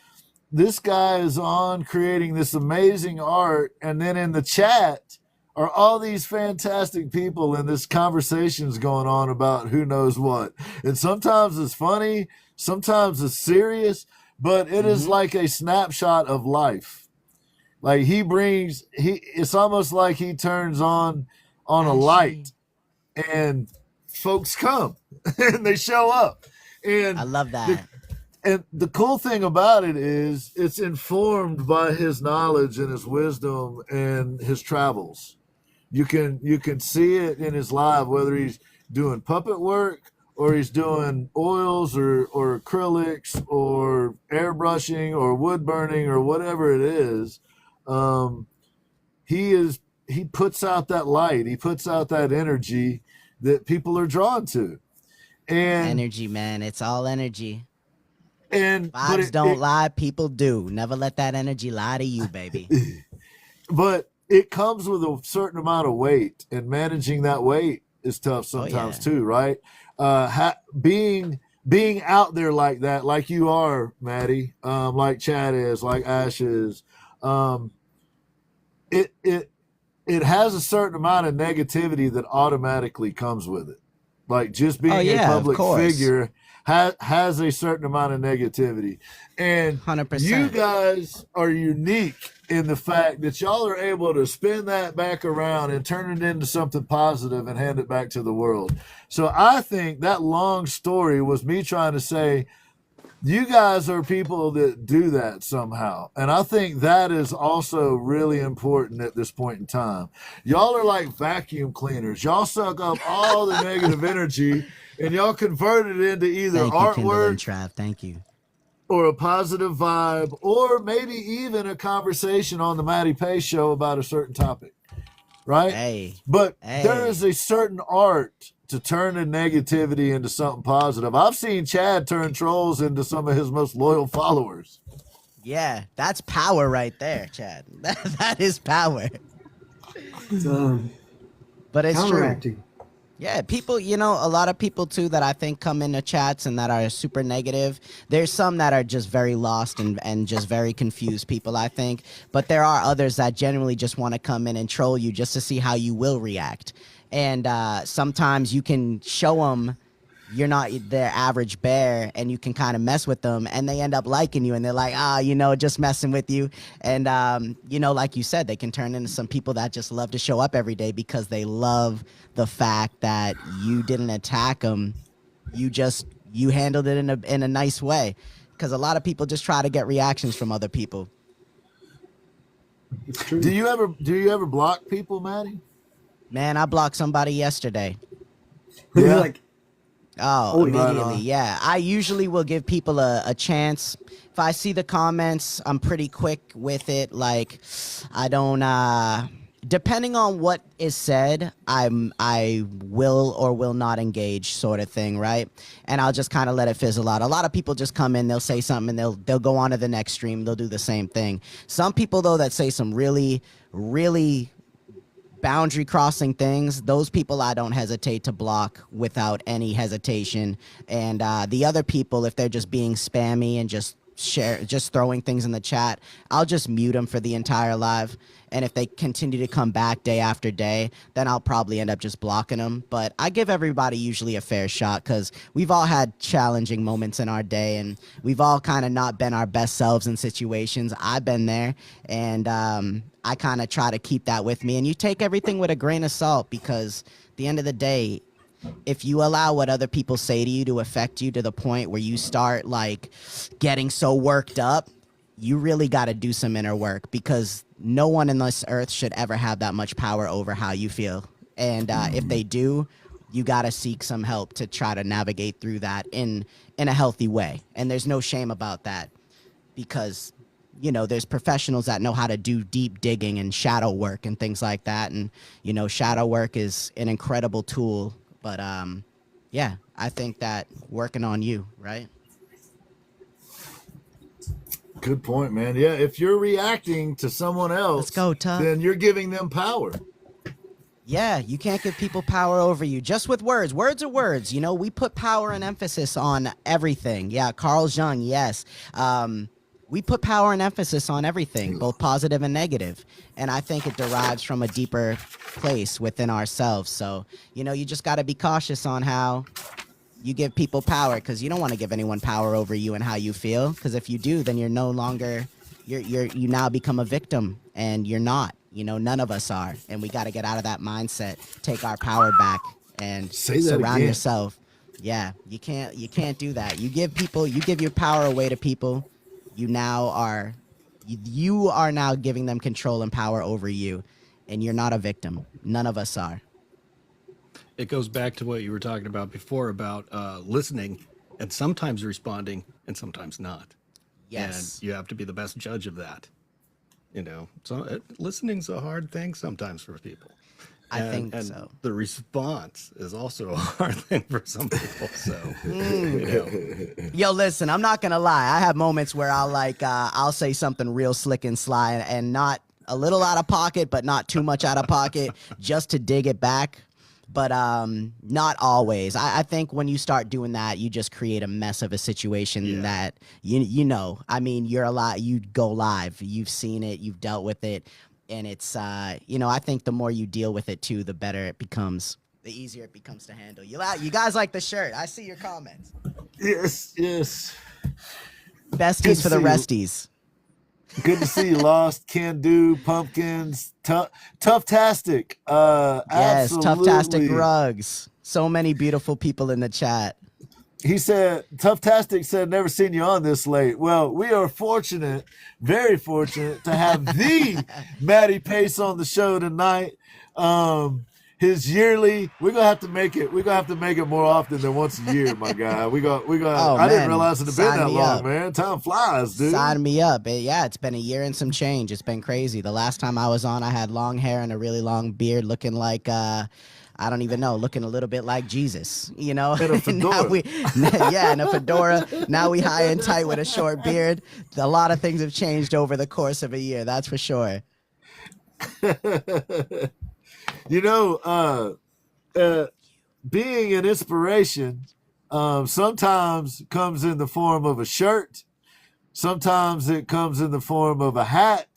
[SPEAKER 1] this guy is on creating this amazing art, and then in the chat are all these fantastic people, and this conversation's going on about who knows what. And sometimes it's funny, sometimes it's serious, but it is like a snapshot of life. Like it's almost like he turns on a light, and folks come and they show up. And
[SPEAKER 5] I love that.
[SPEAKER 1] And the cool thing about it is it's informed by his knowledge and his wisdom and his travels. You can see it in his live, whether he's doing puppet work or he's doing oils or acrylics or airbrushing or wood burning or whatever it is. He puts out that light. He puts out that energy that people are drawn to. And
[SPEAKER 5] energy, man. It's all energy.
[SPEAKER 1] And
[SPEAKER 5] vibes don't lie, people do. Never let that energy lie to you, baby.
[SPEAKER 1] But it comes with a certain amount of weight, and managing that weight is tough sometimes too, right? Being out there like that, like you are, Matty, like Chad is, like Ash is, it has a certain amount of negativity that automatically comes with it. Like just being a public figure has a certain amount of negativity. And
[SPEAKER 5] 100%.
[SPEAKER 1] You guys are unique in the fact that y'all are able to spin that back around and turn it into something positive and hand it back to the world. So I think that long story was me trying to say, you guys are people that do that somehow. And I think that is also really important at this point in time. Y'all are like vacuum cleaners. Y'all suck up all the negative energy and y'all convert it into either artwork,
[SPEAKER 5] thank you,
[SPEAKER 1] or a positive vibe, or maybe even a conversation on the Matty Pace show about a certain topic, right? But there is a certain art to turn the negativity into something positive. I've seen Chad turn trolls into some of his most loyal followers.
[SPEAKER 5] Yeah, that's power right there, Chad. That is power. But it's
[SPEAKER 2] counteracting.
[SPEAKER 5] True. Yeah, people, you know, a lot of people too that I think come into chats and that are super negative. There's some that are just very lost and just very confused people, I think. But there are others that genuinely just want to come in and troll you just to see how you will react. And sometimes you can show them you're not their average bear, and you can kind of mess with them, and they end up liking you, and they're like, just messing with you. And, like you said, they can turn into some people that just love to show up every day because they love the fact that you didn't attack them. You handled it in a nice way, because a lot of people just try to get reactions from other people.
[SPEAKER 2] It's true.
[SPEAKER 1] Do you ever block people, Matty?
[SPEAKER 5] Man, I blocked somebody yesterday.
[SPEAKER 1] Yeah.
[SPEAKER 2] Like,
[SPEAKER 5] immediately. Yeah. I usually will give people a chance. If I see the comments, I'm pretty quick with it. Like, I don't, depending on what is said, I will or will not engage, sort of thing, right? And I'll just kind of let it fizzle out. A lot of people just come in, they'll say something, and they'll go on to the next stream, they'll do the same thing. Some people, though, that say some really, really boundary crossing things, those people I don't hesitate to block without any hesitation. And the other people, if they're just being spammy and just throwing things in the chat, I'll just mute them for the entire live. And if they continue to come back day after day, then I'll probably end up just blocking them. But I give everybody usually a fair shot, because we've all had challenging moments in our day, and we've all kind of not been our best selves in situations. I've been there, and I kind of try to keep that with me. And you take everything with a grain of salt, because at the end of the day, if you allow what other people say to you to affect you to the point where you start like getting so worked up, you really got to do some inner work, because no one in this earth should ever have that much power over how you feel. And if they do, you got to seek some help to try to navigate through that in a healthy way. And there's no shame about that, because you know, there's professionals that know how to do deep digging and shadow work and things like that. And, you know, shadow work is an incredible tool. But, yeah, I think that working on you, right?
[SPEAKER 1] Good point, man. Yeah, if you're reacting to someone else,
[SPEAKER 5] Let's go, Tuck.
[SPEAKER 1] then you're giving them power.
[SPEAKER 5] Yeah, you can't give people power over you just with words. Words are words. You know, we put power and emphasis on everything. Yeah, Carl Jung, yes. We put power and emphasis on everything, both positive and negative. And I think it derives from a deeper place within ourselves. So, you know, you just got to be cautious on how you give people power, because you don't want to give anyone power over you and how you feel. Because if you do, then you're no longer, you now become a victim, and you're not. You know, none of us are. And we got to get out of that mindset, take our power back, and surround yourself. Yeah, you can't do that. You give your power away to people. You are now giving them control and power over you, and you're not a victim. None of us are.
[SPEAKER 3] It goes back to what you were talking about before about listening and sometimes responding and sometimes not.
[SPEAKER 5] Yes.
[SPEAKER 3] And you have to be the best judge of that. You know, so listening's a hard thing sometimes for people.
[SPEAKER 5] I think so.
[SPEAKER 3] The response is also a hard thing for some people. So, you know.
[SPEAKER 5] Yo, listen, I'm not gonna lie. I have moments where I'll say something real slick and sly and not a little out of pocket, but not too much out of pocket, just to dig it back. But not always. I think when you start doing that, you just create a mess of a situation that you know. I mean, you go live. You've seen it. You've dealt with it. And it's, you know, I think the more you deal with it, too, the better it becomes, the easier it becomes to handle. You guys like the shirt. I see your comments.
[SPEAKER 1] Yes.
[SPEAKER 5] Besties for the resties.
[SPEAKER 1] Good to see you, Lost, Can Do, Pumpkins, Tough-tastic.
[SPEAKER 5] Yes,
[SPEAKER 1] absolutely.
[SPEAKER 5] Tough-tastic Rugs. So many beautiful people in the chat.
[SPEAKER 1] He said, Tough-tastic said, never seen you on this late. Well, we are fortunate, very fortunate, to have the Matty Pace on the show tonight. His yearly, we're gonna have to make it more often than once a year, my guy. I didn't realize it had been that long, man. Time flies, dude.
[SPEAKER 5] Sign me up. It's been a year and some change. It's been crazy. The last time I was on, I had long hair and a really long beard, looking like I don't even know, looking a little bit like Jesus, you know?
[SPEAKER 1] In a fedora.
[SPEAKER 5] In a fedora. Now we high and tight with a short beard. A lot of things have changed over the course of a year, that's for sure.
[SPEAKER 1] You know, being an inspiration sometimes comes in the form of a shirt. Sometimes it comes in the form of a hat.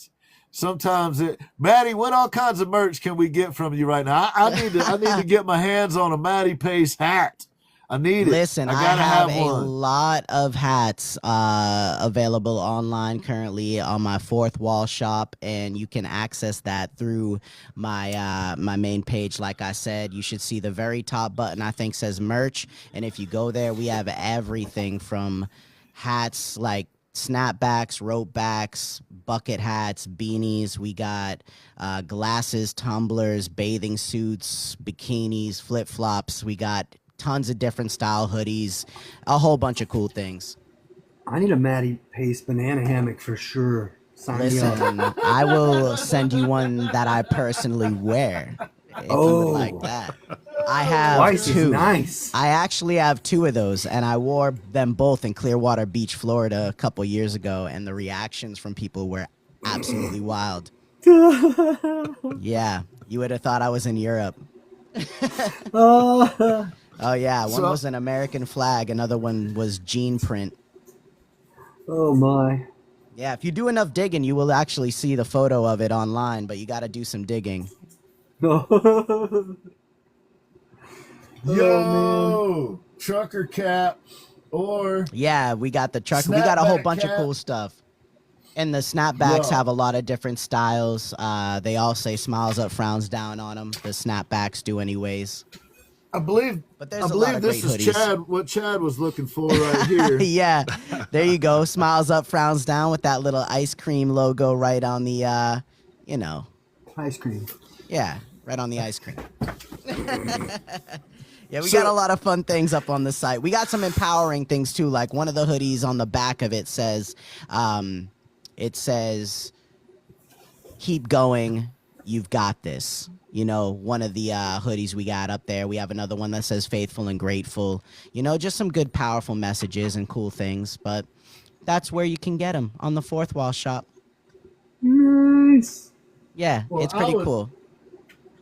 [SPEAKER 1] Sometimes Matty, what all kinds of merch can we get from you right now? I need to get my hands on a Matty Pace hat. I need it.
[SPEAKER 5] Listen, I have a lot of hats available online currently on my Fourth Wall shop, and you can access that through my my main page. Like I said, you should see the very top button, I think, says merch, and if you go there, we have everything from hats like snapbacks, rope backs, bucket hats, beanies. We got glasses, tumblers, bathing suits, bikinis, flip-flops. We got tons of different style hoodies, a whole bunch of cool things.
[SPEAKER 2] I need a Matty Pace banana hammock for sure.
[SPEAKER 5] Listen, I will send you one that I personally wear if you would like that. I have
[SPEAKER 2] Twice
[SPEAKER 5] two.
[SPEAKER 2] Is nice.
[SPEAKER 5] I actually have two of those, and I wore them both in Clearwater Beach, Florida, a couple years ago, and the reactions from people were absolutely wild. Yeah, you would have thought I was in Europe. Oh, yeah. One was an American flag. Another one was gene print.
[SPEAKER 2] Oh, my.
[SPEAKER 5] Yeah, if you do enough digging, you will actually see the photo of it online, but you got to do some digging.
[SPEAKER 1] Yo, trucker cap or...
[SPEAKER 5] Yeah, we got the trucker. We got a whole bunch of cool stuff. And the snapbacks have a lot of different styles. They all say smiles up, frowns down on them. The snapbacks do anyways.
[SPEAKER 1] I believe this is Chad, what Chad was looking for right here.
[SPEAKER 5] Yeah, there you go. Smiles up, frowns down with that little ice cream logo right on the, you know.
[SPEAKER 2] Ice cream.
[SPEAKER 5] Yeah, right on the ice cream. Yeah, we got a lot of fun things up on the site. We got some empowering things too. Like one of the hoodies on the back of it says, keep going, you've got this. You know, one of the hoodies we got up there. We have another one that says faithful and grateful. You know, just some good, powerful messages and cool things. But that's where you can get them, on the Fourth Wall Shop.
[SPEAKER 2] Nice.
[SPEAKER 5] Yeah, well, it's pretty cool.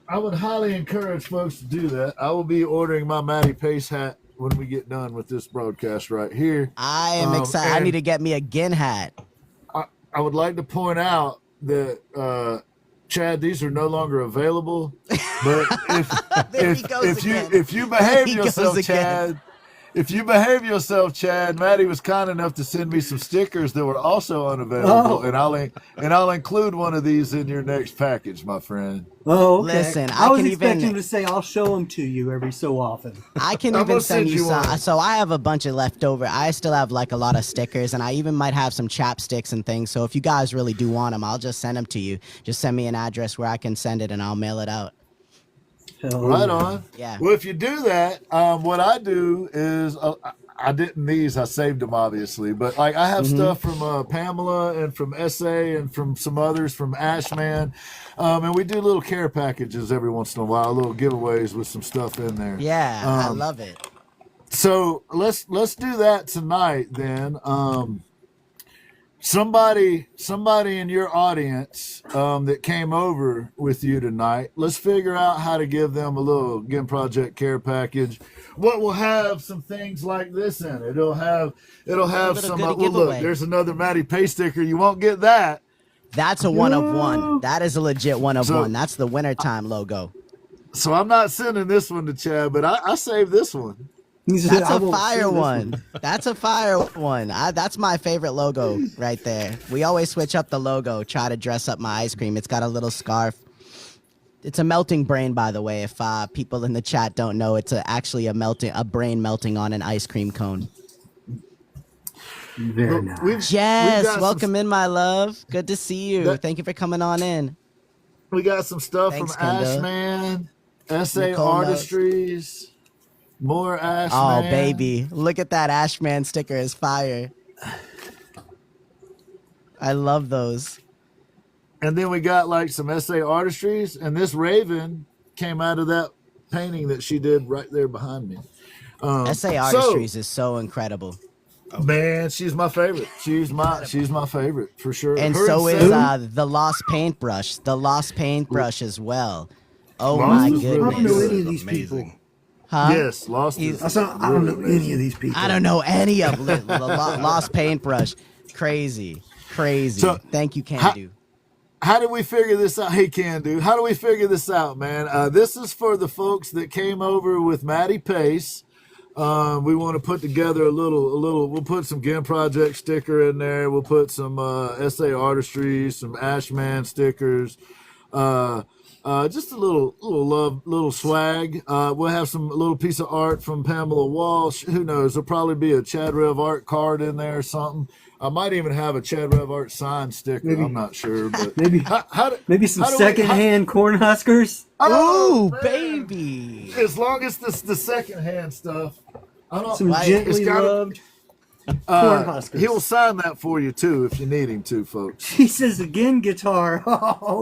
[SPEAKER 1] I would highly encourage folks to do that. I will be ordering my Matty Pace hat when we get done with this broadcast right here.
[SPEAKER 5] I am excited. I need to get me a Ginn hat.
[SPEAKER 1] I would like to point out that, Chad, these are no longer available. But if you behave yourself, Chad, Matty was kind enough to send me some stickers that were also unavailable, and I'll include one of these in your next package, my friend.
[SPEAKER 2] Oh, okay.
[SPEAKER 5] Listen,
[SPEAKER 2] I was expecting to say I'll show them to you every so often.
[SPEAKER 5] I can even send you some. So I have a bunch of leftover. I still have like a lot of stickers, and I even might have some chapsticks and things. So if you guys really do want them, I'll just send them to you. Just send me an address where I can send it, and I'll mail it out.
[SPEAKER 1] Right on.
[SPEAKER 5] Yeah.
[SPEAKER 1] Well, if you do that, what I do is I saved them obviously, but like I have stuff from Pamela and from S.A. and from some others from Ashman, and we do little care packages every once in a while, little giveaways with some stuff in there.
[SPEAKER 5] Yeah, I love it.
[SPEAKER 1] So let's do that tonight then. Somebody in your audience that came over with you tonight, let's figure out how to give them a little Ginn Project care package. What will have some things like this in it? It'll have some. Look, there's another Matty Pace sticker. You won't get that.
[SPEAKER 5] That's a one of one. That is a legit one of one. That's the wintertime logo.
[SPEAKER 1] So I'm not sending this one to Chad, but I saved this one.
[SPEAKER 5] That's a fire one. That's a fire one. That's my favorite logo right there. We always switch up the logo, try to dress up my ice cream. It's got a little scarf. It's a melting brain, by the way. If people in the chat don't know, it's actually a brain melting on an ice cream cone.
[SPEAKER 2] Very nice.
[SPEAKER 5] Jess, welcome in, my love. Good to see you. Thank you for coming on in.
[SPEAKER 1] We got some stuff from Ashman, S.A. Artistries. More Ashman.
[SPEAKER 5] Oh, baby. Look at that Ashman sticker. It's fire. I love those.
[SPEAKER 1] And then we got like some S.A. Artistries. And this raven came out of that painting that she did right there behind me.
[SPEAKER 5] S.A. Artistries is so incredible.
[SPEAKER 1] Man, she's my favorite. She's my favorite for sure.
[SPEAKER 5] And so is the Lost Paintbrush. The Lost Paintbrush as well. Oh, my goodness.
[SPEAKER 2] I don't know any of these people.
[SPEAKER 5] Huh?
[SPEAKER 1] Yes, I
[SPEAKER 2] don't know any of these people.
[SPEAKER 5] I don't know any of them. Lost Paintbrush. Crazy. So, thank you, Can-Do.
[SPEAKER 1] How do we figure this out? Hey, Can-Do. How do we figure this out, man? This is for the folks that came over with Matty Pace. We want to put together a little. We'll put some Ginn Project sticker in there. We'll put some S.A. Artistry, some Ashman stickers. Just a little love, little swag. We'll have a little piece of art from Pamela Walsh. Who knows? There'll probably be a Chad Rev Art card in there or something. I might even have a Chad Rev Art sign sticker. I'm not sure, but
[SPEAKER 2] maybe some secondhand corn huskers.
[SPEAKER 5] Oh, baby!
[SPEAKER 1] As long as the secondhand stuff.
[SPEAKER 2] Some gently loved corn huskers.
[SPEAKER 1] He will sign that for you too if you need him to, folks.
[SPEAKER 2] He says again, guitar.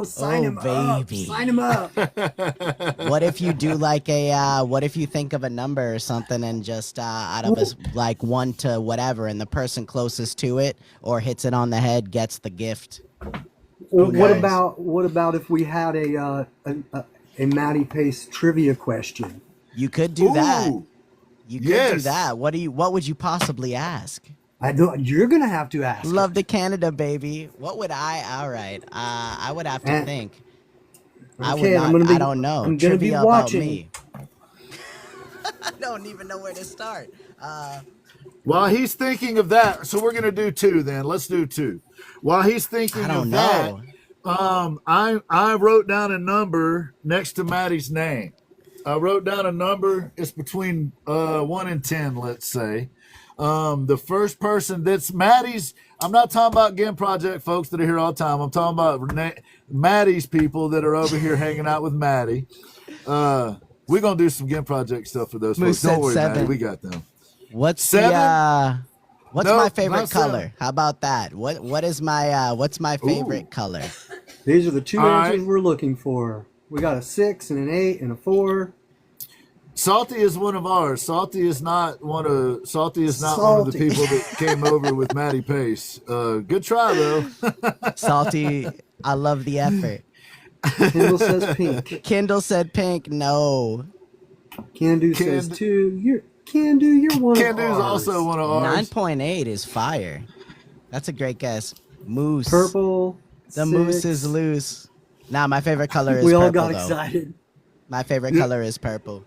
[SPEAKER 2] Sign him
[SPEAKER 5] baby.
[SPEAKER 2] up. Sign him up.
[SPEAKER 5] What if you do like what if you think of a number or something and just out of like 1 to whatever, and the person closest to it or hits it on the head gets the gift?
[SPEAKER 2] What about if we had a Matty Pace trivia question?
[SPEAKER 5] You could do that. You could do that. What would you possibly ask?
[SPEAKER 2] You're gonna have to ask.
[SPEAKER 5] Love to Canada, baby. What would I? All right. I would have to think.
[SPEAKER 2] Okay,
[SPEAKER 5] I don't know.
[SPEAKER 2] I'm gonna be watching.
[SPEAKER 5] About me. I don't even know where to start.
[SPEAKER 1] While he's thinking of that, so we're gonna do 2 then. Let's do 2. While he's thinking of that, I wrote down a number next to Matty's name. I wrote down a number. It's between 1 and 10, let's say. The first person that's Matty's. I'm not talking about Ginn Project folks that are here all the time. I'm talking about Matty's people that are over here hanging out with Matty. We're gonna do some Ginn Project stuff for those
[SPEAKER 5] Moose
[SPEAKER 1] folks. Don't
[SPEAKER 5] said
[SPEAKER 1] worry,
[SPEAKER 5] 7.
[SPEAKER 1] Matty, we got them.
[SPEAKER 5] What's
[SPEAKER 1] 7?
[SPEAKER 5] What's
[SPEAKER 1] Nope,
[SPEAKER 5] my favorite
[SPEAKER 1] not
[SPEAKER 5] color?
[SPEAKER 1] 7.
[SPEAKER 5] How about that? What is my what's my favorite color?
[SPEAKER 2] These are the 2
[SPEAKER 1] All
[SPEAKER 2] answers
[SPEAKER 1] right.
[SPEAKER 2] we're looking for. We got a 6 and an 8 and a 4.
[SPEAKER 1] Salty is one of ours. Salty is not one of the people that came over with Matty Pace. Good try though.
[SPEAKER 5] Salty. I love the effort.
[SPEAKER 2] Kendall says pink.
[SPEAKER 5] Kendall said pink. No.
[SPEAKER 2] Candu says 2. You're one of
[SPEAKER 1] Candu's
[SPEAKER 2] ours.
[SPEAKER 1] also one of ours.
[SPEAKER 5] 9.8 is fire. That's a great guess. Moose.
[SPEAKER 2] Purple.
[SPEAKER 5] The
[SPEAKER 2] 6.
[SPEAKER 5] moose is loose. Nah, my favorite color is
[SPEAKER 2] We
[SPEAKER 5] purple.
[SPEAKER 2] all got
[SPEAKER 5] though.
[SPEAKER 2] excited.
[SPEAKER 5] My favorite color is purple.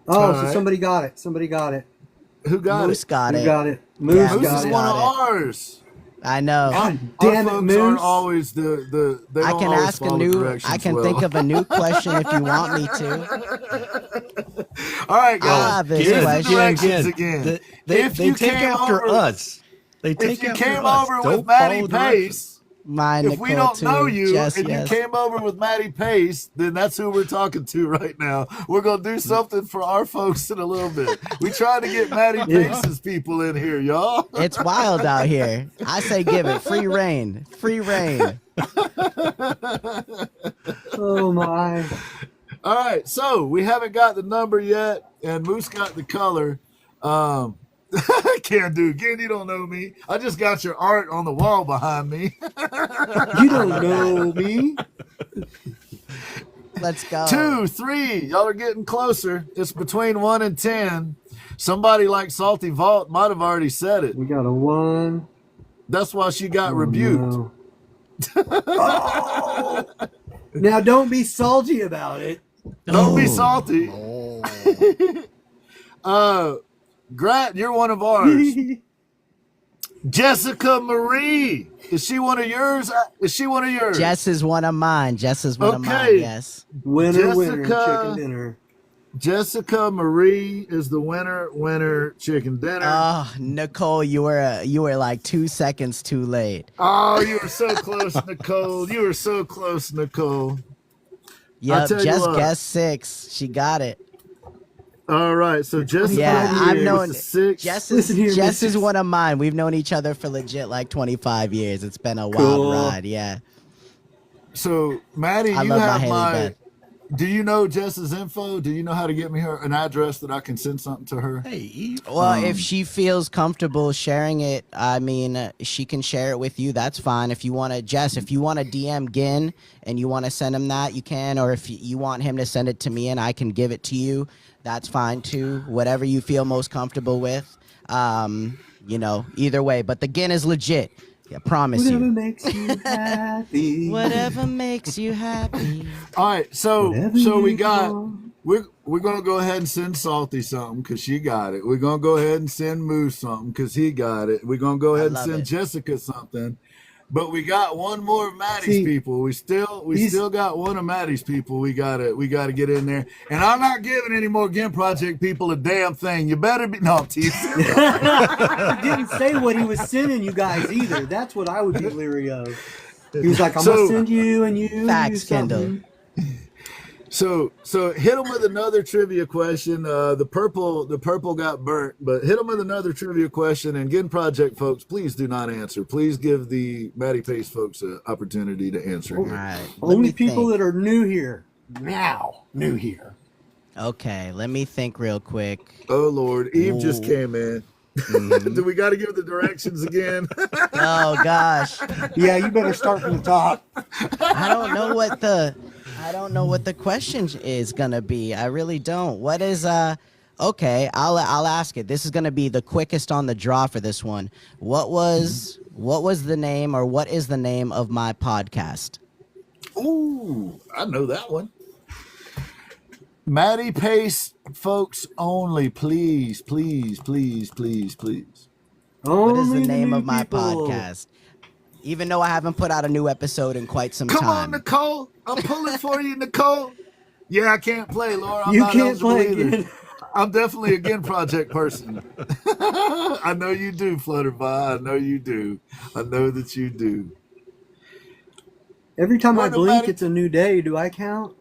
[SPEAKER 2] Oh,
[SPEAKER 1] All
[SPEAKER 2] so
[SPEAKER 1] right.
[SPEAKER 2] somebody got it. Somebody got it.
[SPEAKER 1] Who got
[SPEAKER 5] Moose
[SPEAKER 1] it?
[SPEAKER 5] got
[SPEAKER 2] Who
[SPEAKER 5] it.
[SPEAKER 2] got it? Moose
[SPEAKER 5] Yeah,
[SPEAKER 1] Moose
[SPEAKER 2] got
[SPEAKER 1] is
[SPEAKER 2] it.
[SPEAKER 1] one of
[SPEAKER 5] Got it.
[SPEAKER 1] ours.
[SPEAKER 5] I know.
[SPEAKER 2] God
[SPEAKER 1] Our
[SPEAKER 2] damn it,
[SPEAKER 1] folks
[SPEAKER 2] Moose.
[SPEAKER 1] aren't always the they
[SPEAKER 5] I
[SPEAKER 1] don't
[SPEAKER 5] can
[SPEAKER 1] always
[SPEAKER 5] ask a
[SPEAKER 1] follow
[SPEAKER 5] new.
[SPEAKER 1] directions
[SPEAKER 5] I can
[SPEAKER 1] well.
[SPEAKER 5] think of a new question if you want me to.
[SPEAKER 1] All right, guys.
[SPEAKER 5] have this
[SPEAKER 1] Here's the
[SPEAKER 5] question.
[SPEAKER 1] directions again.
[SPEAKER 3] They
[SPEAKER 1] If you
[SPEAKER 3] take
[SPEAKER 1] came
[SPEAKER 3] after
[SPEAKER 1] over-
[SPEAKER 3] us. They take
[SPEAKER 1] If you
[SPEAKER 3] after
[SPEAKER 1] came
[SPEAKER 3] us.
[SPEAKER 1] over
[SPEAKER 3] Don't
[SPEAKER 1] with Matty
[SPEAKER 3] follow directions.
[SPEAKER 1] Pace,
[SPEAKER 5] Mine,
[SPEAKER 1] if
[SPEAKER 5] Nicole,
[SPEAKER 1] we don't
[SPEAKER 5] too.
[SPEAKER 1] know you
[SPEAKER 5] Yes,
[SPEAKER 1] and
[SPEAKER 5] yes.
[SPEAKER 1] you came over with Matty Pace, then that's who we're talking to right now. We're gonna do something for our folks in a little bit. We trying to get Matty Pace's people in here, y'all.
[SPEAKER 5] It's wild out here. I say give it free reign. Free reign.
[SPEAKER 2] Oh my.
[SPEAKER 1] All right, so we haven't got the number yet, and Moose got the color. Can't do again. You don't know me. I just got your art on the wall behind me.
[SPEAKER 2] You don't know me.
[SPEAKER 5] Let's go.
[SPEAKER 1] 2, 3. Y'all are getting closer. It's between 1 and 10. Somebody like Salty Vault might have already said it.
[SPEAKER 2] We got a 1.
[SPEAKER 1] That's why she got rebuked.
[SPEAKER 2] No. Oh. Now don't be salty about it.
[SPEAKER 1] Don't be salty. Grant, you're one of ours. Jessica Marie. Is she one of yours? Is she one of yours?
[SPEAKER 5] Jess is one of mine. Jess is one of mine.
[SPEAKER 1] Okay.
[SPEAKER 5] Yes.
[SPEAKER 2] Winner, winner,
[SPEAKER 1] Jessica.
[SPEAKER 2] chicken dinner.
[SPEAKER 1] Jessica Marie is the winner, chicken dinner.
[SPEAKER 5] Oh, Nicole, you were like 2 seconds too late.
[SPEAKER 1] Oh, you were so close, Nicole. You were so close, Nicole.
[SPEAKER 5] Yep,
[SPEAKER 1] tell you
[SPEAKER 5] Jess
[SPEAKER 1] what.
[SPEAKER 5] guessed 6. She got it.
[SPEAKER 1] All right, so Jessica
[SPEAKER 5] Yeah,
[SPEAKER 1] Marie
[SPEAKER 5] I've
[SPEAKER 1] with
[SPEAKER 5] known
[SPEAKER 1] the 6.
[SPEAKER 5] Jess
[SPEAKER 2] Listen here,
[SPEAKER 5] is
[SPEAKER 2] Mrs.
[SPEAKER 5] one of mine. We've known each other for legit like 25 years. It's been a
[SPEAKER 2] Cool.
[SPEAKER 5] wild ride. Yeah.
[SPEAKER 1] So, Matty,
[SPEAKER 5] I
[SPEAKER 1] you
[SPEAKER 5] love my
[SPEAKER 1] have
[SPEAKER 5] Haley
[SPEAKER 1] my.
[SPEAKER 5] Beth.
[SPEAKER 1] Do you know Jess's info? Do you know how to get me an address that I can send something to her?
[SPEAKER 3] Hey, Eve.
[SPEAKER 5] Well, if she feels comfortable sharing it, I mean, she can share it with you. That's fine. If you want to, Jess, if you want to DM Ginn and you want to send him that, you can. Or if you want him to send it to me and I can give it to you, that's fine too. Whatever you feel most comfortable with. Either way. But the Ginn is legit. I promise
[SPEAKER 2] Whatever
[SPEAKER 5] you.
[SPEAKER 2] makes you happy.
[SPEAKER 5] Whatever makes you happy.
[SPEAKER 1] All right, so
[SPEAKER 2] Whatever
[SPEAKER 1] we
[SPEAKER 2] you
[SPEAKER 1] got.
[SPEAKER 2] want.
[SPEAKER 1] We're gonna go ahead and send Salty something because she got it. We're gonna go ahead and send Moose something because he got it. We're gonna go ahead and
[SPEAKER 5] love
[SPEAKER 1] send
[SPEAKER 5] it.
[SPEAKER 1] Jessica something. But we got one more of Matty's people. We still got one of Matty's people. We gotta get in there. And I'm not giving any more Ginn Project people a damn thing. You better be no I'm teasing.
[SPEAKER 2] He didn't say what he was sending you guys either. That's what I would be leery of. He was like, I'm
[SPEAKER 1] So-
[SPEAKER 2] gonna send you and you.
[SPEAKER 5] Facts,
[SPEAKER 2] something.
[SPEAKER 5] Kendall.
[SPEAKER 1] So hit them with another trivia question. The purple got burnt, but hit them with another trivia question. And Ginn Project folks, please do not answer. Please give the Matty Pace folks an opportunity to answer.
[SPEAKER 5] All
[SPEAKER 1] Here.
[SPEAKER 5] right.
[SPEAKER 2] Only people that are new here. Now, new here.
[SPEAKER 5] Okay, let me think real quick.
[SPEAKER 1] Oh Lord, Eve just
[SPEAKER 5] Ooh.
[SPEAKER 1] came in. Do we got to give the directions again?
[SPEAKER 5] Oh gosh.
[SPEAKER 2] Yeah, you better start from the top.
[SPEAKER 5] I don't know what the question is gonna be. I really don't. What is okay, I'll ask it. This is gonna be the quickest on the draw for this one. What was the name or what is the name of my podcast?
[SPEAKER 1] Ooh, I know that one. Matty Pace folks only, please, please, please, please, please.
[SPEAKER 5] What is the
[SPEAKER 2] Only
[SPEAKER 5] name
[SPEAKER 2] new
[SPEAKER 5] of my
[SPEAKER 2] people.
[SPEAKER 5] podcast? Even though I haven't put out a new episode in quite some
[SPEAKER 1] Come on,
[SPEAKER 5] time.
[SPEAKER 1] Nicole. I'm pulling for you, Nicole. Yeah, I can't play, Laura. I'm
[SPEAKER 2] You
[SPEAKER 1] not
[SPEAKER 2] can't
[SPEAKER 1] eligible
[SPEAKER 2] play
[SPEAKER 1] either.
[SPEAKER 2] again.
[SPEAKER 1] I'm definitely a Ginn Project person. I know you do, Flutterby. I know you do. I know that you do.
[SPEAKER 2] Every time I
[SPEAKER 1] What
[SPEAKER 2] blink,
[SPEAKER 1] about it?
[SPEAKER 2] it's a new day. Do I count?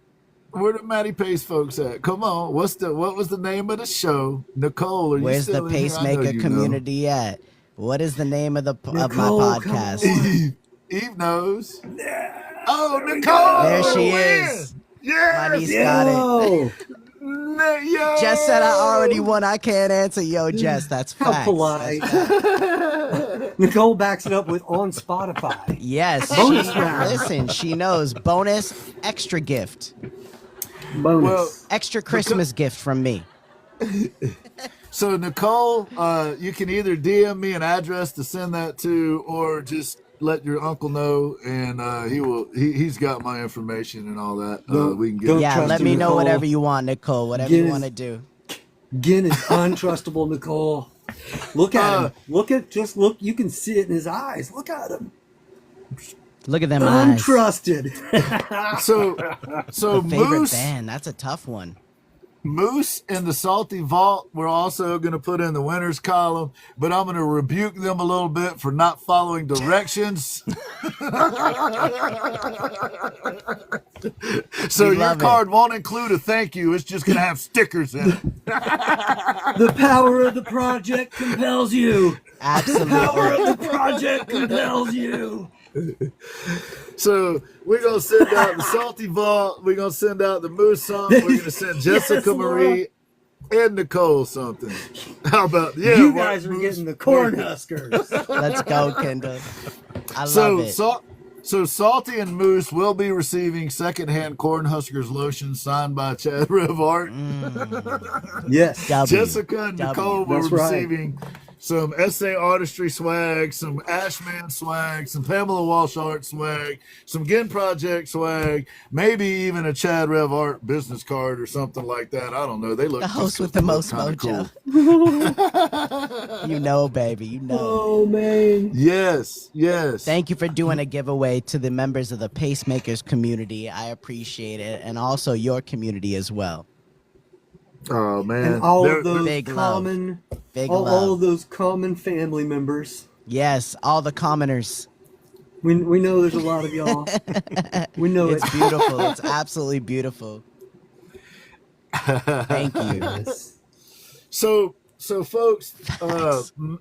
[SPEAKER 1] Where the Matty Pace folks at? Come on. What was the name of the show? Nicole, are
[SPEAKER 5] Where's
[SPEAKER 1] you
[SPEAKER 5] the
[SPEAKER 1] still in here? I know
[SPEAKER 5] pacemaker
[SPEAKER 1] you
[SPEAKER 5] community at? What is the name of
[SPEAKER 2] Nicole,
[SPEAKER 5] my podcast?
[SPEAKER 1] know. Eve knows. Oh, Nicole!
[SPEAKER 5] There she
[SPEAKER 1] Win!
[SPEAKER 5] is.
[SPEAKER 1] Yes!
[SPEAKER 5] My niece got it.
[SPEAKER 1] Yo!
[SPEAKER 5] Jess said I already won. I can't answer. Yo, Jess, that's
[SPEAKER 2] How
[SPEAKER 5] facts.
[SPEAKER 2] polite.
[SPEAKER 5] That's facts.
[SPEAKER 2] Nicole backs it up with on Spotify.
[SPEAKER 5] Yes,
[SPEAKER 2] Bonus round.
[SPEAKER 5] listen, she knows. Bonus extra gift.
[SPEAKER 2] Bonus.
[SPEAKER 1] Well,
[SPEAKER 5] Extra Christmas gift from me.
[SPEAKER 1] so Nicole, you can either DM me an address to send that to, or just let your uncle know, and he's got my information and all that. We can get
[SPEAKER 2] don't
[SPEAKER 5] Yeah,
[SPEAKER 2] trust
[SPEAKER 5] let
[SPEAKER 2] him,
[SPEAKER 5] me know
[SPEAKER 2] Nicole.
[SPEAKER 5] whatever you want, Nicole. Whatever you want to do.
[SPEAKER 2] Ginn is untrustable, Nicole. Look at him. Look. You can see it in his eyes. Look at him.
[SPEAKER 5] Look at them eyes.
[SPEAKER 2] Untrusted.
[SPEAKER 1] so
[SPEAKER 5] Favorite
[SPEAKER 1] Moose.
[SPEAKER 5] band. That's a tough one.
[SPEAKER 1] Moose and the Salty Vault, we're also going to put in the winners column, but I'm going to rebuke them a little bit for not following directions. So your card won't include a thank you. It's just going to have stickers in it.
[SPEAKER 2] The power of the project compels you.
[SPEAKER 5] Absolutely.
[SPEAKER 2] The power of the project compels you.
[SPEAKER 1] So we're going to send out the Salty Vault. We're going to send out the Moose song. We're going to send Jessica Marie and Nicole something. How about
[SPEAKER 2] you guys are getting the Cornhuskers.
[SPEAKER 5] Let's go, Kendall. I love it.
[SPEAKER 1] So Salty and Moose will be receiving secondhand Cornhuskers lotion signed by Chad Revart.
[SPEAKER 2] Yes.
[SPEAKER 1] Jessica and Nicole will be
[SPEAKER 2] right.
[SPEAKER 1] receiving some SA Artistry swag, some Ashman swag, some Pamela Walsh art swag, some Ginn Project swag, maybe even a Chad Rev Art business card or something like that. I don't know. They look
[SPEAKER 5] The host with the most mojo.
[SPEAKER 1] Cool.
[SPEAKER 5] You know, baby. You know.
[SPEAKER 2] Oh, man.
[SPEAKER 1] Yes.
[SPEAKER 5] Thank you for doing a giveaway to the members of the Pacemakers community. I appreciate it. And also your community as well.
[SPEAKER 1] Oh man!
[SPEAKER 2] And all of those
[SPEAKER 5] big
[SPEAKER 2] common,
[SPEAKER 5] Big
[SPEAKER 2] all
[SPEAKER 5] love.
[SPEAKER 2] of those common family members.
[SPEAKER 5] Yes, all the commoners.
[SPEAKER 2] We know there's a lot of y'all. We know
[SPEAKER 5] It's beautiful. It's absolutely beautiful. Thank you.
[SPEAKER 2] Yes.
[SPEAKER 1] So folks,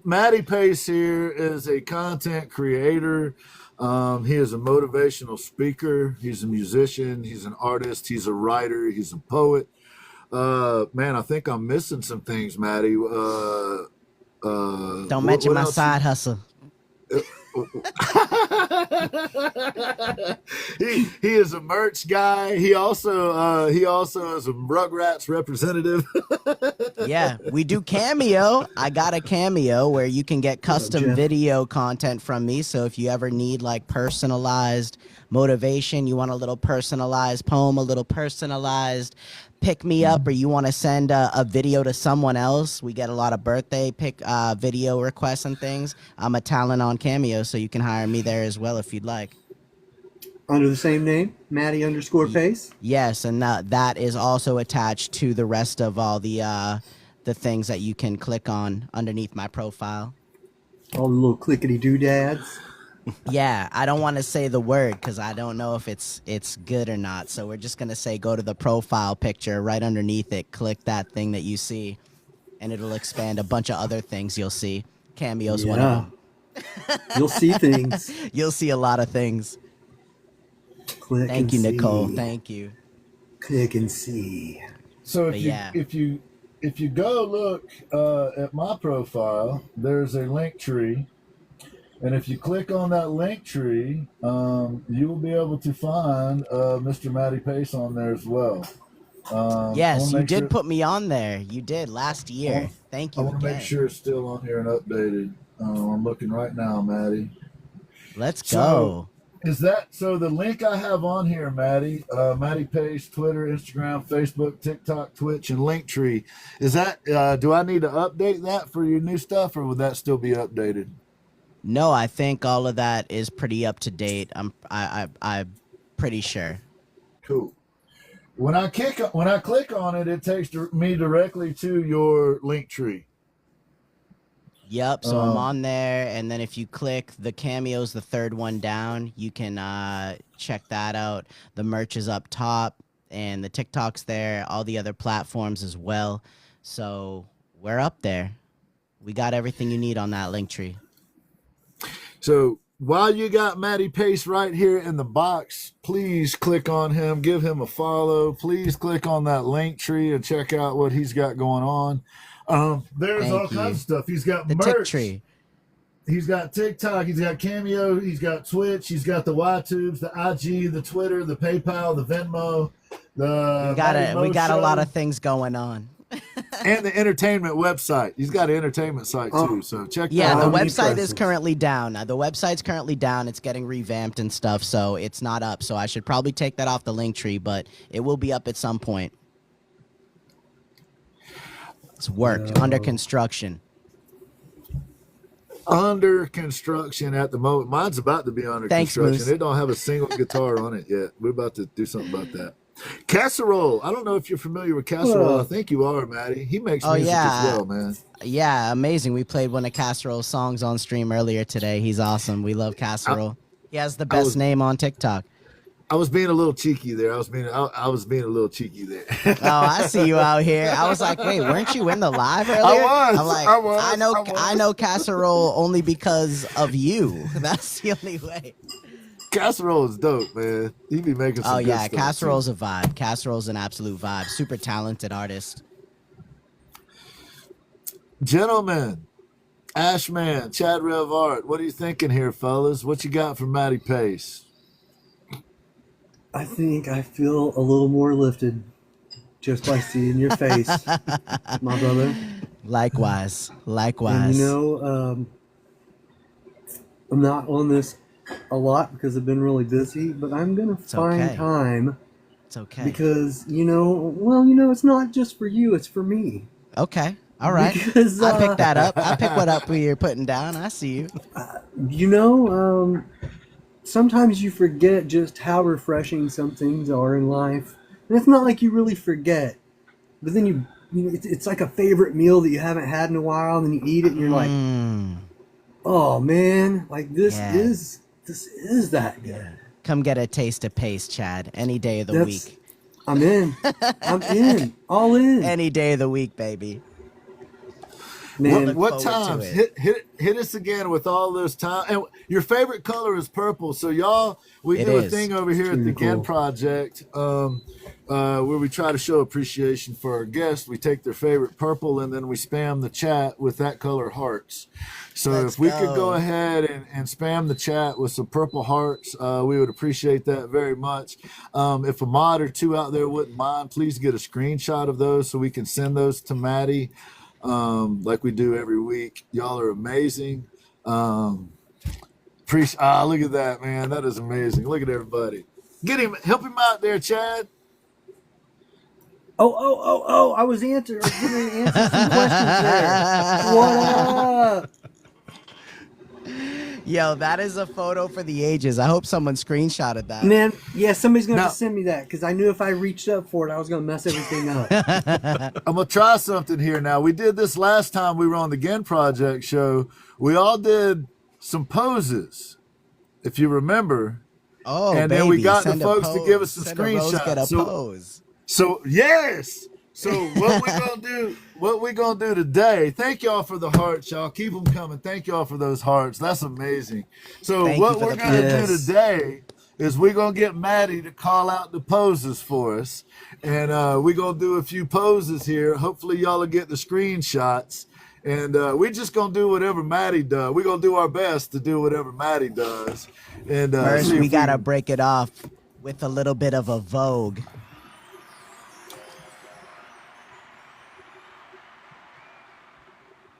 [SPEAKER 1] Matty Pace here is a content creator. He is a motivational speaker. He's a musician. He's an artist. He's a writer. He's a poet. Man, I think I'm missing some things, Matty.
[SPEAKER 5] Don't mention my side hustle.
[SPEAKER 1] He is a merch guy. He also is a Rugrats representative.
[SPEAKER 5] Yeah, we do Cameo. I got a Cameo where you can get custom video content from me. So if you ever need like personalized motivation, you want a little personalized poem, a little personalized pick me up, or you want to send a video to someone else, we get a lot of birthday video requests and things. I'm a talent on Cameo, so you can hire me there as well if you'd like.
[SPEAKER 2] Under the same name, Matty_Pace.
[SPEAKER 5] Yes, and that is also attached to the rest of all the things that you can click on underneath my profile.
[SPEAKER 2] All the little clickety doodads.
[SPEAKER 5] Yeah, I don't want to say the word because I don't know if it's good or not. So we're just going to say go to the profile picture right underneath it. Click that thing that you see, and it'll expand a bunch of other things you'll see. Cameo's one of them.
[SPEAKER 2] You'll see things.
[SPEAKER 5] You'll see a lot of things.
[SPEAKER 2] Click
[SPEAKER 5] Thank you,
[SPEAKER 2] and
[SPEAKER 5] Nicole.
[SPEAKER 2] see.
[SPEAKER 5] Thank you.
[SPEAKER 2] Click and see.
[SPEAKER 1] So
[SPEAKER 5] But yeah.
[SPEAKER 1] if you go look at my profile, there's a link tree. And if you click on that link tree, you will be able to find Mr. Matty Pace on there as well.
[SPEAKER 5] Yes, you did put me on there. You did last year. Thank you
[SPEAKER 1] I want to
[SPEAKER 5] again.
[SPEAKER 1] make sure it's still on here and updated. I'm looking right now, Matty.
[SPEAKER 5] Let's
[SPEAKER 1] So,
[SPEAKER 5] go.
[SPEAKER 1] is that so? The link I have on here, Matty, Matty Pace, Twitter, Instagram, Facebook, TikTok, Twitch, and Linktree. Is that? Do I need to update that for your new stuff, or would that still be updated?
[SPEAKER 5] No, I think all of that is pretty up to date. I'm pretty sure.
[SPEAKER 1] Cool. When I click on it, it takes me directly to your link tree.
[SPEAKER 5] Yep. So I'm on there, and then if you click the Cameo's, the third one down, you can check that out. The merch is up top. and the TikTok's there, all the other platforms as well. So we're up there. We got everything you need on that link tree.
[SPEAKER 1] So while you got Matty Pace right here in the box, please click on him, give him a follow. Please click on that link tree and check out what he's got going on. There's
[SPEAKER 5] Thank
[SPEAKER 1] all
[SPEAKER 5] you.
[SPEAKER 1] kinds of stuff. He's got
[SPEAKER 5] The
[SPEAKER 1] merch.
[SPEAKER 5] Tick tree.
[SPEAKER 1] He's got TikTok. He's got Cameo. He's got Twitch. He's got the YTubes, the IG, the Twitter, the PayPal, the Venmo.
[SPEAKER 5] We got a lot of things going on.
[SPEAKER 1] And the entertainment website. He's got an entertainment site too. So check that
[SPEAKER 5] Yeah,
[SPEAKER 1] out.
[SPEAKER 5] the website is currently down. The website's currently down. It's getting revamped and stuff, so it's not up. So I should probably take that off the link tree, but it will be up at some point. It's worked. Under construction.
[SPEAKER 1] Under construction at the moment. Mine's about to be under construction.
[SPEAKER 5] Moose.
[SPEAKER 1] It don't have a single guitar on it yet. We're about to do something about that. Casserole. I don't know if you're familiar with Casserole. I think you are, Matty. He makes music as well, man.
[SPEAKER 5] Yeah, amazing. We played one of Casserole's songs on stream earlier today. He's awesome. We love Casserole. He has the best name on TikTok.
[SPEAKER 1] I was being a little cheeky there. I was being a little cheeky there.
[SPEAKER 5] Oh, I see you out here. I was like, wait, weren't you in the live earlier?
[SPEAKER 1] I'm
[SPEAKER 5] like, I know Casserole only because of you. That's the only way.
[SPEAKER 1] Casserole is dope, man. He be making some good stuff.
[SPEAKER 5] Casserole's a vibe. Casserole's an absolute vibe. Super talented artist.
[SPEAKER 1] Gentlemen, Ashman, Chad Rev Art, what are you thinking here, fellas? What you got for Matty Pace?
[SPEAKER 2] I think I feel a little more lifted just by seeing your face, my brother.
[SPEAKER 5] Likewise.
[SPEAKER 2] And you know, I'm not on this a lot because I've been really busy, but I'm going to find time.
[SPEAKER 5] It's okay.
[SPEAKER 2] Because, it's not just for you, it's for me.
[SPEAKER 5] Okay. All right.
[SPEAKER 2] Because,
[SPEAKER 5] I picked that up. I pick what up you're putting down. I see you.
[SPEAKER 2] Sometimes you forget just how refreshing some things are in life. And it's not like you really forget. But then it's like a favorite meal that you haven't had in a while, and then you eat it and you're like, oh man, like this is that good.
[SPEAKER 5] Yeah. Come get a taste of Pace, Chad. Any day of the week.
[SPEAKER 2] I'm in. I'm in. All in.
[SPEAKER 5] Any day of the week, baby.
[SPEAKER 1] Man, what times? Hit us again with all those times. And your favorite color is purple. So y'all, we do a thing over here at the Ginn Project where we try to show appreciation for our guests. We take their favorite purple and then we spam the chat with that color hearts. So if we could go ahead and spam the chat with some purple hearts, we would appreciate that very much. If a mod or two out there wouldn't mind, please get a screenshot of those so we can send those to Matty. Like we do every week. Y'all are amazing. Look at that, man. That is amazing. Look at everybody. Help him out there, Chad.
[SPEAKER 2] Oh, I was giving answers to some questions there. What up?
[SPEAKER 5] Yo, that is a photo for the ages. I hope someone screenshotted that.
[SPEAKER 2] Man, yeah, somebody's going to send me that because I knew if I reached up for it, I was going to mess everything up.
[SPEAKER 1] I'm going to try something here now. We did this last time we were on the Ginn Project Show. We all did some poses, if you remember.
[SPEAKER 5] Oh,
[SPEAKER 1] and
[SPEAKER 5] baby,
[SPEAKER 1] then we got the
[SPEAKER 5] send
[SPEAKER 1] folks to give us some
[SPEAKER 5] Send a rose,
[SPEAKER 1] screenshots.
[SPEAKER 5] get a pose.
[SPEAKER 1] So yes. So what we gonna do today? Thank y'all for the hearts, y'all. Keep them coming. Thank y'all for those hearts. That's amazing. So what we're gonna do today is we're gonna get Matty to call out the poses for us, and we're gonna do a few poses here. Hopefully y'all will get the screenshots, and we're just gonna do whatever Matty does. We're gonna do our best to do whatever Matty does. And
[SPEAKER 5] first, we gotta break it off with a little bit of a Vogue.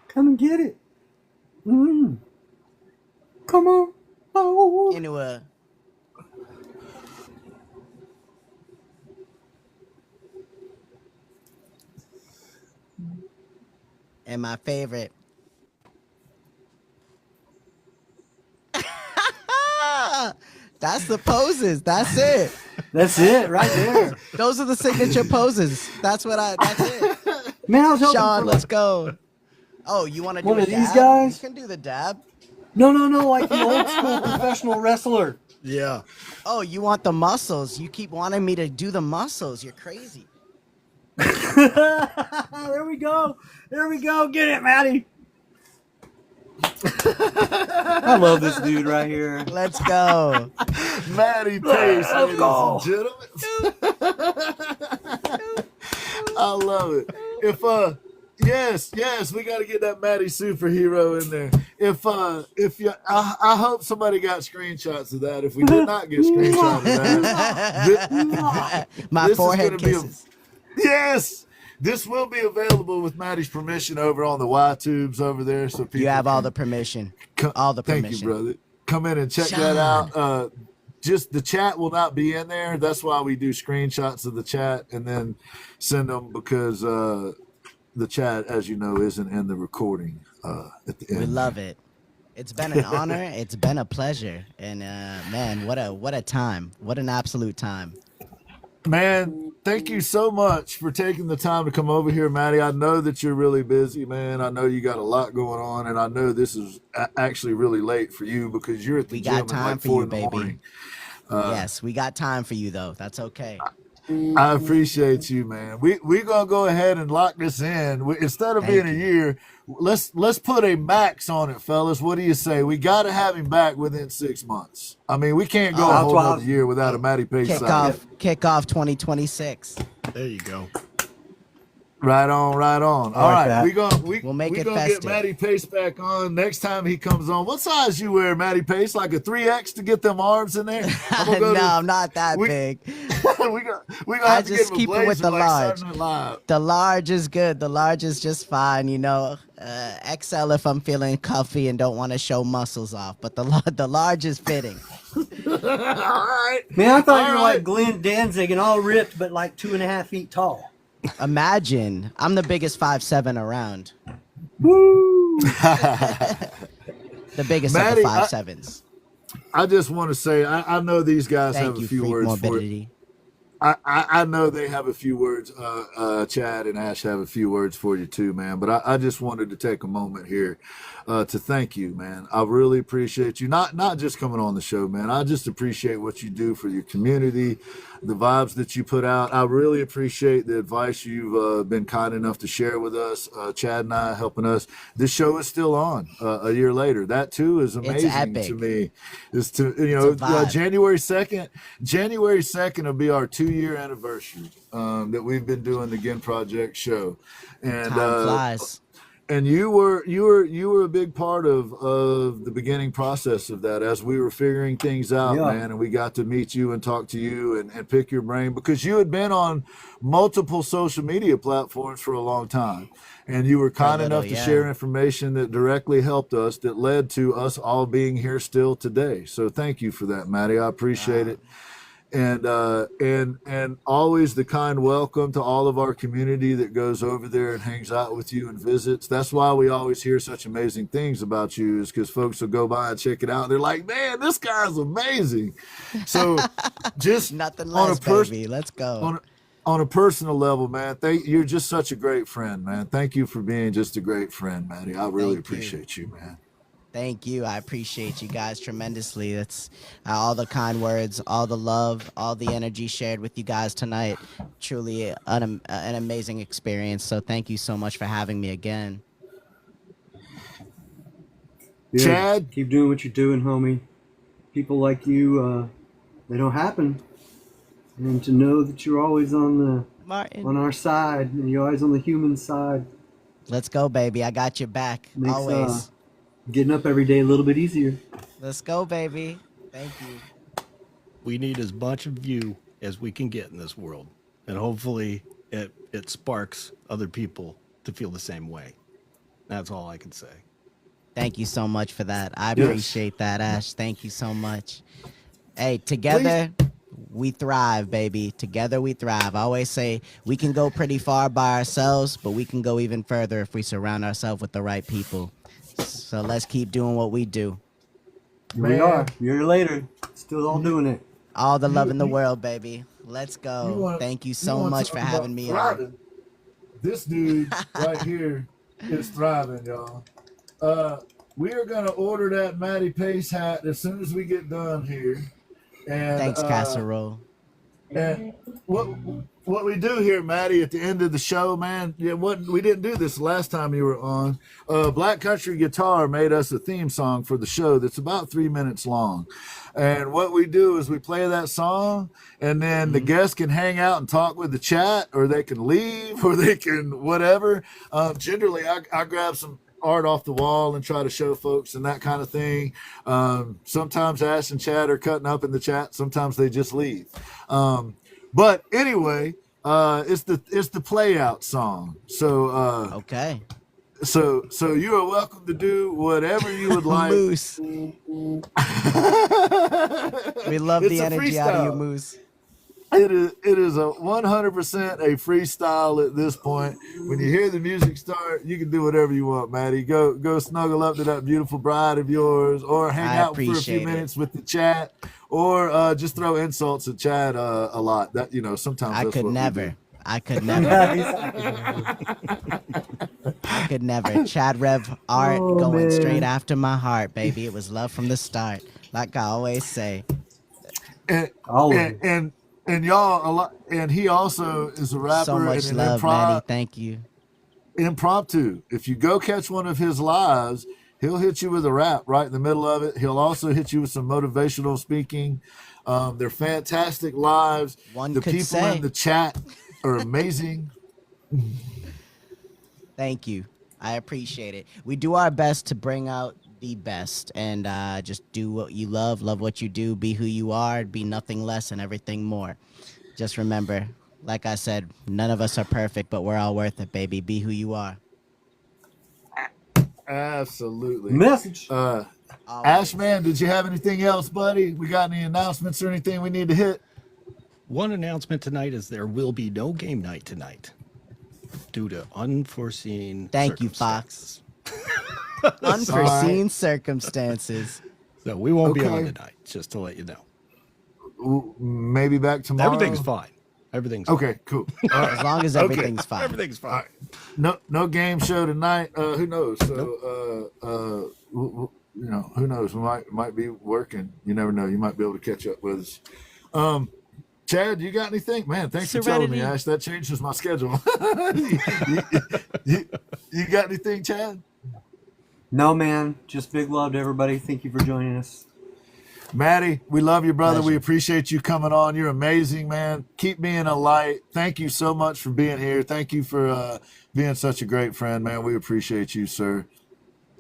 [SPEAKER 2] Come and get it. Come on. Oh.
[SPEAKER 5] Into a and my favorite. That's the poses. That's it.
[SPEAKER 2] That's it right there.
[SPEAKER 5] Those are the signature poses. That's it.
[SPEAKER 2] Man, I was hoping
[SPEAKER 5] Sean,
[SPEAKER 2] for
[SPEAKER 5] let's go. Oh, you want to do
[SPEAKER 2] one
[SPEAKER 5] a
[SPEAKER 2] of
[SPEAKER 5] dab?
[SPEAKER 2] these guys?
[SPEAKER 5] You can do the dab.
[SPEAKER 2] No, like the old school professional wrestler.
[SPEAKER 1] Yeah.
[SPEAKER 5] Oh, you want the muscles? You keep wanting me to do the muscles. You're crazy.
[SPEAKER 2] There we go. There we go. Get it, Matty. I love this dude right here.
[SPEAKER 5] Let's go.
[SPEAKER 1] Matty Pace,
[SPEAKER 2] Let's go.
[SPEAKER 1] ladies and gentlemen. I love it. If yes, we got to get that Matty superhero in there. If you, I hope somebody got screenshots of that. If we did not get screenshots of that,
[SPEAKER 5] My forehead kisses.
[SPEAKER 1] Yes. This will be available with Matty's permission over on the Y tubes over there. So people
[SPEAKER 5] You have all the permission. All the permission.
[SPEAKER 1] Thank you, brother. Come in and check that out. Just the chat will not be in there. That's why we do screenshots of the chat and then send them, because the chat, as you know, isn't in the recording at the end.
[SPEAKER 5] We love it. It's been an honor. It's been a pleasure. And man, what a time. What an absolute time.
[SPEAKER 1] Man, thank you so much for taking the time to come over here, Matty. I know that you're really busy, man. I know you got a lot going on, and I know this is actually really late for you because you're at the gym at like 4 in the morning.
[SPEAKER 5] Yes, we got time for you, though. That's okay.
[SPEAKER 1] I appreciate you, man. We're gonna go ahead and lock this in. Instead of being a year, let's put a max on it, fellas. What do you say? We got to have him back within 6 months. I mean, we can't go a whole other year without a Matty Pace.
[SPEAKER 5] Kick off 2026.
[SPEAKER 3] There you go.
[SPEAKER 1] Right on, right on. All right,
[SPEAKER 5] we'll make it
[SPEAKER 1] gonna
[SPEAKER 5] festive.
[SPEAKER 1] get Matty Pace back on next time he comes on. What size you wear, Matty Pace? Like a 3X to get them arms in there?
[SPEAKER 5] I'm not that big.
[SPEAKER 1] we gonna have to
[SPEAKER 5] just
[SPEAKER 1] get
[SPEAKER 5] keep it with the large. The large is good. The large is just fine. You know, XL if I'm feeling comfy and don't want to show muscles off. But the large is fitting.
[SPEAKER 1] All right,
[SPEAKER 2] man. I thought you were like Glenn Danzig and all ripped, but like 2.5 feet tall.
[SPEAKER 5] Imagine, I'm the biggest 5'7" around.
[SPEAKER 2] Woo!
[SPEAKER 5] The biggest
[SPEAKER 1] Matty,
[SPEAKER 5] of the 5'7s.
[SPEAKER 1] I just want to say, I know these guys
[SPEAKER 5] Thank
[SPEAKER 1] have
[SPEAKER 5] you,
[SPEAKER 1] a few
[SPEAKER 5] freak
[SPEAKER 1] words
[SPEAKER 5] morbidity.
[SPEAKER 1] for you. I know they have a few words. Chad and Ash have a few words for you too, man. But I just wanted to take a moment here to thank you, man. I really appreciate you. Not just coming on the show, man. I just appreciate what you do for your community, the vibes that you put out. I really appreciate the advice you've been kind enough to share with us. Chad and I helping us. This show is still on a year later. That too is amazing to me. Is to January 2nd. January 2nd will be our 2-year anniversary that we've been doing the Ginn Project Show, and
[SPEAKER 5] Time flies.
[SPEAKER 1] And you were a big part of the beginning process of that as we were figuring things out, man. And we got to meet you and talk to you and pick your brain because you had been on multiple social media platforms for a long time. And you were kind enough to share information that directly helped us, that led to us all being here still today. So thank you for that, Matty. I appreciate it. And always the kind welcome to all of our community that goes over there and hangs out with you and visits. That's why we always hear such amazing things about you, is because folks will go by and check it out. They're like, man, this guy's amazing. So just
[SPEAKER 5] nothing less, baby. Let's go.
[SPEAKER 1] On a personal level, man, you're just such a great friend, man. Thank you for being just a great friend, Matty. I really appreciate you, man.
[SPEAKER 5] Thank you. I appreciate you guys tremendously. That's all the kind words, all the love, all the energy shared with you guys tonight. Truly an amazing experience. So thank you so much for having me again.
[SPEAKER 2] Yeah,
[SPEAKER 1] Chad?
[SPEAKER 2] Keep doing what you're doing, homie. People like you, they don't happen. And to know that you're always on our side, and you're always on the human side.
[SPEAKER 5] Let's go, baby. I got your back.
[SPEAKER 2] Makes,
[SPEAKER 5] always.
[SPEAKER 2] Getting up every day a little bit easier.
[SPEAKER 5] Let's go, baby. Thank you.
[SPEAKER 3] We need as much of you as we can get in this world. And hopefully it sparks other people to feel the same way. That's all I can say.
[SPEAKER 5] Thank you so much for that. I appreciate that, Ash. Thank you so much. Hey, together we thrive, baby. Together we thrive. I always say we can go pretty far by ourselves, but we can go even further if we surround ourselves with the right people. So let's keep doing what we do.
[SPEAKER 2] We are. A year later, still all doing it.
[SPEAKER 5] All the love in the world, baby. Let's go. Thank you so much for having me on.
[SPEAKER 1] This dude right here is thriving, y'all. We are going to order that Matty Pace hat as soon as we get done here. And,
[SPEAKER 5] Thanks, Casserole.
[SPEAKER 1] And what we do here, Matty, at the end of the show, man, we didn't do this last time you were on. Black Country Guitar made us a theme song for the show that's about 3 minutes long. And what we do is we play that song, and then the guests can hang out and talk with the chat, or they can leave, or they can whatever. Generally, I grab some art off the wall and try to show folks and that kind of thing. Sometimes Ash and Chad are cutting up in the chat. Sometimes they just leave. But anyway, it's the play out song. So
[SPEAKER 5] Okay.
[SPEAKER 1] So you are welcome to do whatever you would like.
[SPEAKER 5] Moose. We love
[SPEAKER 1] It's
[SPEAKER 5] the
[SPEAKER 1] a
[SPEAKER 5] energy out of you,
[SPEAKER 1] freestyle.
[SPEAKER 5] Moose.
[SPEAKER 1] It is a 100% a freestyle at this point. When you hear the music start, you can do whatever you want, Matty. Go snuggle up to that beautiful bride of yours, or hang
[SPEAKER 5] I
[SPEAKER 1] out for a few
[SPEAKER 5] appreciate it.
[SPEAKER 1] minutes with the chat, or just throw insults at Chad a lot. That sometimes
[SPEAKER 5] I
[SPEAKER 1] that's
[SPEAKER 5] could
[SPEAKER 1] what we
[SPEAKER 5] never.
[SPEAKER 1] do.
[SPEAKER 5] I could never. I could never. Chad Rev art
[SPEAKER 2] Oh,
[SPEAKER 5] going
[SPEAKER 2] man.
[SPEAKER 5] straight after my heart, baby. It was love from the start, like I always say.
[SPEAKER 1] And,
[SPEAKER 2] Always.
[SPEAKER 1] and y'all a lot. And he also is a rapper
[SPEAKER 5] So much
[SPEAKER 1] and an
[SPEAKER 5] love, Matty. Thank you.
[SPEAKER 1] impromptu. If you go catch one of his lives, he'll hit you with a rap right in the middle of it. He'll also hit you with some motivational speaking. They're fantastic lives.
[SPEAKER 5] One
[SPEAKER 1] The
[SPEAKER 5] could
[SPEAKER 1] people
[SPEAKER 5] say.
[SPEAKER 1] in the chat are amazing.
[SPEAKER 5] Thank you. I appreciate it. We do our best to bring out the best and just do what you love what you do, be who you are, be nothing less and everything more. Just remember, like I said, none of us are perfect, but we're all worth it, baby. Be who you are.
[SPEAKER 1] Absolutely.
[SPEAKER 2] Message.
[SPEAKER 5] Always.
[SPEAKER 1] Ash, man, did you have anything else, buddy? We got any announcements or anything we need to hit?
[SPEAKER 3] One announcement tonight is there will be no game night tonight due to unforeseen
[SPEAKER 5] Thank you,
[SPEAKER 3] circumstances.
[SPEAKER 5] Fox. Unforeseen circumstances.
[SPEAKER 3] So we won't be on
[SPEAKER 1] Okay.
[SPEAKER 3] tonight, just to let you know.
[SPEAKER 1] Maybe back tomorrow.
[SPEAKER 3] Everything's fine. Everything's fine.
[SPEAKER 1] Okay, cool. All right.
[SPEAKER 5] As long as everything's fine.
[SPEAKER 3] Everything's fine.
[SPEAKER 1] No game show tonight. Who knows? So, who knows? We might be working. You never know. You might be able to catch up with us. Chad, you got anything? Man, thanks for telling me,
[SPEAKER 5] Serenity.
[SPEAKER 1] Ash. That changes my schedule. you got anything, Chad?
[SPEAKER 2] No, man. Just big love to everybody. Thank you for joining us.
[SPEAKER 1] Matty, we love you, brother.
[SPEAKER 5] Pleasure.
[SPEAKER 1] We appreciate you coming on. You're amazing, man. Keep being a light. Thank you so much for being here. Thank you for being such a great friend, man. We appreciate you, sir.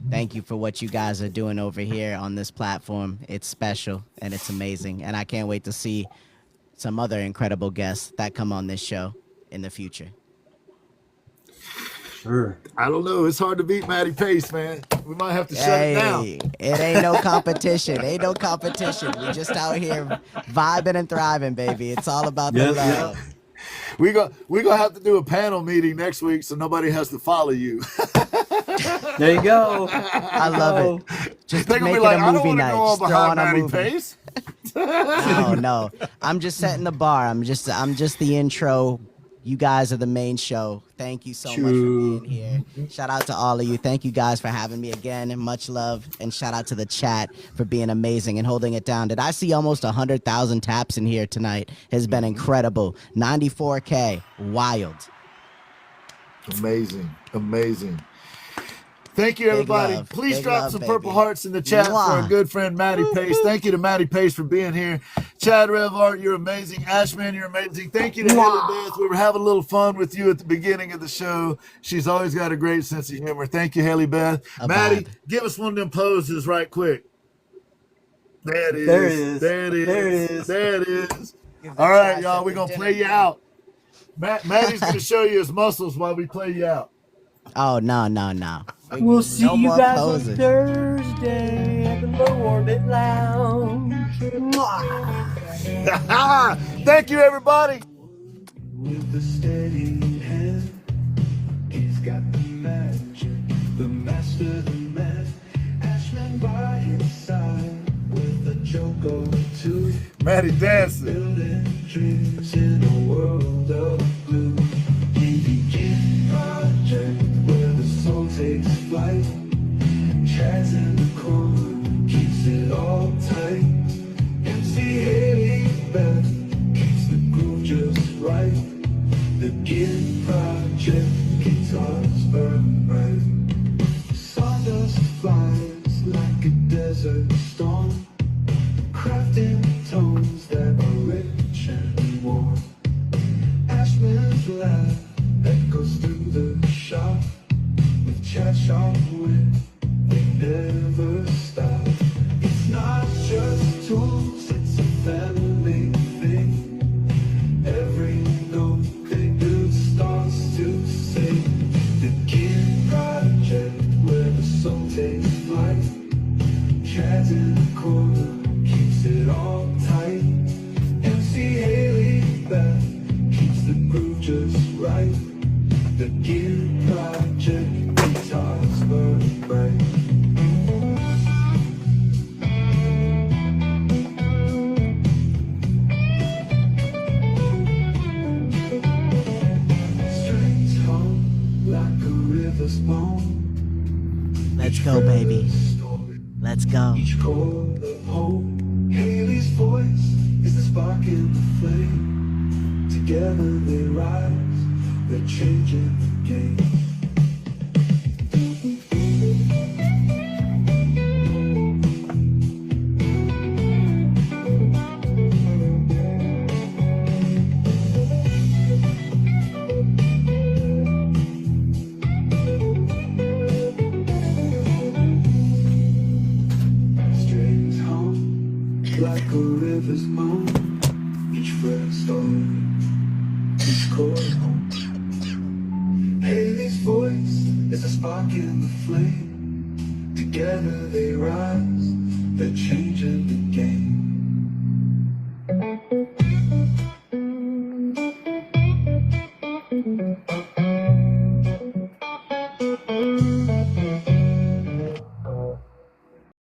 [SPEAKER 5] Thank you for what you guys are doing over here on this platform. It's special and it's amazing. And I can't wait to see some other incredible guests that come on this show in the future.
[SPEAKER 2] Sure.
[SPEAKER 1] I don't know. It's hard to beat Matty Pace, man. We might have to shut it down.
[SPEAKER 5] It ain't no competition. Ain't no competition. We just out here vibing and thriving, baby. It's all about the
[SPEAKER 2] Yep,
[SPEAKER 5] love.
[SPEAKER 1] We gonna have to do a panel meeting next week, so nobody has to follow you.
[SPEAKER 2] There you go.
[SPEAKER 5] I love it. Just
[SPEAKER 1] They're gonna
[SPEAKER 5] make
[SPEAKER 1] be
[SPEAKER 5] it
[SPEAKER 1] like,
[SPEAKER 5] a
[SPEAKER 1] I don't
[SPEAKER 5] movie
[SPEAKER 1] want to
[SPEAKER 5] night.
[SPEAKER 1] go on
[SPEAKER 5] Just throw
[SPEAKER 1] behind
[SPEAKER 5] on a
[SPEAKER 1] Matty
[SPEAKER 5] movie.
[SPEAKER 1] Pace.
[SPEAKER 5] No. I'm just setting the bar. I'm just the intro. You guys are the main show. Thank you so much for being here. Shout out to all of you. Thank you guys for having me again. And much love. And shout out to the chat for being amazing and holding it down. Did I see almost 100,000 taps in here tonight? Has been incredible. 94K. Wild.
[SPEAKER 1] Amazing. Thank you, everybody.
[SPEAKER 5] love.
[SPEAKER 1] Please
[SPEAKER 5] Big
[SPEAKER 1] drop
[SPEAKER 5] love,
[SPEAKER 1] some
[SPEAKER 5] baby.
[SPEAKER 1] purple hearts in the chat for our
[SPEAKER 5] Mwah.
[SPEAKER 1] good friend Matty Pace. Thank you to Matty Pace for being here. Chad Revart, you're amazing. Ashman, you're amazing. Thank you to Haley Beth. We were having a little fun with you at the beginning of the show. She's always got a great sense of humor. Thank you, Haley Beth.
[SPEAKER 5] A
[SPEAKER 1] Matty,
[SPEAKER 5] vibe.
[SPEAKER 1] give us one of them poses right quick. There it is.
[SPEAKER 2] There it is.
[SPEAKER 1] There it is.
[SPEAKER 2] There it is.
[SPEAKER 1] There it is.
[SPEAKER 5] Give the
[SPEAKER 1] All right,
[SPEAKER 5] chat
[SPEAKER 1] y'all.
[SPEAKER 5] some
[SPEAKER 1] We're going to
[SPEAKER 5] dinner.
[SPEAKER 1] play you out. Matty's going to show you his muscles while we play you out.
[SPEAKER 5] Oh, no.
[SPEAKER 2] We'll see
[SPEAKER 5] No
[SPEAKER 2] you
[SPEAKER 5] more
[SPEAKER 2] guys
[SPEAKER 5] poses.
[SPEAKER 2] on Thursday at the Low Orbit Lounge. Mwah.
[SPEAKER 1] Thank you, everybody.
[SPEAKER 6] With a steady hand, he's got the magic, the master, the math. Ashman by his side, with a joke or two,
[SPEAKER 1] Matty dancing.
[SPEAKER 6] building dreams in a world of blue. The Ginn Project, where the soul takes flight. Chaz in the corner keeps it all tight. MC Haley
[SPEAKER 5] go, baby. Let's go.
[SPEAKER 6] Each chord of hope. Haley's voice is the spark in the flame. Together they rise, they're changing the game. Strings hum like a river's moan. Each fret story, each chord home. Haley's voice is a spark in the flame. Together they rise, they're changing the game.